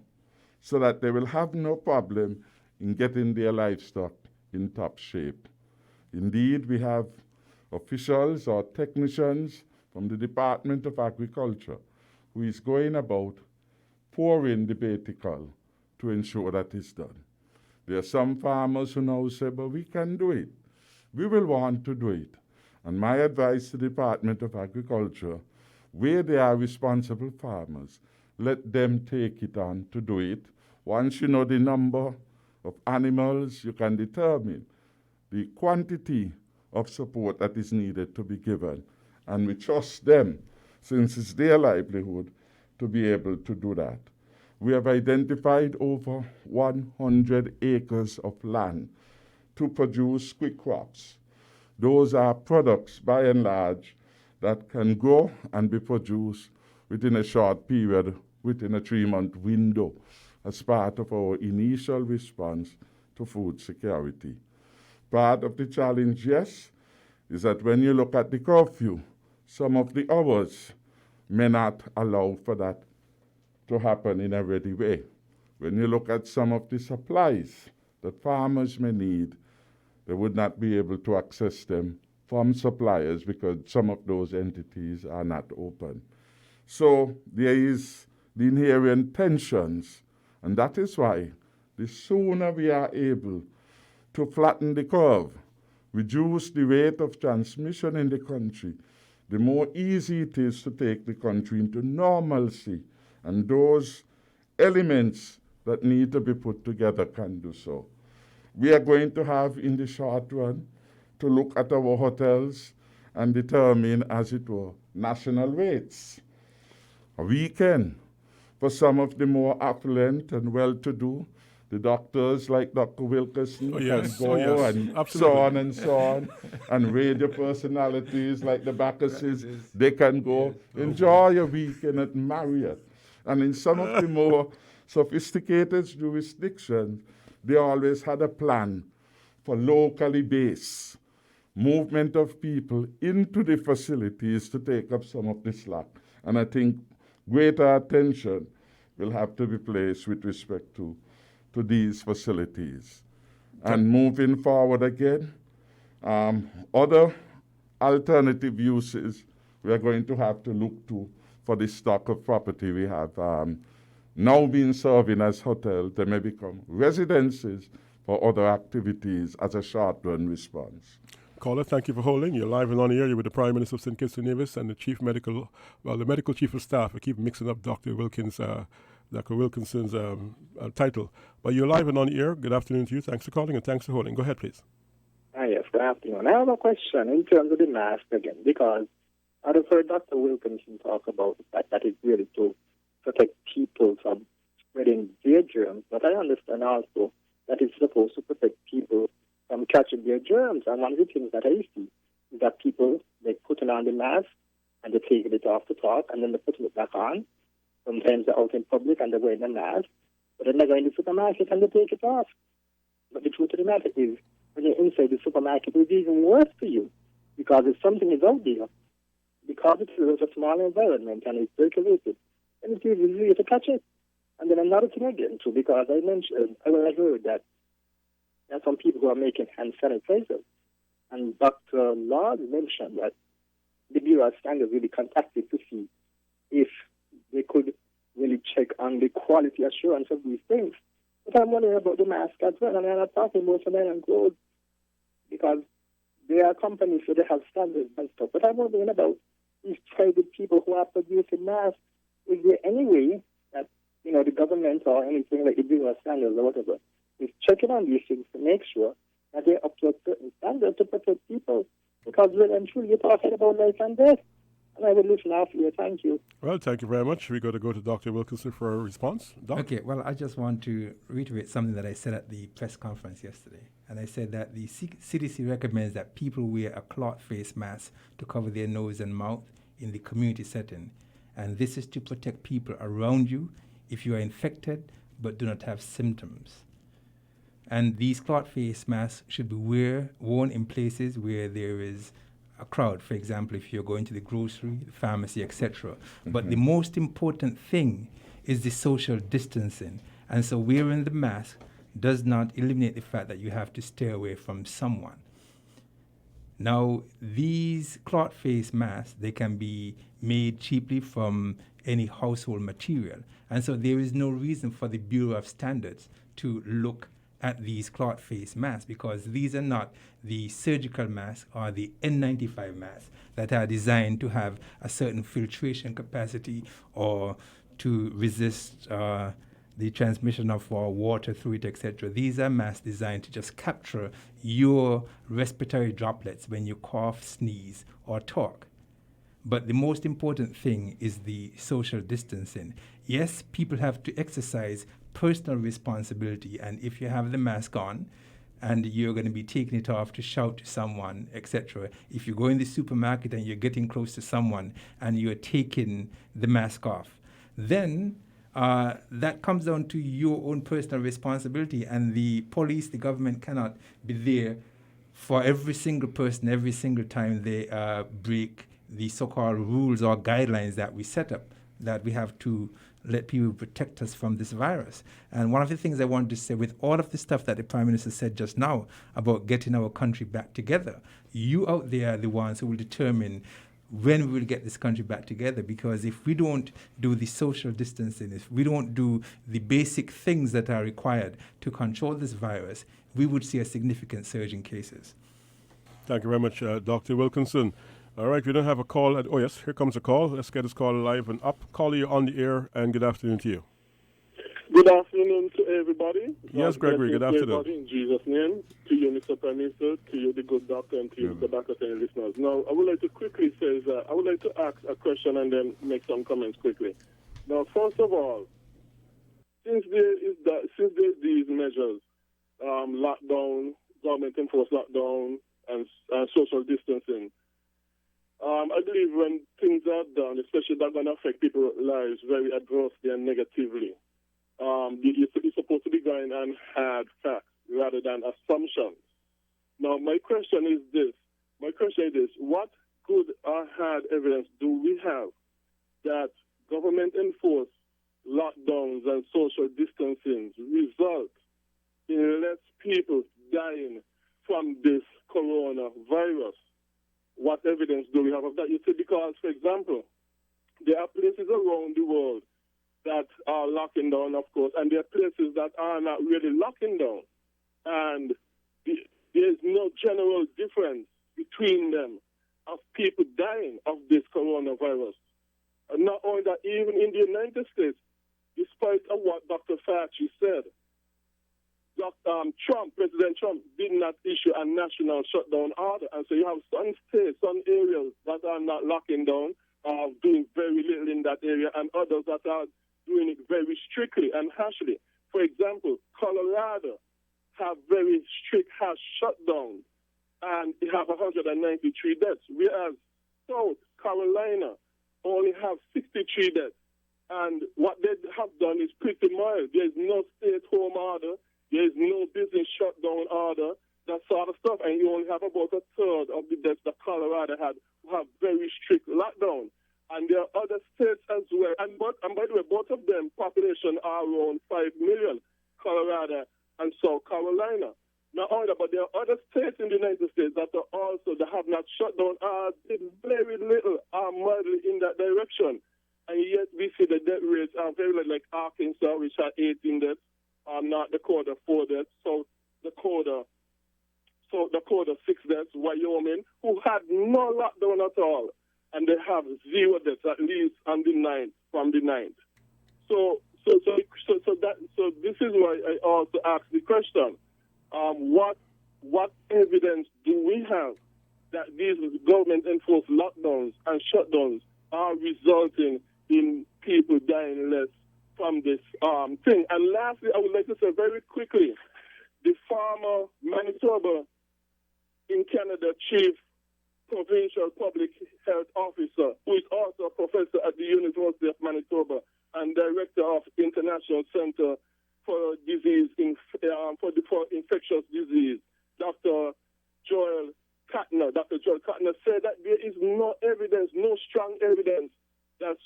so that they will have no problem in getting their livestock in top shape. Indeed, we have officials or technicians from the Department of Agriculture who is going about pouring the Bacchus to ensure that it's done. There are some farmers who now say, but we can do it. We will want to do it. And my advice to the Department of Agriculture, where they are responsible farmers, let them take it on to do it. Once you know the number of animals, you can determine the quantity of support that is needed to be given. And we trust them, since it's their livelihood, to be able to do that. We have identified over 100 acres of land to produce quick crops. Those are products, by and large, that can grow and be produced within a short period, within a 3-month window, as part of our initial response to food security. Part of the challenge, yes, is that when you look at the curfew, some of the hours may not allow for that to happen in a ready way. When you look at some of the supplies that farmers may need, they would not be able to access them from suppliers because some of those entities are not open. So there is the inherent tensions, and that is why the sooner we are able to flatten the curve, reduce the rate of transmission in the country, the more easy it is to take the country into normalcy, and those elements that need to be put together can do so. We are going to have, in the short run, to look at our hotels and determine, as it were, national rates. A weekend for some of the more affluent and well-to-do, the doctors like Dr. Wilkinson can go and absolutely. so on, and radio personalities like the Bacchuses, they can go enjoy a weekend at Marriott. And in some of the more sophisticated jurisdictions, they always had a plan for locally based movement of people into the facilities to take up some of the slack. And I think greater attention will have to be placed with respect to these facilities. And moving forward again, other alternative uses we are going to have to look to for the stock of property we have now been serving as hotels. They may become residences for other activities as a short-run response. Caller, thank you for holding. You're live and on the air. You're with the Prime Minister of St. Kitts and Nevis and the medical chief of staff. I keep mixing up Dr. Wilkinson's title. But you're live and on the air. Good afternoon to you. Thanks for calling and thanks for holding. Go ahead, please. Yes, good afternoon. I have a question in terms of the mask again, because I've heard Dr. Wilkinson talk about the fact that it's really to protect people from spreading their germs, but I understand also that it's supposed to protect people from catching their germs. And one of the things that I see is that people, they putting on the mask and they're taking it off to talk and then they're putting it back on. Sometimes they're out in public and they're wearing a mask, but then they're going to the supermarket and they take it off. But the truth of the matter is, when you're inside the supermarket, it's even worse for you, because if something is out there, because it is a small environment and it's circulated, then it's easy to catch it. And then another thing again, too, because I heard that there are some people who are making hand sanitizer, and Dr. Lord mentioned that the Bureau of Standards really contacted to see if they could really check on the quality assurance of these things. But I'm wondering about the mask as well, and I'm not talking about cement and clothes, because there are companies where they have standards and stuff. But I'm wondering about these private people who are producing masks. Is there any way that, the government or anything like the Bureau of Standards or whatever is checking on these things to make sure that they're up to a certain standard to protect people? Because really and truly, you're talking about life and death. And I will listen after you. Thank you. Well, thank you very much. We're going to go to Dr. Wilkinson for a response. Doc? Okay, well, I just want to reiterate something that I said at the press conference yesterday. And I said that the CDC recommends that people wear a cloth face mask to cover their nose and mouth in the community setting. And this is to protect people around you if you are infected but do not have symptoms. And these cloth face masks should be worn in places where there is a crowd. For example, if you're going to the grocery, the pharmacy, etc. But the most important thing is the social distancing. And so wearing the mask does not eliminate the fact that you have to stay away from someone. Now, these cloth face masks, they can be made cheaply from any household material. And so there is no reason for the Bureau of Standards to look at these cloth face masks, because these are not the surgical masks or the N95 masks that are designed to have a certain filtration capacity or to resist the transmission of water through it, etc. These are masks designed to just capture your respiratory droplets when you cough, sneeze, or talk. But the most important thing is the social distancing. Yes, people have to exercise personal responsibility, and if you have the mask on and you're going to be taking it off to shout to someone, etc., if you go in the supermarket and you're getting close to someone and you're taking the mask off, then that comes down to your own personal responsibility, and the police, the government cannot be there for every single person every single time they break the so-called rules or guidelines that we set up, that we have to let people protect us from this virus. And one of the things I wanted to say, with all of the stuff that the Prime Minister said just now about getting our country back together, you out there are the ones who will determine when we will get this country back together, because if we don't do the social distancing, if we don't do the basic things that are required to control this virus, we would see a significant surge in cases. Thank you very much, Dr. Wilkinson. All right, we don't have a call. Oh, yes, here comes a call. Let's get this call live and up. Caller, you're on the air, and good afternoon to you. Good afternoon to everybody. Yes, Gregory, good afternoon. Everybody in Jesus' name, to you, Mr. Prime Minister, to you, the good doctor, and to you, Mr. Bacchus, and listeners. Now, I would like to quickly say that I would like to ask a question and then make some comments quickly. Now, first of all, since there's these measures, lockdown, government-enforced lockdown, and social distancing, I believe when things are done, especially that's going to affect people's lives very adversely and negatively. It's supposed to be going on hard facts rather than assumptions. Now, my question is this. What good or hard evidence do we have that government-enforced lockdowns and social distancing result in less people dying from this coronavirus? What evidence do we have of that? You see, because, for example, there are places around the world that are locking down, of course, and there are places that are not really locking down. And there is no general difference between them of people dying of this coronavirus. And not only that, even in the United States, despite of what Dr. Fauci said, President Trump did not issue a national shutdown order. And so you have some states, some areas that are not locking down, are doing very little in that area, and others that are doing it very strictly and harshly. For example, Colorado have very strict, harsh shutdowns, and they have 193 deaths, whereas South Carolina only have 63 deaths. And what they have done is pretty mild. There is no stay-at-home order. There is no business shutdown order, that sort of stuff. And you only have about a third of the deaths that Colorado had who have very strict lockdown. And there are other states as well. And by the way, both of them population are around 5 million, Colorado and South Carolina. Not only that, but there are other states in the United States that are also, that have not shut down or did very little or mildly in that direction. And yet we see the death rates are very low, like Arkansas, which are 18 deaths, North Dakota, 4 deaths, South Dakota, 6 deaths, Wyoming, who had no lockdown at all, and they have 0 deaths, at least on the 9th, from the 9th. So this is why I also ask the question, what evidence do we have that these government-enforced lockdowns and shutdowns are resulting in people dying less from this thing? And lastly, I would like to say very quickly, the former Manitoba in Canada chief provincial public health officer, who is also a professor at the University of Manitoba and director of International Center for Infectious Disease, Dr. Joel Katner said that there is no evidence, no strong evidence that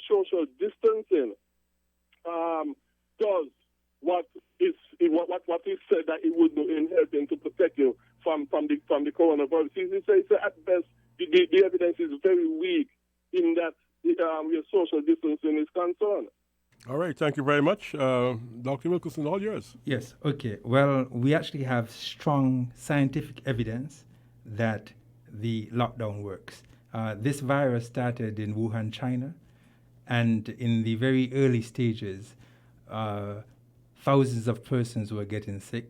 social distancing does what is said that it would do in helping to protect you from the coronavirus. He says at best the evidence is very weak in that where social distancing is concerned. All right, thank you very much. Dr. Wilkinson, all yours. Yes, okay. Well, we actually have strong scientific evidence that the lockdown works. This virus started in Wuhan, China, and in the very early stages, thousands of persons were getting sick,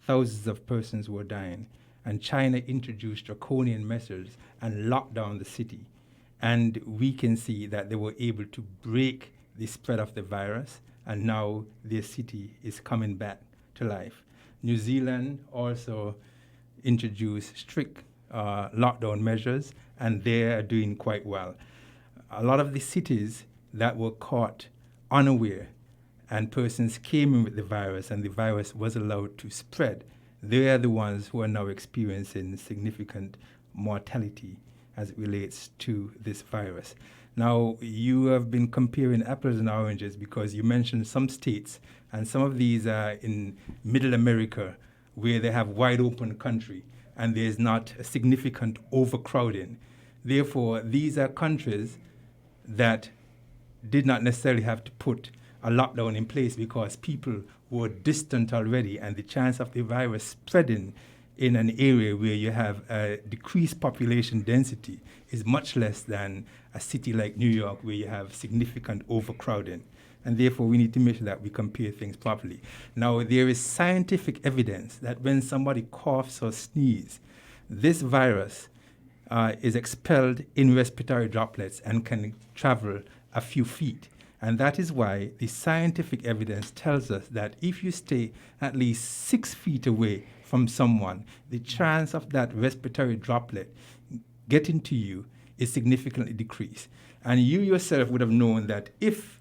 thousands of persons were dying, and China introduced draconian measures and locked down the city. And we can see that they were able to break the spread of the virus, and now their city is coming back to life. New Zealand also introduced strict lockdown measures, and they are doing quite well. A lot of the cities that were caught unaware and persons came in with the virus and the virus was allowed to spread, they are the ones who are now experiencing significant mortality as it relates to this virus. Now, you have been comparing apples and oranges because you mentioned some states, and some of these are in Middle America where they have wide open country and there's not a significant overcrowding. Therefore, these are countries that did not necessarily have to put a lockdown in place because people were distant already, and the chance of the virus spreading in an area where you have a decreased population density is much less than a city like New York where you have significant overcrowding. and therefore we need to make sure that we compare things properly. Now, there is scientific evidence that when somebody coughs or sneezes, this virus is expelled in respiratory droplets and can travel a few feet. And that is why the scientific evidence tells us that if you stay at least 6 feet away from someone, the chance of that respiratory droplet getting to you is significantly decreased. And you yourself would have known that if,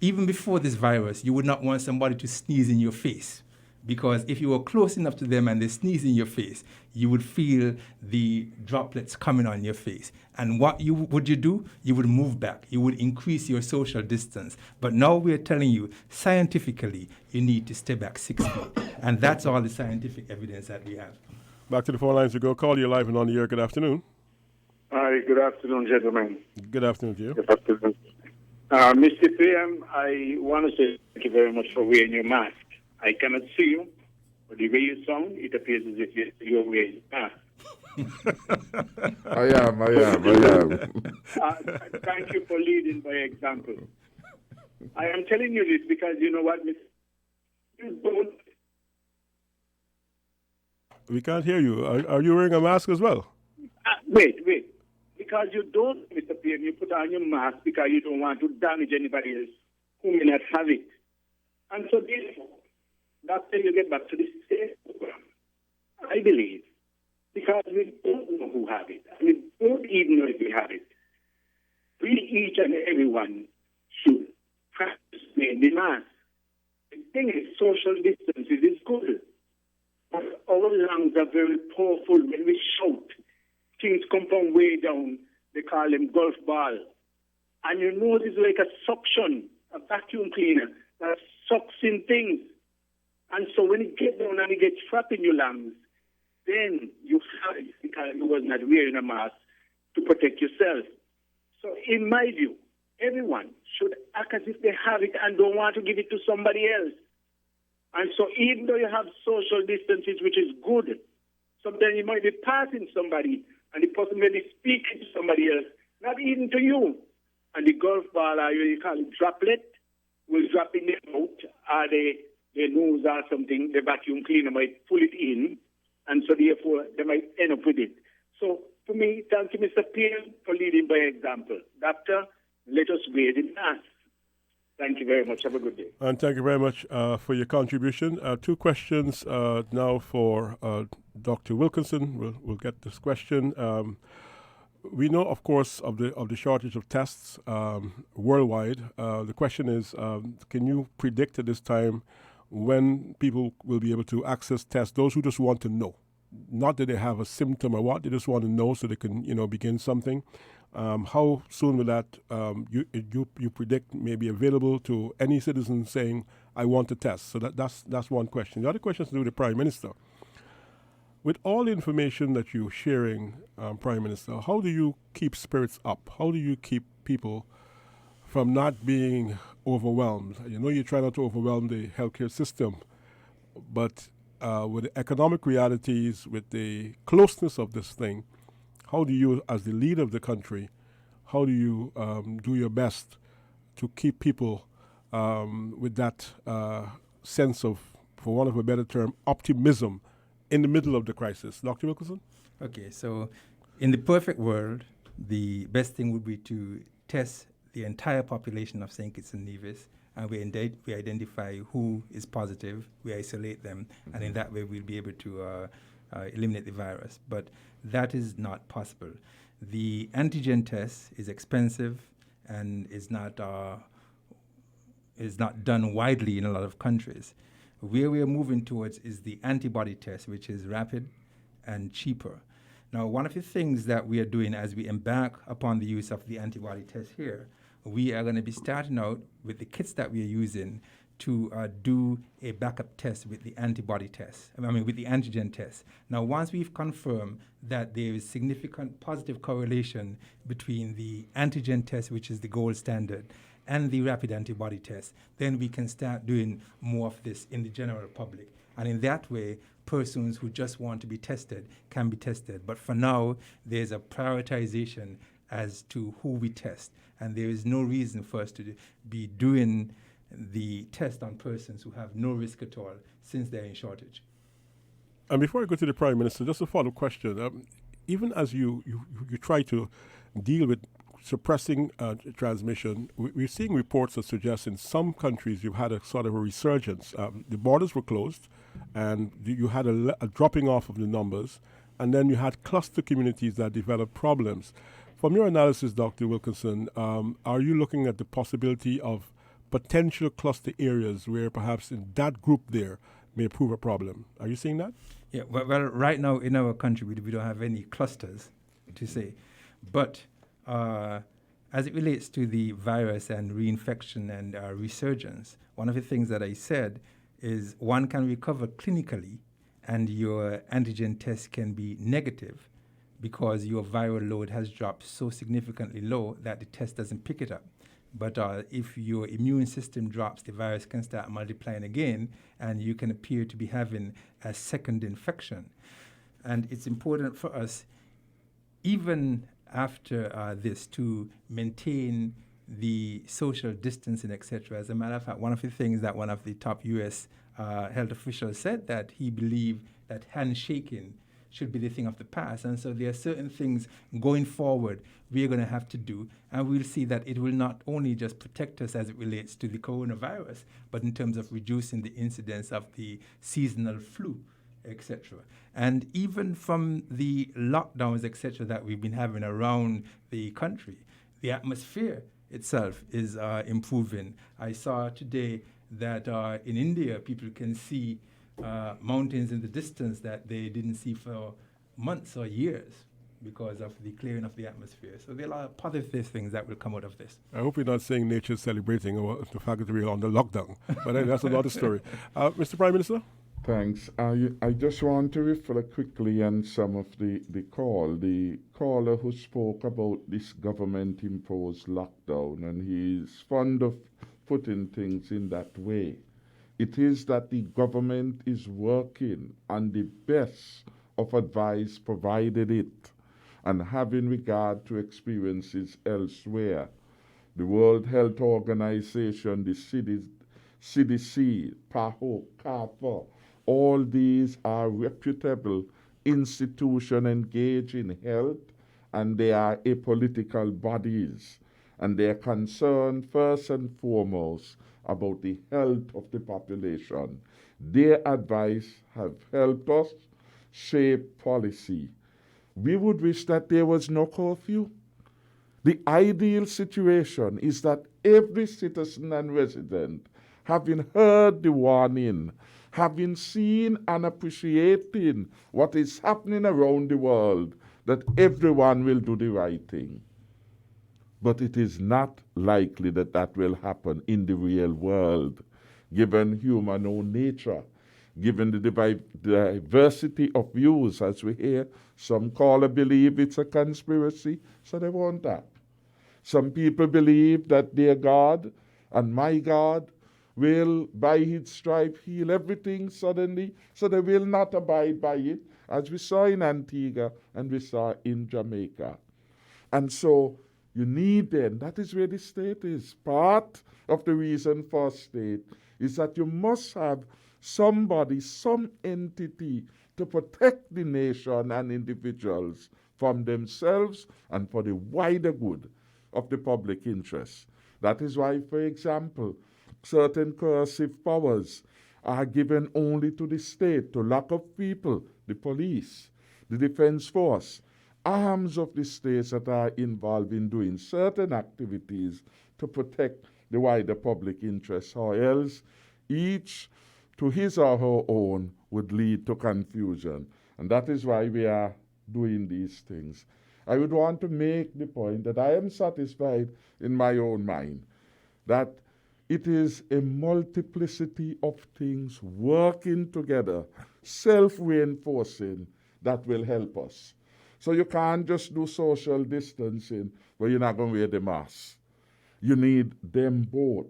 even before this virus, you would not want somebody to sneeze in your face. Because if you were close enough to them and they sneeze in your face, you would feel the droplets coming on your face. And what would you do? You would move back. You would increase your social distance. But now we're telling you, scientifically, you need to stay back 6 feet. And that's all the scientific evidence that we have. Back to the phone lines we go. Call you live and on the air. Good afternoon. Hi, good afternoon, gentlemen. Good afternoon to you. Good afternoon. Mr. PM, I want to say thank you very much for wearing your mask. I cannot see you, but the way you sound, it appears as if you're wearing a mask. I am. Thank you for leading by example. I am telling you this because you know what, Mr. You don't. We can't hear you. Are you wearing a mask as well? Wait. Because you don't, Mr. PM, you put on your mask because you don't want to damage anybody else who may not have it. And so therefore, that's when you get back to the state program. I believe, because we don't know who have it, and we don't even know if we have it. We, each and everyone, should practice wearing the mask. The thing is, social distances is good. But our lungs are very powerful. When we shout, things come from way down. They call them golf ball. And you know this is like a suction, a vacuum cleaner that sucks in things. And so when it gets down and it gets trapped in your lungs, then you have it because you was not wearing a mask to protect yourself. So in my view, everyone should act as if they have it and don't want to give it to somebody else. And so even though you have social distances, which is good, sometimes you might be passing somebody and the person may be speaking to somebody else, not even to you. And the golf ball, or you call it droplet, will drop in their mouth or their nose or something. The vacuum cleaner might pull it in, and so therefore they might end up with it. So for me, thank you, Mr. Peel, for leading by example. Doctor, let us wear the mask. Thank you very much. Have a good day. And thank you very much for your contribution. Two questions now for Dr. Wilkinson. We'll get this question. We know, of course, of the shortage of tests worldwide. The question is, can you predict at this time when people will be able to access tests? Those who just want to know, not that they have a symptom or what, they just want to know so they can, begin something. How soon will that you predict may be available to any citizen saying, I want to test? So that's one question. The other question is to do with the Prime Minister. With all the information that you're sharing, Prime Minister, how do you keep spirits up? How do you keep people from not being overwhelmed? You know you try not to overwhelm the healthcare system, but with the economic realities, with the closeness of this thing, how do you, as the leader of the country, how do you do your best to keep people with that sense of, for want of a better term, optimism in the middle of the crisis? Dr. Wilkinson? Okay, so in the perfect world, the best thing would be to test the entire population of St. Kitts and Nevis, and we identify who is positive, we isolate them, and in that way we'll be able to eliminate the virus. But that is not possible. The antigen test is expensive and is not done widely in a lot of countries. Where we are moving towards is the antibody test, which is rapid and cheaper. Now, one of the things that we are doing as we embark upon the use of the antibody test here, we are going to be starting out with the kits that we are using to do a backup test with the antibody test, with the antigen test. Now, once we've confirmed that there is significant positive correlation between the antigen test, which is the gold standard, and the rapid antibody test, then we can start doing more of this in the general public. And in that way, persons who just want to be tested can be tested. But for now, there's a prioritization as to who we test. And there is no reason for us to be doing the test on persons who have no risk at all since they're in shortage. And before I go to the Prime Minister, just a follow-up question. Even as you try to deal with suppressing transmission, we're seeing reports that suggest in some countries you've had a sort of a resurgence. The borders were closed, and you had a dropping off of the numbers, and then you had cluster communities that developed problems. From your analysis, Dr. Wilkinson, are you looking at the possibility of potential cluster areas where perhaps in that group there may prove a problem? Are you seeing that? Yeah, well, right now in our country, we don't have any clusters to say. But as it relates to the virus and reinfection and resurgence, one of the things that I said is one can recover clinically and your antigen test can be negative because your viral load has dropped so significantly low that the test doesn't pick it up. But if your immune system drops, the virus can start multiplying again, and you can appear to be having a second infection. And it's important for us, even after this, to maintain the social distancing, etc. As a matter of fact, one of the things that one of the top U.S. Health officials said that he believed that handshaking should be the thing of the past. And so there are certain things going forward we're going to have to do, and we'll see that it will not only just protect us as it relates to the coronavirus, but in terms of reducing the incidence of the seasonal flu, etc. And even from the lockdowns, etc., that we've been having around the country, the atmosphere itself is improving. I saw today that in India, people can see mountains in the distance that they didn't see for months or years because of the clearing of the atmosphere. So there are positive things that will come out of this. I hope you're not saying nature's celebrating or the fact that we're on the lockdown, but that's another story. Mr. Prime Minister? Thanks. I just want to refer quickly on some of the caller who spoke about this government-imposed lockdown, and he's fond of putting things in that way. It is that the government is working on the best of advice provided it, and having regard to experiences elsewhere. The World Health Organization, the CDC, PAHO, CARPA, all these are reputable institutions engaged in health, and they are apolitical bodies, and they are concerned first and foremost about the health of the population. Their advice have helped us shape policy. We would wish that there was no curfew. The ideal situation is that every citizen and resident, having heard the warning, having seen and appreciating what is happening around the world, that everyone will do the right thing. But it is not likely that that will happen in the real world, given human own nature, given the diversity of views, as we hear. Some caller believe it's a conspiracy, so they want that. Some people believe that their God and my God will, by his stripe, heal everything suddenly, so they will not abide by it, as we saw in Antigua and we saw in Jamaica. And so you need them. That is where the state is. Part of the reason for state is that you must have somebody, some entity to protect the nation and individuals from themselves and for the wider good of the public interest. That is why, for example, certain coercive powers are given only to the state to lock up people, the police, the defense force, arms of the states that are involved in doing certain activities to protect the wider public interest, or else each to his or her own would lead to confusion. And that is why we are doing these things. I would want to make the point that I am satisfied in my own mind that it is a multiplicity of things working together, self-reinforcing, that will help us. So you can't just do social distancing where you're not going to wear the mask. You need them both.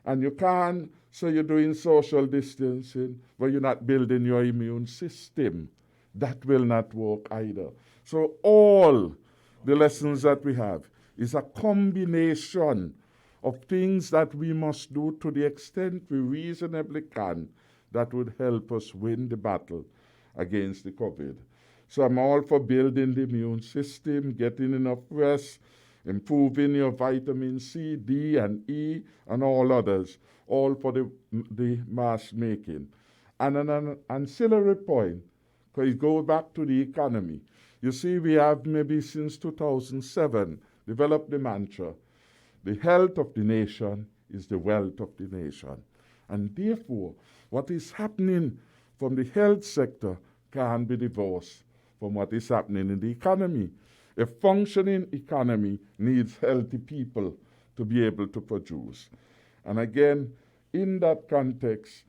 And you can't, so you're doing social distancing where you're not building your immune system. That will not work either. So all the lessons that we have is a combination of things that we must do to the extent we reasonably can that would help us win the battle against the COVID. So I'm all for building the immune system, getting enough rest, improving your vitamin C, D, and E, and all others, all for the mask making. And an ancillary point, because it goes back to the economy. You see, we have maybe since 2007 developed the mantra, the health of the nation is the wealth of the nation. And therefore, what is happening from the health sector can't be divorced from what is happening in the economy. A functioning economy needs healthy people to be able to produce. And again, in that context,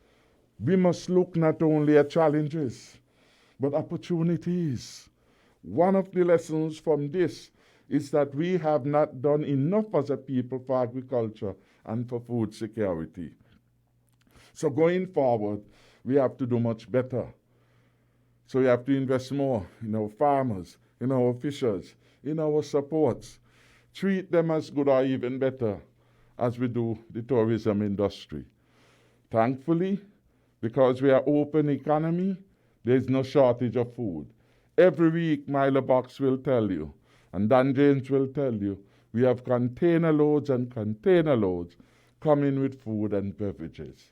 we must look not only at challenges, but opportunities. One of the lessons from this is that we have not done enough as a people for agriculture and for food security. So going forward, we have to do much better. So we have to invest more in our farmers, in our fishers, in our supports. Treat them as good or even better as we do the tourism industry. Thankfully, because we are open economy, there is no shortage of food. Every week, Milo Box will tell you, and Dan James will tell you, we have container loads and container loads coming with food and beverages.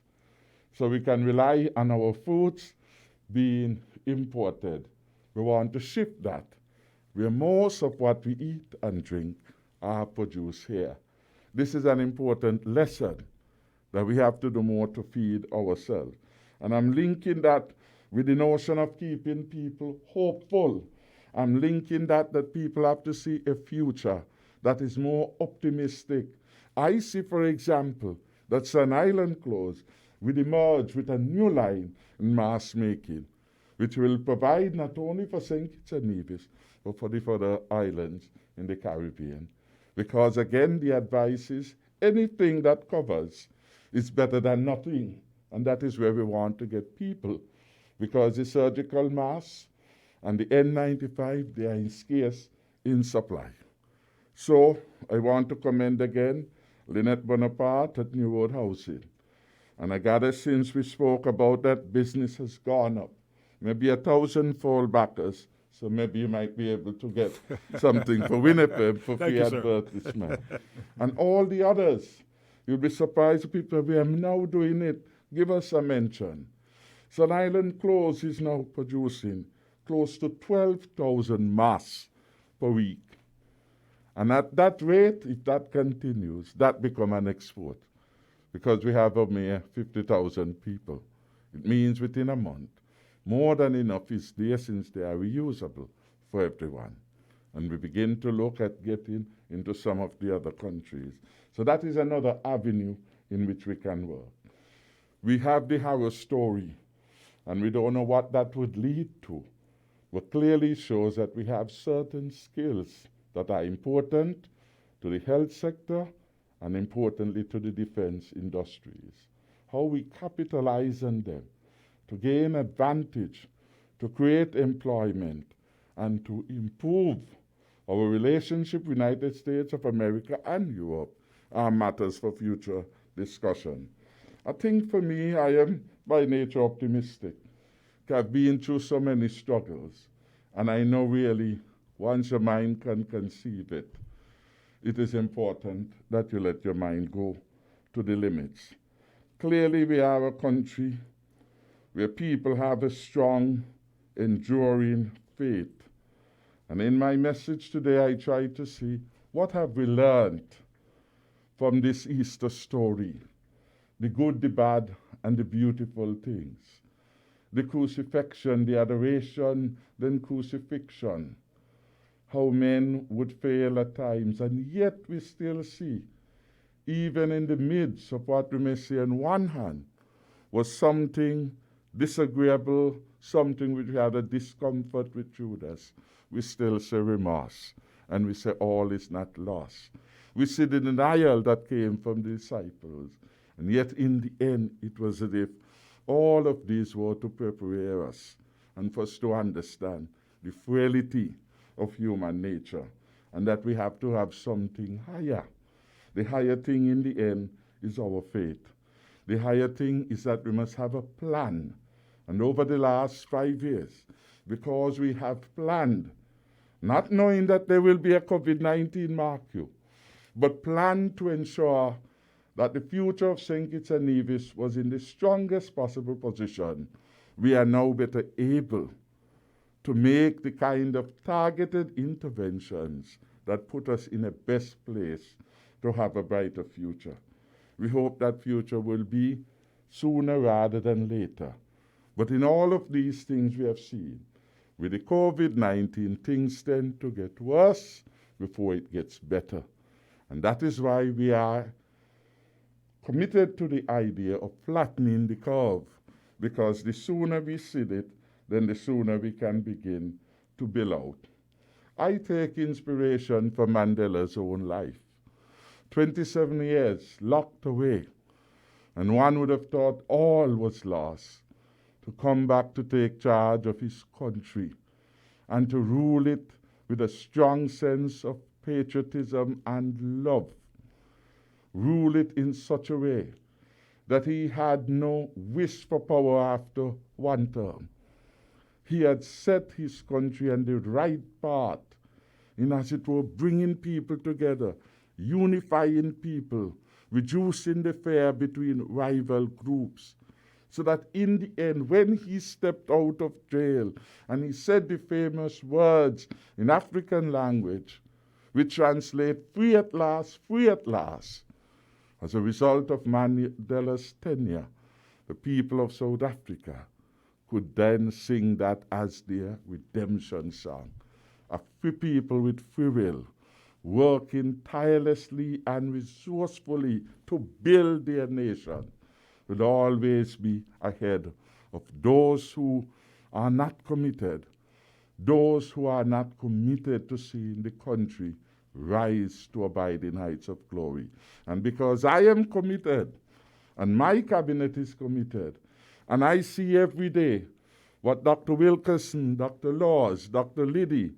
So we can rely on our foods being imported. We want to shift that, where most of what we eat and drink are produced here. This is an important lesson that we have to do more to feed ourselves. And I'm linking that with the notion of keeping people hopeful. I'm linking that people have to see a future that is more optimistic. I see, for example, that Sun Island Close will emerge with a new line in mask making, which will provide not only for St. Kitts and Nevis, but for the further islands in the Caribbean. Because again, the advice is anything that covers is better than nothing. And that is where we want to get people. Because the surgical masks and the N95, they are scarce in supply. So I want to commend again Lynette Bonaparte at New Road Housing. And I gather since we spoke about that, business has gone up. Maybe 1,000-fold Bacchus, so maybe you might be able to get something for Winnipeg for free advertisement. And all the others, you'll be surprised if people, we are now doing it, give us a mention. Sun Island Close is now producing close to 12,000 masks per week. And at that rate, if that continues, that becomes an export. Because we have over here 50,000 people. It means within a month, more than enough is there since they are reusable for everyone. And we begin to look at getting into some of the other countries. So that is another avenue in which we can work. We have the Harrow story, and we don't know what that would lead to, but clearly shows that we have certain skills that are important to the health sector and importantly to the defense industries. How we capitalize on them to gain advantage, to create employment, and to improve our relationship with the United States of America and Europe are matters for future discussion. I think for me, I am by nature optimistic. I've been through so many struggles, and I know really once your mind can conceive it, it is important that you let your mind go to the limits. Clearly, we are a country where people have a strong, enduring faith. And in my message today, I try to see what have we learned from this Easter story, the good, the bad, and the beautiful things. The crucifixion, the adoration, then crucifixion. How men would fail at times, and yet we still see, even in the midst of what we may say on one hand, was something disagreeable, something which we had a discomfort with Judas, we still say remorse, and we say all is not lost. We see the denial that came from the disciples, and yet in the end it was as if all of these were to prepare us and for us to understand the frailty of human nature, and that we have to have something higher. The higher thing in the end is our faith. The higher thing is that we must have a plan. And over the last 5 years, because we have planned, not knowing that there will be a COVID-19, mark you, but planned to ensure that the future of St. Kitts and Nevis was in the strongest possible position, we are now better able to make the kind of targeted interventions that put us in a best place to have a brighter future. We hope that future will be sooner rather than later. But in all of these things we have seen, with the COVID-19, things tend to get worse before it gets better. And that is why we are committed to the idea of flattening the curve, because the sooner we see it, then the sooner we can begin to build out. I take inspiration from Mandela's own life. 27 years locked away, and one would have thought all was lost, to come back to take charge of his country and to rule it with a strong sense of patriotism and love. Rule it in such a way that he had no wish for power after one term. He had set his country on the right path in, as it were, bringing people together, unifying people, reducing the fear between rival groups, so that in the end, when he stepped out of jail and he said the famous words in African language, which translate, "Free at last, free at last," as a result of Mandela's tenure, the people of South Africa could then sing that as their redemption song. A free people with free will, working tirelessly and resourcefully to build their nation, will always be ahead of those who are not committed, those who are not committed to seeing the country rise to abiding heights of glory. And because I am committed, and my cabinet is committed, and I see every day what Dr. Wilkinson, Dr. Laws, Dr. Liddy,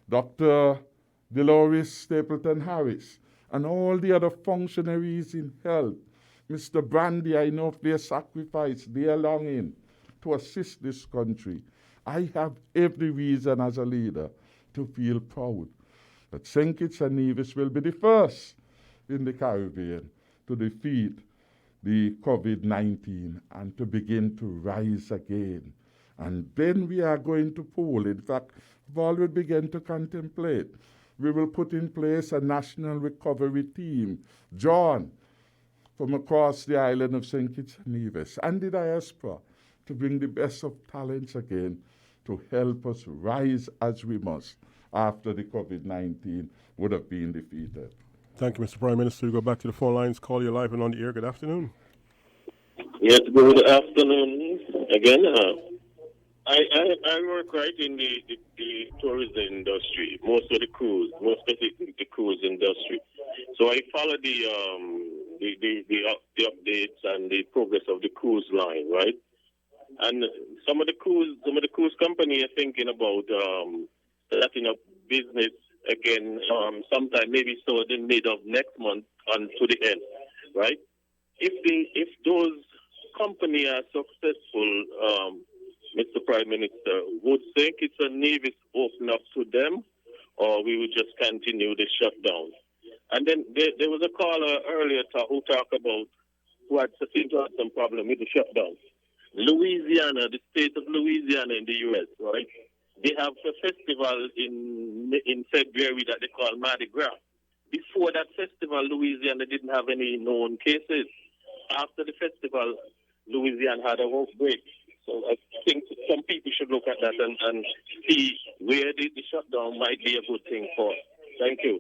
Dr. Dolores Stapleton Harris, and all the other functionaries in health, Mr. Brandy, I know of their sacrifice, their longing to assist this country. I have every reason as a leader to feel proud that St. Kitts and Nevis will be the first in the Caribbean to defeat the COVID-19 and to begin to rise again. And then we are going to pool. In fact, we've already begun to contemplate. We will put in place a national recovery team, John, from across the island of St. Kitts and Nevis, and the diaspora, to bring the best of talents again to help us rise as we must after the COVID-19 would have been defeated. Thank you, Mr. Prime Minister. We go back to the phone lines. Call you live and on the air. Good afternoon. Yes, good afternoon again. I work right in the tourism industry, most of the cruise, more specifically the cruise industry. So I follow the updates and the progress of the cruise line, right? And some of the cruise company are thinking about setting up business again sometime maybe so the mid of next month and to the end, right? If those companies are successful, Mr. Prime Minister, would St. Kitts and Nevis open up to them, or we would just continue the shutdown? And then there was a caller earlier who talked about who seemed to have some problem with the shutdown. Louisiana, the state of Louisiana in the U.S., right? They have a festival in February that they call Mardi Gras. Before that festival, Louisiana didn't have any known cases. After the festival, Louisiana had a outbreak. So I think some people should look at that and see where the shutdown might be a good thing for. Thank you.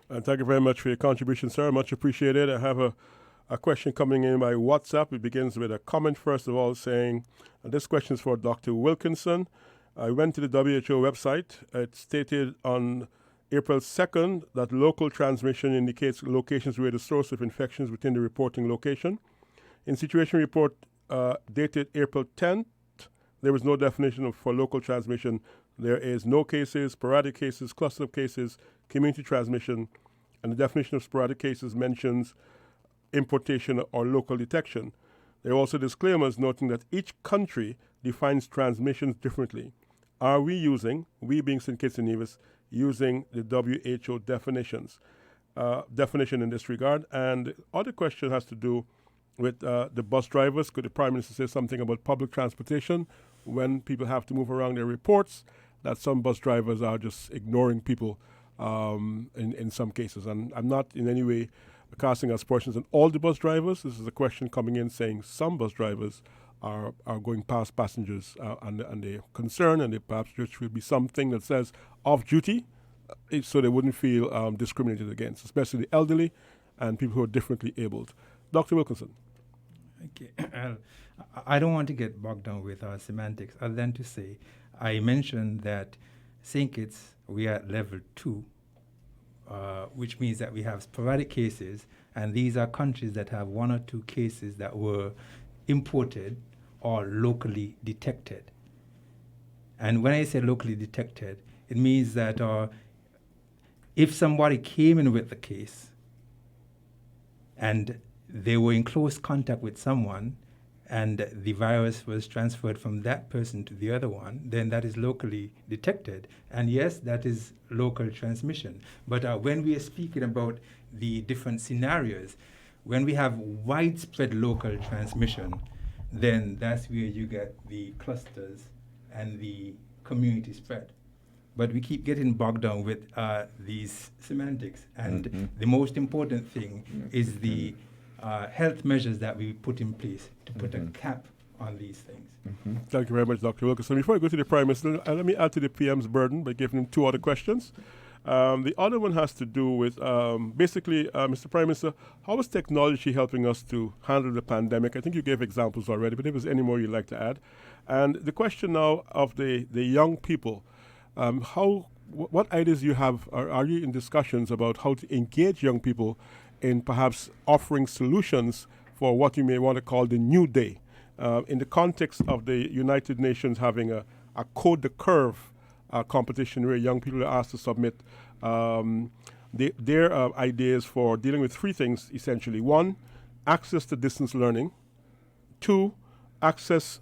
And thank you very much for your contribution, sir. Much appreciated. I have a question coming in by WhatsApp. It begins with a comment, first of all, saying, and this question is for Dr. Wilkinson. I went to the WHO website. It stated on April 2nd that local transmission indicates locations where the source of infections within the reporting location. In situation report dated April 10th, there was no definition for local transmission. There is no cases, sporadic cases, cluster of cases, community transmission, And the definition of sporadic cases mentions importation or local detection. There are also disclaimers noting that each country defines transmissions differently. Are we being St. Kitts and Nevis, using the WHO definition in this regard? And the other question has to do with the bus drivers. Could the Prime Minister say something about public transportation when people have to move around? Their reports that some bus drivers are just ignoring people in some cases. And I'm not in any way casting aspersions on all the bus drivers. This is a question coming in saying some bus drivers are going past passengers and they're concerned, and perhaps there should be something that says off duty so they wouldn't feel discriminated against, especially the elderly and people who are differently abled. Dr. Wilkinson. Okay. I don't want to get bogged down with semantics other than to say I mentioned that St. Kitts, we are at level 2, which means that we have sporadic cases, and these are countries that have 1 or 2 cases that were imported or locally detected. And when I say locally detected, it means that if somebody came in with the case and they were in close contact with someone and the virus was transferred from that person to the other one, then that is locally detected. And yes, that is local transmission. But when we are speaking about the different scenarios, when we have widespread local transmission, then that's where you get the clusters and the community spread. But we keep getting bogged down with these semantics. And the most important thing is the health measures that we put in place to put a cap on these things. Thank you very much, Dr. Wilkinson. Before I go to the Prime Minister, let me add to the PM's burden by giving him 2 other questions. The other one has to do with basically, Mr. Prime Minister, how is technology helping us to handle the pandemic? I think you gave examples already, but if there's any more you'd like to add. And the question now of the young people, what ideas do you have, or are you in discussions about how to engage young people in perhaps offering solutions for what you may want to call the new day? In the context of the United Nations having a Code the Curve competition where young people are asked to submit their ideas for dealing with 3 things, essentially. 1, access to distance learning. 2, access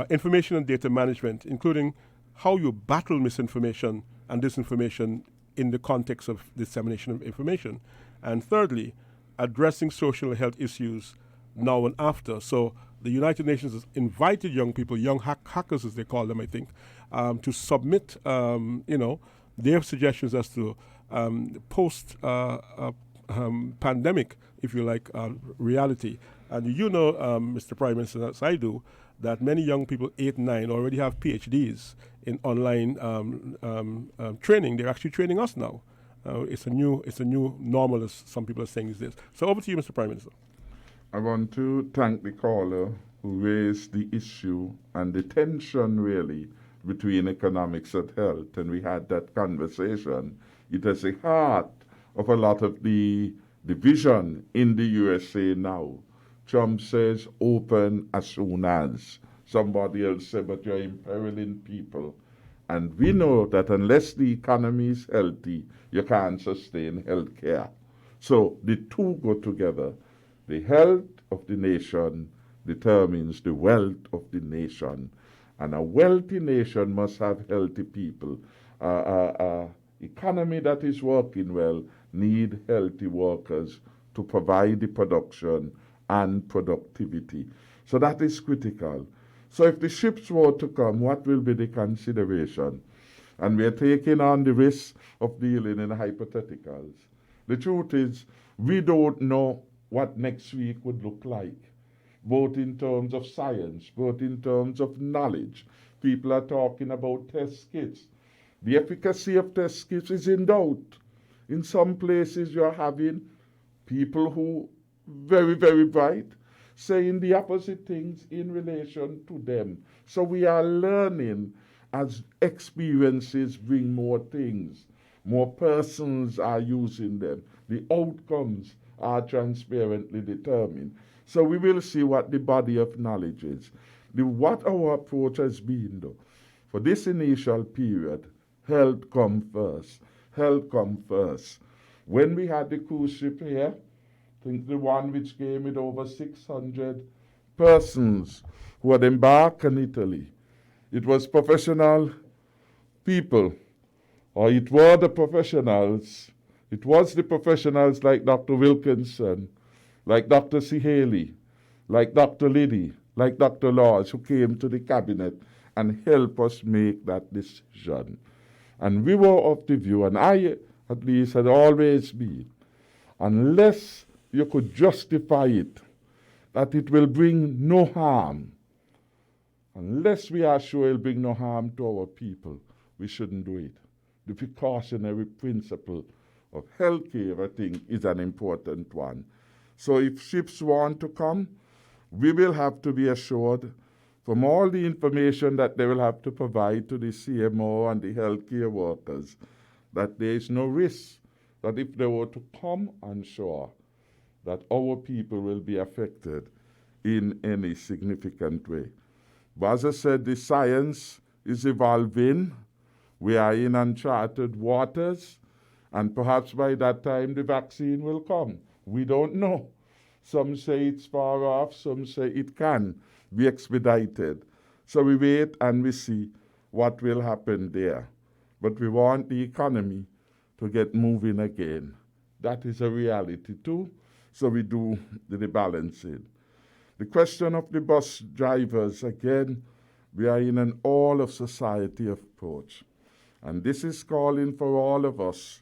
information and data management, including how you battle misinformation and disinformation in the context of dissemination of information. And thirdly, addressing social health issues now and after. So the United Nations has invited young people, young hackers as they call them, I think, to submit, their suggestions as to post-pandemic, if you like, reality. And Mr. Prime Minister, as I do, that many young people, 8, 9, already have PhDs in online training. They're actually training us now. It's a new normal, as some people are saying these days. So over to you, Mr. Prime Minister. I want to thank the caller who raised the issue and the tension, really, between economics and health, and we had that conversation. It is the heart of a lot of the division in the USA now. Trump says open as soon as. Somebody else said, but you're imperiling people. And we know that unless the economy is healthy, you can't sustain health care. So the 2 go together. The health of the nation determines the wealth of the nation. And a wealthy nation must have healthy people. Economy that is working well need healthy workers to provide the production and productivity. So that is critical. So if the ships were to come, what will be the consideration? And we are taking on the risk of dealing in hypotheticals. The truth is, we don't know what next week would look like, both in terms of science, both in terms of knowledge. People are talking about test kits. The efficacy of test kits is in doubt. In some places, you're having people who very, very bright saying the opposite things in relation to them. So we are learning as experiences bring more things. More persons are using them. The outcomes are transparently determined. So we will see what the body of knowledge is. What our approach has been, though, for this initial period, health come first. Health come first. When we had the cruise ship here, I think the one which came with over 600 persons who had embarked in Italy, it was professional people, or it were the professionals. It was the professionals like Dr. Wilkinson, like Dr. C. Haley, like Dr. Liddy, like Dr. Laws, who came to the cabinet and helped us make that decision. And we were of the view, and I at least had always been, unless you could justify it, that it will bring no harm, unless we are sure it will bring no harm to our people, we shouldn't do it. The precautionary principle of healthcare, I think, is an important one. So if ships want to come, we will have to be assured from all the information that they will have to provide to the CMO and the healthcare workers that there is no risk that if they were to come on shore, that our people will be affected in any significant way. But as I said, the science is evolving. We are in uncharted waters, and perhaps by that time the vaccine will come. We don't know. Some say it's far off, some say it can be expedited. So we wait and we see what will happen there. But we want the economy to get moving again. That is a reality too, so we do the balancing. The question of the bus drivers, again, we are in an all of society approach. And this is calling for all of us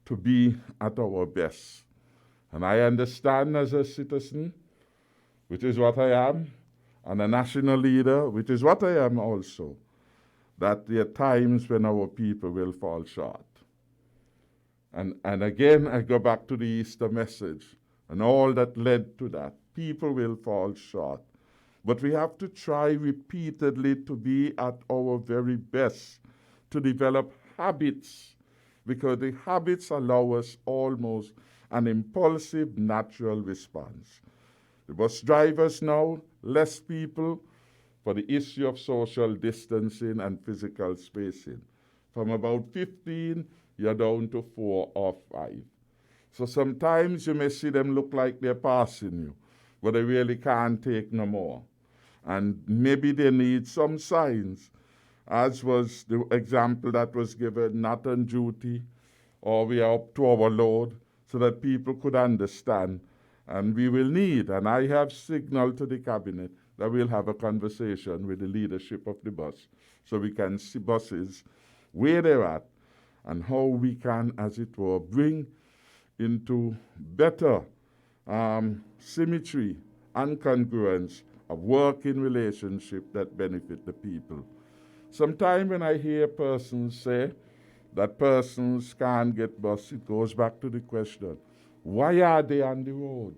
to be at our best. And I understand as a citizen, which is what I am, and a national leader, which is what I am also, that there are times when our people will fall short. And again, I go back to the Easter message and all that led to that. People will fall short. But we have to try repeatedly to be at our very best, to develop habits, because the habits allow us almost an impulsive, natural response. The bus drivers now, less people for the issue of social distancing and physical spacing. From about 15, you're down to 4 or 5. So sometimes you may see them look like they're passing you, but they really can't take no more. And maybe they need some signs, as was the example that was given, not on duty, or we are up to our load, so that people could understand. And we will need, and I have signaled to the cabinet that we'll have a conversation with the leadership of the bus, so we can see buses where they're at and how we can, as it were, bring into better symmetry and congruence a working relationship that benefit the people. Sometimes when I hear persons say that persons can't get bus, it goes back to the question, why are they on the road?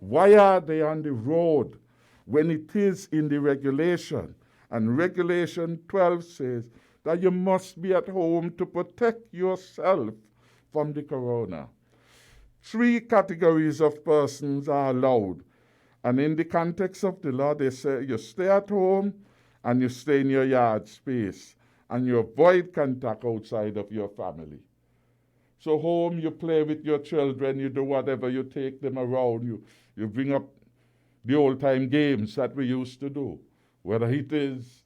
Why are they on the road when it is in the regulation? And Regulation 12 says that you must be at home to protect yourself from the corona. 3 categories of persons are allowed. And in the context of the law, they say you stay at home and you stay in your yard space and you avoid contact outside of your family. So home, you play with your children, you do whatever, you take them around, you bring up the old-time games that we used to do. Whether it is,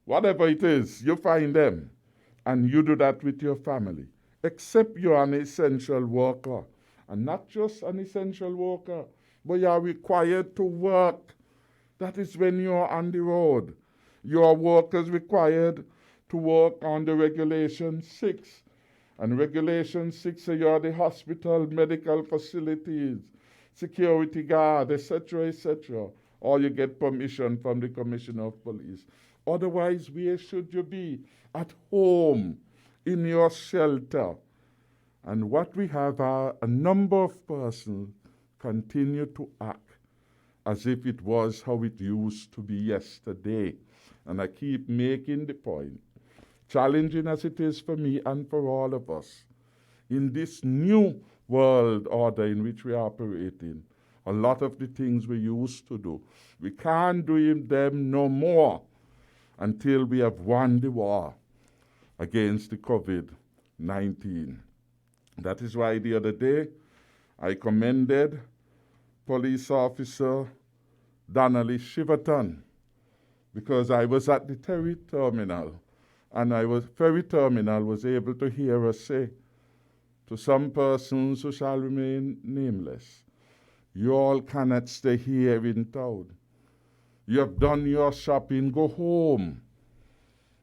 whatever it is, you find them. And you do that with your family. Except you're an essential worker. And not just an essential worker, but you are required to work. That is when you are on the road. Your work is required to work on the Regulation 6. And Regulation 6 say you're the hospital, medical facilities, security guard, etc., or you get permission from the Commissioner of Police. Otherwise, where should you be? At home, in your shelter. And what we have are a number of persons continue to act as if it was how it used to be yesterday. And I keep making the point, challenging as it is for me and for all of us, in this new world order in which we are operating, a lot of the things we used to do, we can't do them no more until we have won the war against the COVID-19. That is why the other day I commended Police Officer Donnelly Shiverton, because I was at the ferry terminal, and ferry terminal was able to hear us say to some persons who shall remain nameless, you all cannot stay here in town. You have done your shopping, go home.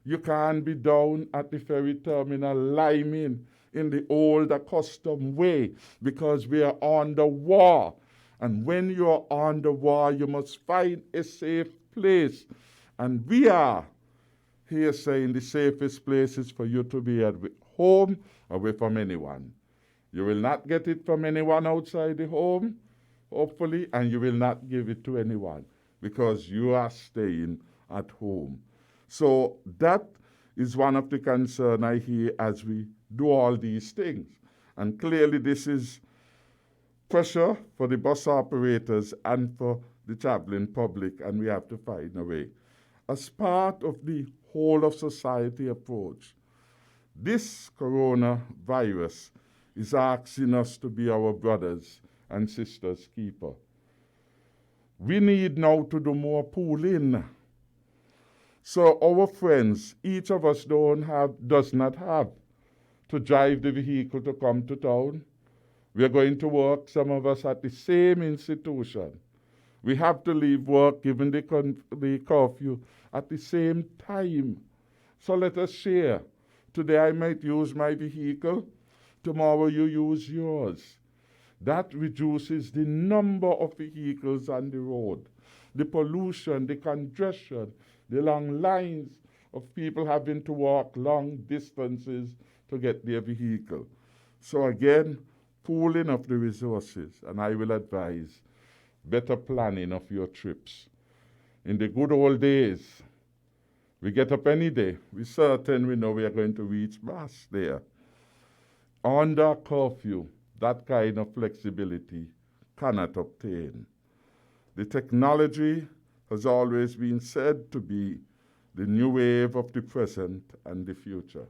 You can't be down at the ferry terminal liming in the old accustomed way, because we are on the war. And when you are on the war, you must find a safe place. And we are here saying the safest place is for you to be at home, away from anyone. You will not get it from anyone outside the home, hopefully, and you will not give it to anyone, because you are staying at home. So that is one of the concerns I hear as we do all these things. And clearly this is pressure for the bus operators and for the traveling public, and we have to find a way. As part of the whole of society approach, this coronavirus is asking us to be our brothers and sisters' keeper. We need now to do more pooling. So our friends, each of us does not have to drive the vehicle to come to town. We are going to work, some of us, at the same institution. We have to leave work, given the curfew, at the same time. So let us share. Today I might use my vehicle. Tomorrow you use yours. That reduces the number of vehicles on the road, the pollution, the congestion, the long lines of people having to walk long distances to get their vehicle. So again, pooling of the resources, and I will advise better planning of your trips. In the good old days, we get up any day, we know we are going to reach Mass there. Under curfew, that kind of flexibility cannot obtain. The technology has always been said to be the new wave of the present and the future.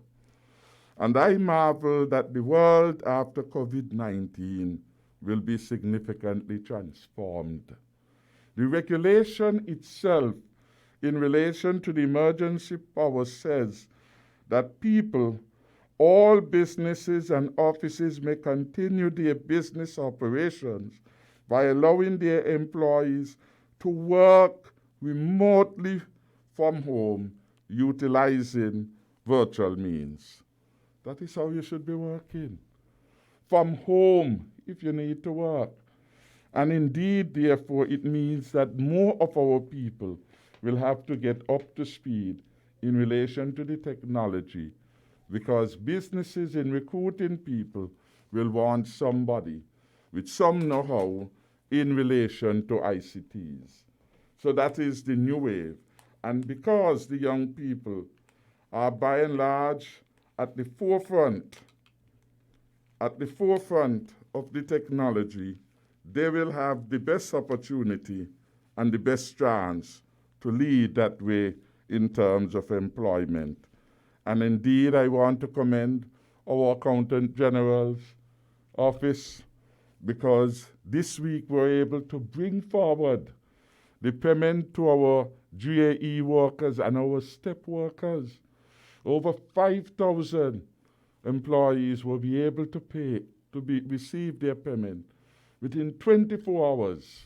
And I marvel that the world after COVID-19 will be significantly transformed. The regulation itself in relation to the emergency powers says that people, all businesses and offices may continue their business operations by allowing their employees to work remotely from home, utilizing virtual means. That is how you should be working. From home, if you need to work. And indeed, therefore, it means that more of our people will have to get up to speed in relation to the technology, because businesses in recruiting people will want somebody with some know-how in relation to ICTs. So that is the new wave. And because the young people are by and large at the forefront of the technology, they will have the best opportunity and the best chance to lead that way in terms of employment. And indeed, I want to commend our Accountant General's office, because this week we're able to bring forward the payment to our GAE workers and our STEP workers. Over 5,000 employees will be able to receive their payment within 24 hours.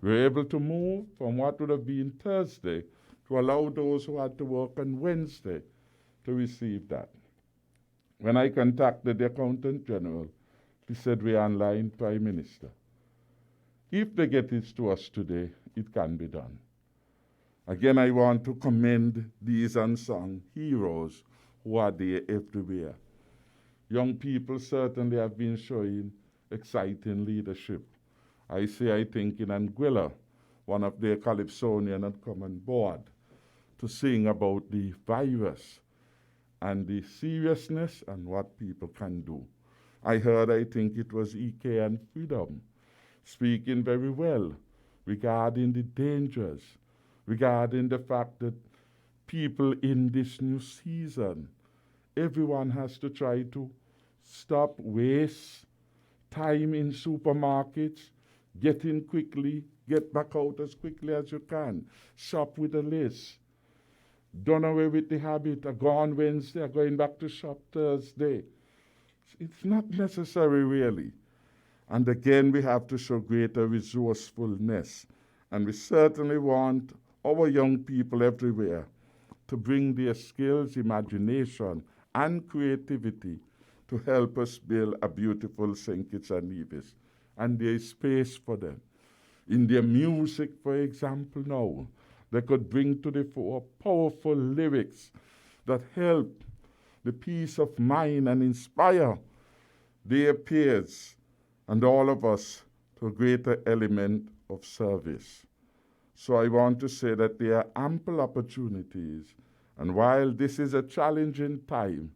We're able to move from what would have been Thursday to allow those who had to work on Wednesday to receive that. When I contacted the Accountant General, he said, "We are online, Prime Minister. If they get this to us today, it can be done." Again, I want to commend these unsung heroes who are there everywhere. Young people certainly have been showing exciting leadership. I think in Anguilla, one of their Calypsonians had come on board to sing about the virus and the seriousness and what people can do. I think it was EK and Freedom speaking very well regarding the dangers, regarding the fact that people in this new season, everyone has to try to stop waste, time in supermarkets, get in quickly, get back out as quickly as you can, shop with a list. Done away with the habit of gone Wednesday, going back to shop Thursday. It's not necessary really. And again, we have to show greater resourcefulness. And we certainly want our young people everywhere to bring their skills, imagination, and creativity to help us build a beautiful St. Kitts and Nevis. And there is space for them. In their music, for example, now, they could bring to the fore powerful lyrics that help the peace of mind and inspire their peers and all of us to a greater element of service. So I want to say that there are ample opportunities, and while this is a challenging time,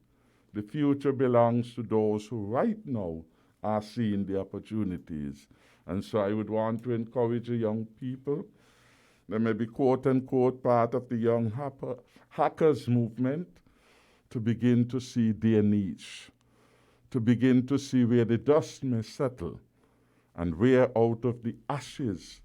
the future belongs to those who right now are seeing the opportunities. And so I would want to encourage the young people. They may be quote-unquote part of the young hackers movement to begin to see their niche, to begin to see where the dust may settle and where out of the ashes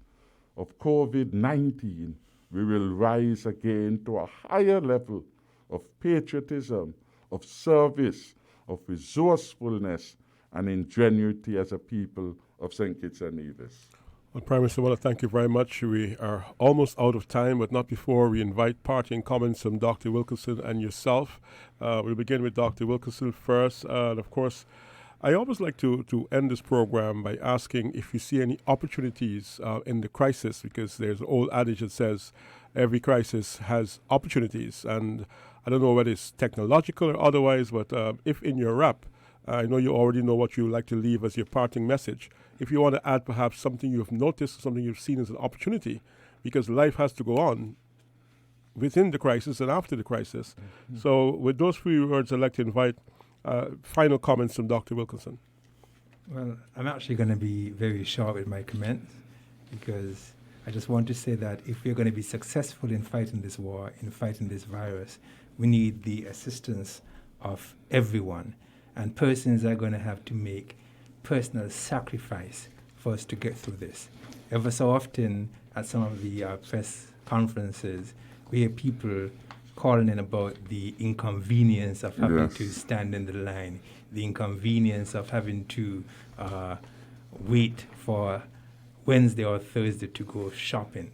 of COVID-19 we will rise again to a higher level of patriotism, of service, of resourcefulness, and ingenuity as a people of St. Kitts and Nevis. Well, Prime Minister, I want to thank you very much. We are almost out of time, but not before we invite parting comments from Dr. Wilkinson and yourself. We'll begin with Dr. Wilkinson first. And of course, I always like to end this program by asking if you see any opportunities in the crisis, because there's an old adage that says every crisis has opportunities. And I don't know whether it's technological or otherwise, but if in your wrap, I know you already know what you would like to leave as your parting message. If you want to add perhaps something you've noticed, something you've seen as an opportunity, because life has to go on within the crisis and after the crisis. Mm-hmm. So with those few words, I'd like to invite final comments from Dr. Wilkinson. Well, I'm actually going to be very short with my comments, because I just want to say that if we're going to be successful in fighting this war, in fighting this virus, we need the assistance of everyone. And persons are going to have to make personal sacrifice for us to get through this. Ever so often at some of the press conferences, we hear people calling in about the inconvenience of having to stand in the line, the inconvenience of having to wait for Wednesday or Thursday to go shopping.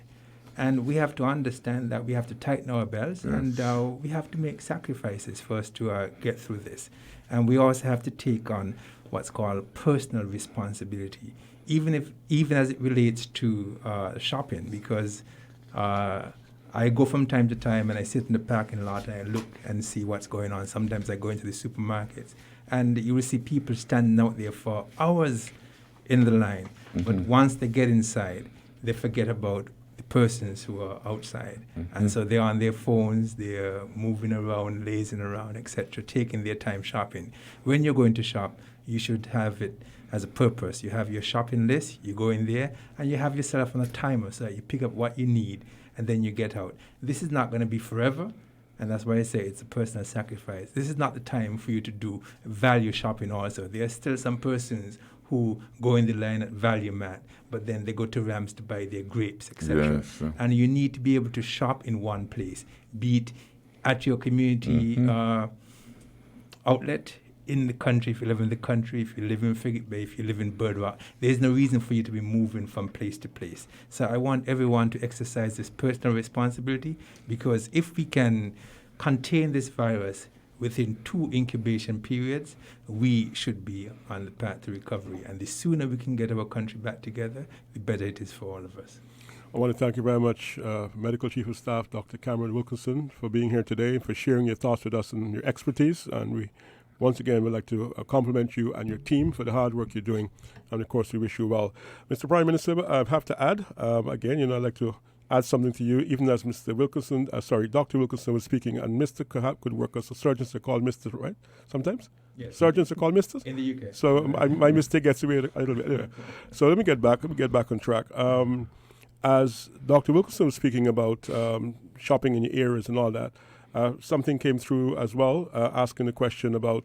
And we have to understand that we have to tighten our belts, and we have to make sacrifices for us to get through this. And we also have to take on what's called personal responsibility, even as it relates to shopping, because I go from time to time and I sit in the parking lot and I look and see what's going on. Sometimes I go into the supermarkets and you will see people standing out there for hours in the line. Mm-hmm. But once they get inside, they forget about the persons who are outside. Mm-hmm. And so they're on their phones, they're moving around, lazing around, etc., taking their time shopping. When you're going to shop, you should have it as a purpose. You have your shopping list, you go in there, and you have yourself on a timer so that you pick up what you need, and then you get out. This is not going to be forever, and that's why I say it's a personal sacrifice. This is not the time for you to do value shopping also. There are still some persons who go in the line at Value Mart, but then they go to Rams to buy their grapes, etc. Yes. And you need to be able to shop in one place, be it at your community outlet, in the country, if you live in the country, if you live in Frigate Bay, if you live in Birdwalk. There's no reason for you to be moving from place to place. So I want everyone to exercise this personal responsibility, because if we can contain this virus within 2 incubation periods, we should be on the path to recovery. And the sooner we can get our country back together, the better it is for all of us. I want to thank you very much, Medical Chief of Staff, Dr. Cameron Wilkinson, for being here today, for sharing your thoughts with us and your expertise. And we once again would like to compliment you and your team for the hard work you're doing. And of course, we wish you well. Mr. Prime Minister, I have to add, again, I'd like to add something to you, even as Mr. Wilkinson, Dr. Wilkinson was speaking, and Mr. could work as surgeons are called Mr., right? Sometimes? Yes. Surgeons are called Mr.? In the UK. So my mistake gets away a little bit. Anyway. So let me get back on track. As Dr. Wilkinson was speaking about shopping in your areas and all that, something came through as well, asking a question about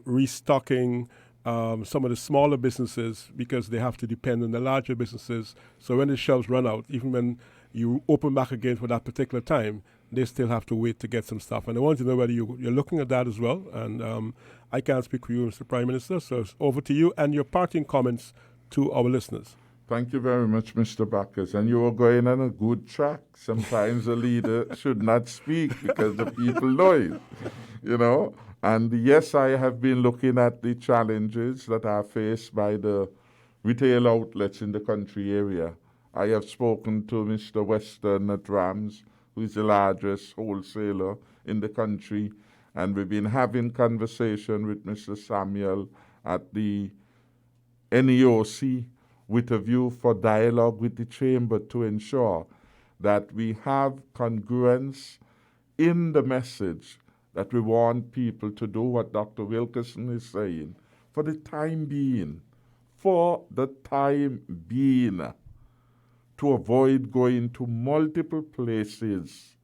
restocking some of the smaller businesses because they have to depend on the larger businesses. So when the shelves run out, even when you open back again for that particular time, they still have to wait to get some stuff. And I want to know whether you're looking at that as well. And I can't speak for you, Mr. Prime Minister, so it's over to you and your parting comments to our listeners. Thank you very much, Mr. Bacchus. And you were going on a good track. Sometimes a leader should not speak because the people know it, you know. And yes, I have been looking at the challenges that are faced by the retail outlets in the country area. I have spoken to Mr. Weston at Rams, who is the largest wholesaler in the country, and we've been having conversation with Mr. Samuel at the NEOC with a view for dialogue with the chamber to ensure that we have congruence in the message that we want people to do what Dr. Wilkinson is saying for the time being, to avoid going to multiple places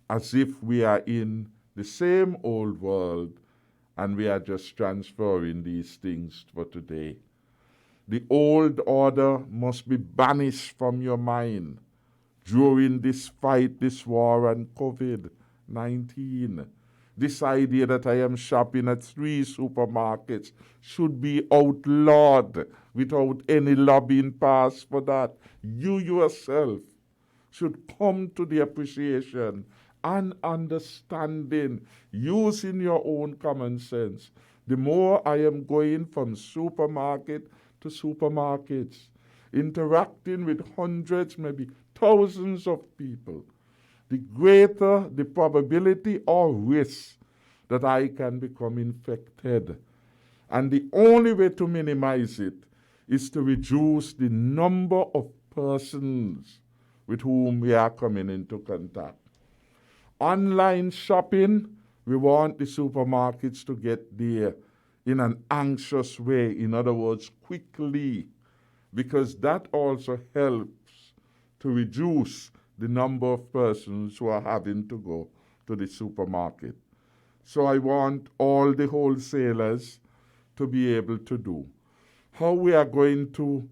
as if we are in the same old world and we are just transferring these things for today. The old order must be banished from your mind during this fight, this war on COVID-19. This idea that I am shopping at 3 supermarkets should be outlawed without any lobbying pass for that. You yourself should come to the appreciation and understanding, using your own common sense. The more I am going from supermarket to supermarkets, interacting with hundreds, maybe thousands of people, the greater the probability or risk that I can become infected. And the only way to minimize it is to reduce the number of persons with whom we are coming into contact. Online shopping, we want the supermarkets to get there in an anxious way, in other words, quickly, because that also helps to reduce the number of persons who are having to go to the supermarket. So I want all the wholesalers to be able to do. How we are going to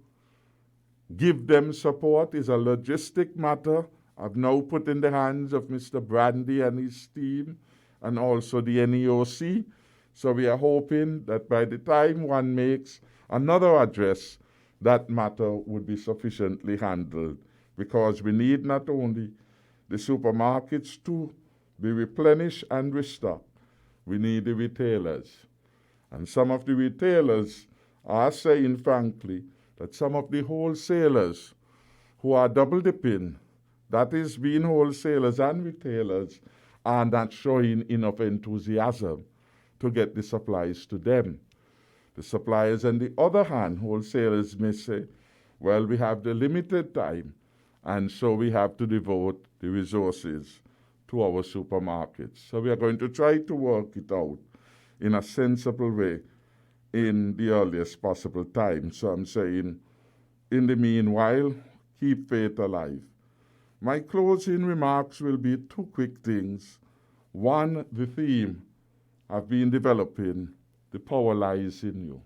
give them support is a logistic matter. I've now put in the hands of Mr. Brandy and his team and also the NEOC. So we are hoping that by the time one makes another address, that matter would be sufficiently handled, because we need not only the supermarkets to be replenished and restocked, we need the retailers. And some of the retailers are saying, frankly, that some of the wholesalers who are double dipping, that is, being wholesalers and retailers, are not showing enough enthusiasm to get the supplies to them. The suppliers, on the other hand, wholesalers may say, well, we have the limited time, and so we have to devote the resources to our supermarkets. So we are going to try to work it out in a sensible way in the earliest possible time. So I'm saying, in the meanwhile, keep faith alive. My closing remarks will be 2 quick things. One, the theme I've been developing, the power lies in you.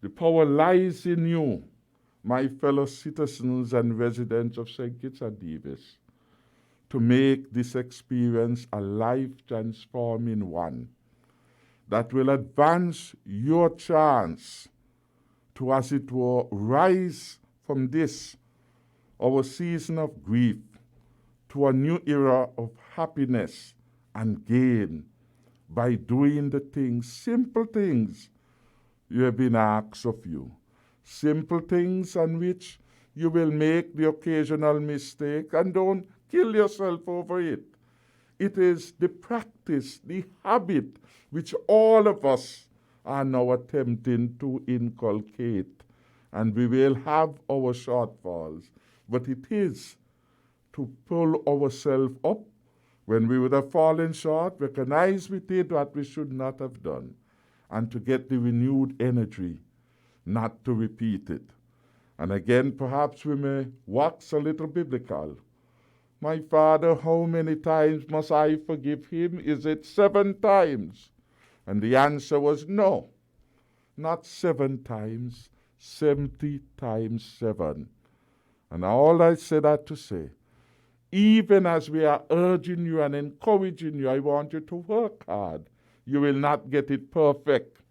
The power lies in you, my fellow citizens and residents of St. Kitts and Nevis, to make this experience a life-transforming one that will advance your chance to, as it were, rise from this, our season of grief, to a new era of happiness and gain by doing the things, simple things, you have been asked of you. Simple things on which you will make the occasional mistake, and don't kill yourself over it. It is the practice, the habit, which all of us are now attempting to inculcate. And we will have our shortfalls, but it is to pull ourselves up when we would have fallen short, recognize we did what we should not have done, and to get the renewed energy not to repeat it. And again, perhaps we may wax a little biblical. My Father, how many times must I forgive him? Is it 7 times? And the answer was no. Not 7 times, 70 times 7. And all I say that to say, even as we are urging you and encouraging you, I want you to work hard. You will not get it perfect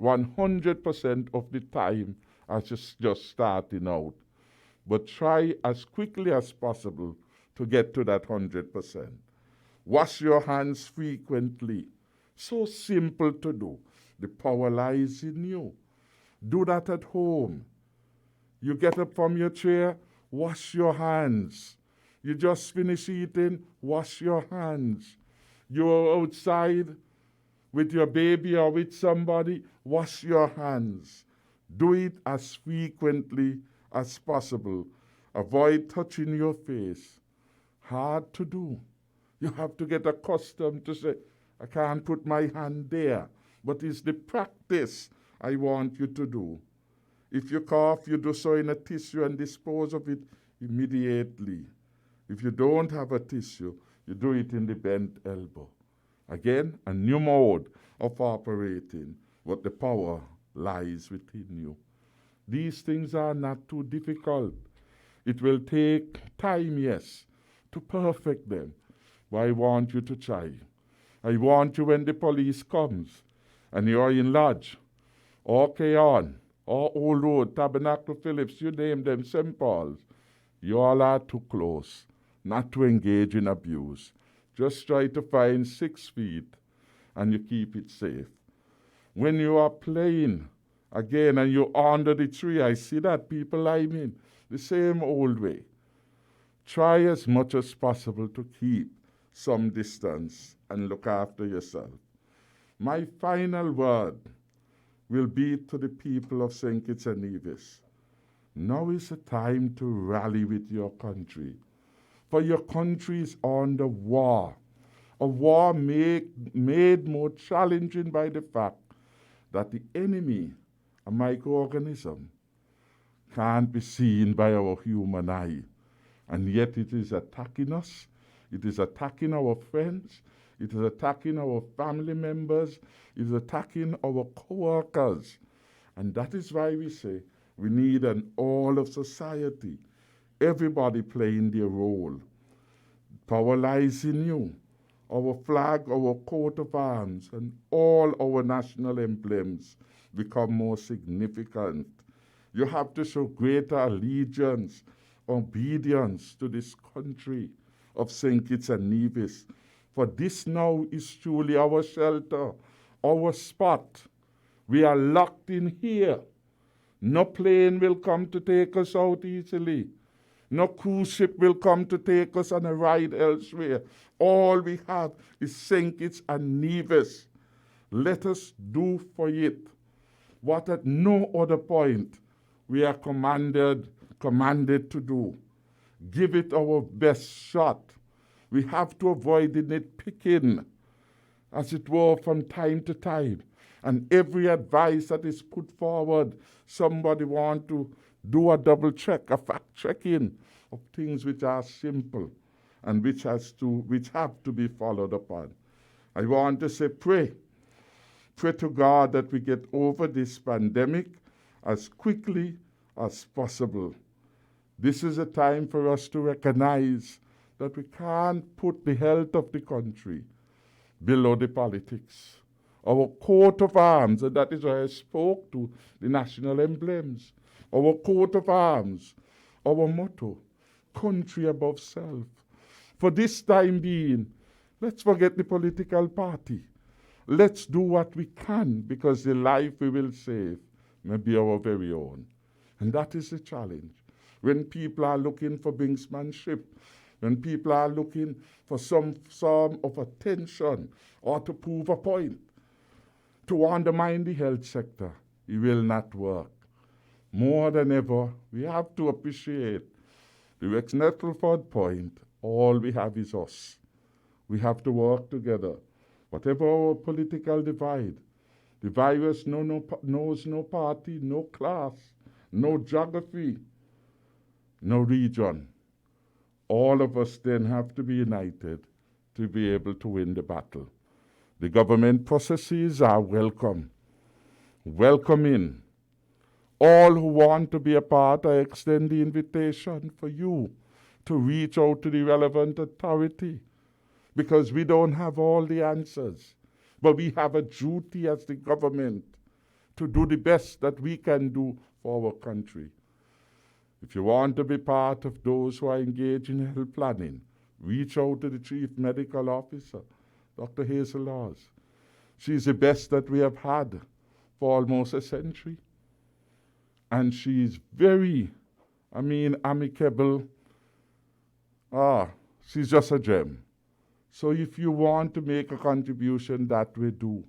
100% of the time as just starting out. But try as quickly as possible to get to that 100%. Wash your hands frequently. So simple to do. The power lies in you. Do that at home. You get up from your chair, wash your hands. You just finish eating, wash your hands. You're outside with your baby or with somebody, wash your hands. Do it as frequently as possible. Avoid touching your face. Hard to do. You have to get accustomed to say, I can't put my hand there. But it's the practice I want you to do. If you cough, you do so in a tissue and dispose of it immediately. If you don't have a tissue, you do it in the bent elbow. Again, a new mode of operating, but the power lies within you. These things are not too difficult. It will take time, yes, to perfect them, but I want you to try. I want you when the police comes and you're in Lodge, or Keon, or Old Road, Tabernacle Phillips, you name them, St. Paul's, you all are too close not to engage in abuse. Just try to find 6 feet and you keep it safe. When you are playing again and you're under the tree, I see that people liming the same old way. Try as much as possible to keep some distance and look after yourself. My final word will be to the people of St. Kitts and Nevis. Now is the time to rally with your country. For your country is under war. A war made more challenging by the fact that the enemy, a microorganism, can't be seen by our human eye. And yet it is attacking us. It is attacking our friends. It is attacking our family members. It is attacking our co-workers. And that is why we say we need an all of society, everybody playing their role. Power lies in you. Our flag, our coat of arms, and all our national emblems become more significant. You have to show greater allegiance, obedience to this country of St. Kitts and Nevis. For this now is truly our shelter, our spot. We are locked in here. No plane will come to take us out easily. No cruise ship will come to take us on a ride elsewhere. All we have is St. Kitts and Nevis. Let us do for it what at no other point we are commanded to do. Give it our best shot. We have to avoid the nitpicking, as it were, from time to time. And every advice that is put forward, somebody want to do a double check, a fact checking of things which are simple and which have to be followed upon. I want to say pray. Pray to God that we get over this pandemic as quickly as possible. This is a time for us to recognize that we can't put the health of the country below the politics. Our coat of arms, and that is why I spoke to the national emblems. Our coat of arms, our motto, country above self. For this time being, let's forget the political party. Let's do what we can, because the life we will save may be our very own. And that is the challenge. When people are looking for binksmanship, when people are looking for some form of attention or to prove a point, to undermine the health sector, it will not work. More than ever, we have to appreciate the Rex-Nettleford point. All we have is us. We have to work together. Whatever our political divide, the virus knows no party, no class, no geography, no region. All of us then have to be united to be able to win the battle. The government processes are welcome. Welcome in. All who want to be a part, I extend the invitation for you to reach out to the relevant authority, because we don't have all the answers, but we have a duty as the government to do the best that we can do for our country. If you want to be part of those who are engaged in health planning, reach out to the Chief Medical Officer, Dr. Hazel Laws. She's the best that we have had for almost a century. And she's very, amicable. She's just a gem. So if you want to make a contribution, that we do.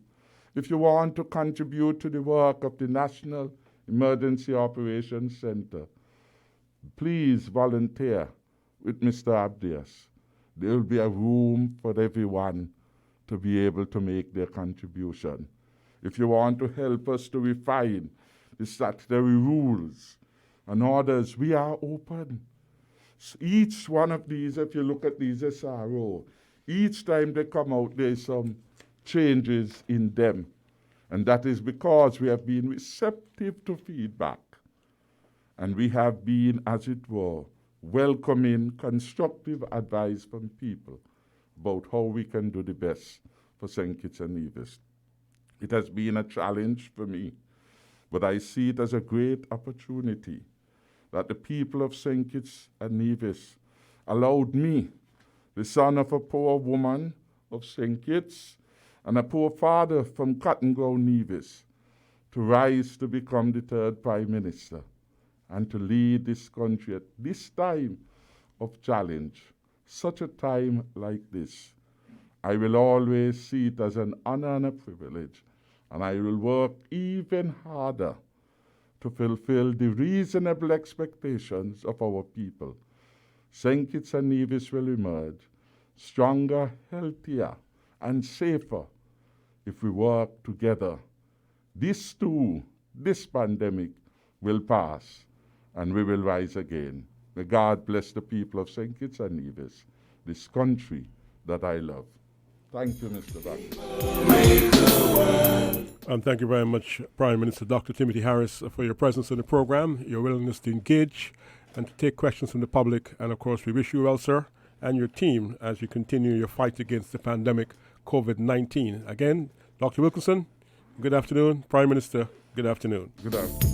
If you want to contribute to the work of the National Emergency Operations Center, please volunteer with Mr. Abdias. There will be a room for everyone to be able to make their contribution. If you want to help us to refine the statutory rules and orders, we are open. Each one of these, if you look at these SRO, each time they come out, there's some changes in them. And that is because we have been receptive to feedback. And we have been, as it were, welcoming constructive advice from people about how we can do the best for St. Kitts and Nevis. It has been a challenge for me, but I see it as a great opportunity that the people of St. Kitts and Nevis allowed me, the son of a poor woman of St. Kitts and a poor father from Cotton Ground, Nevis, to rise to become the third Prime Minister and to lead this country at this time of challenge, such a time like this. I will always see it as an honor and a privilege, and I will work even harder to fulfill the reasonable expectations of our people. St. Kitts and Nevis will emerge stronger, healthier, and safer if we work together. This too, this pandemic, will pass, and we will rise again. May God bless the people of St. Kitts and Nevis, this country that I love. Thank you, Mr. Bacchus. And thank you very much, Prime Minister Dr. Timothy Harris, for your presence in the program, your willingness to engage and to take questions from the public. And of course, we wish you well, sir, and your team as you continue your fight against the pandemic COVID-19. Again, Dr. Wilkinson, good afternoon. Prime Minister, good afternoon. Good afternoon.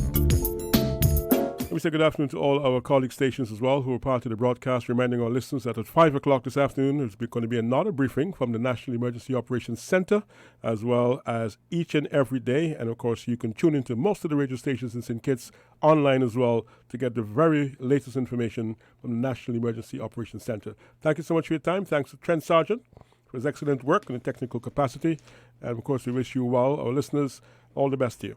Let me say good afternoon to all our colleague stations as well who are part of the broadcast, reminding our listeners that at 5 o'clock this afternoon there's going to be another briefing from the National Emergency Operations Center, as well as each and every day. And of course, you can tune into most of the radio stations in St. Kitts online as well to get the very latest information from the National Emergency Operations Center. Thank you so much for your time. Thanks to Trent Sargent for his excellent work in the technical capacity. And of course, we wish you well, our listeners, all the best to you.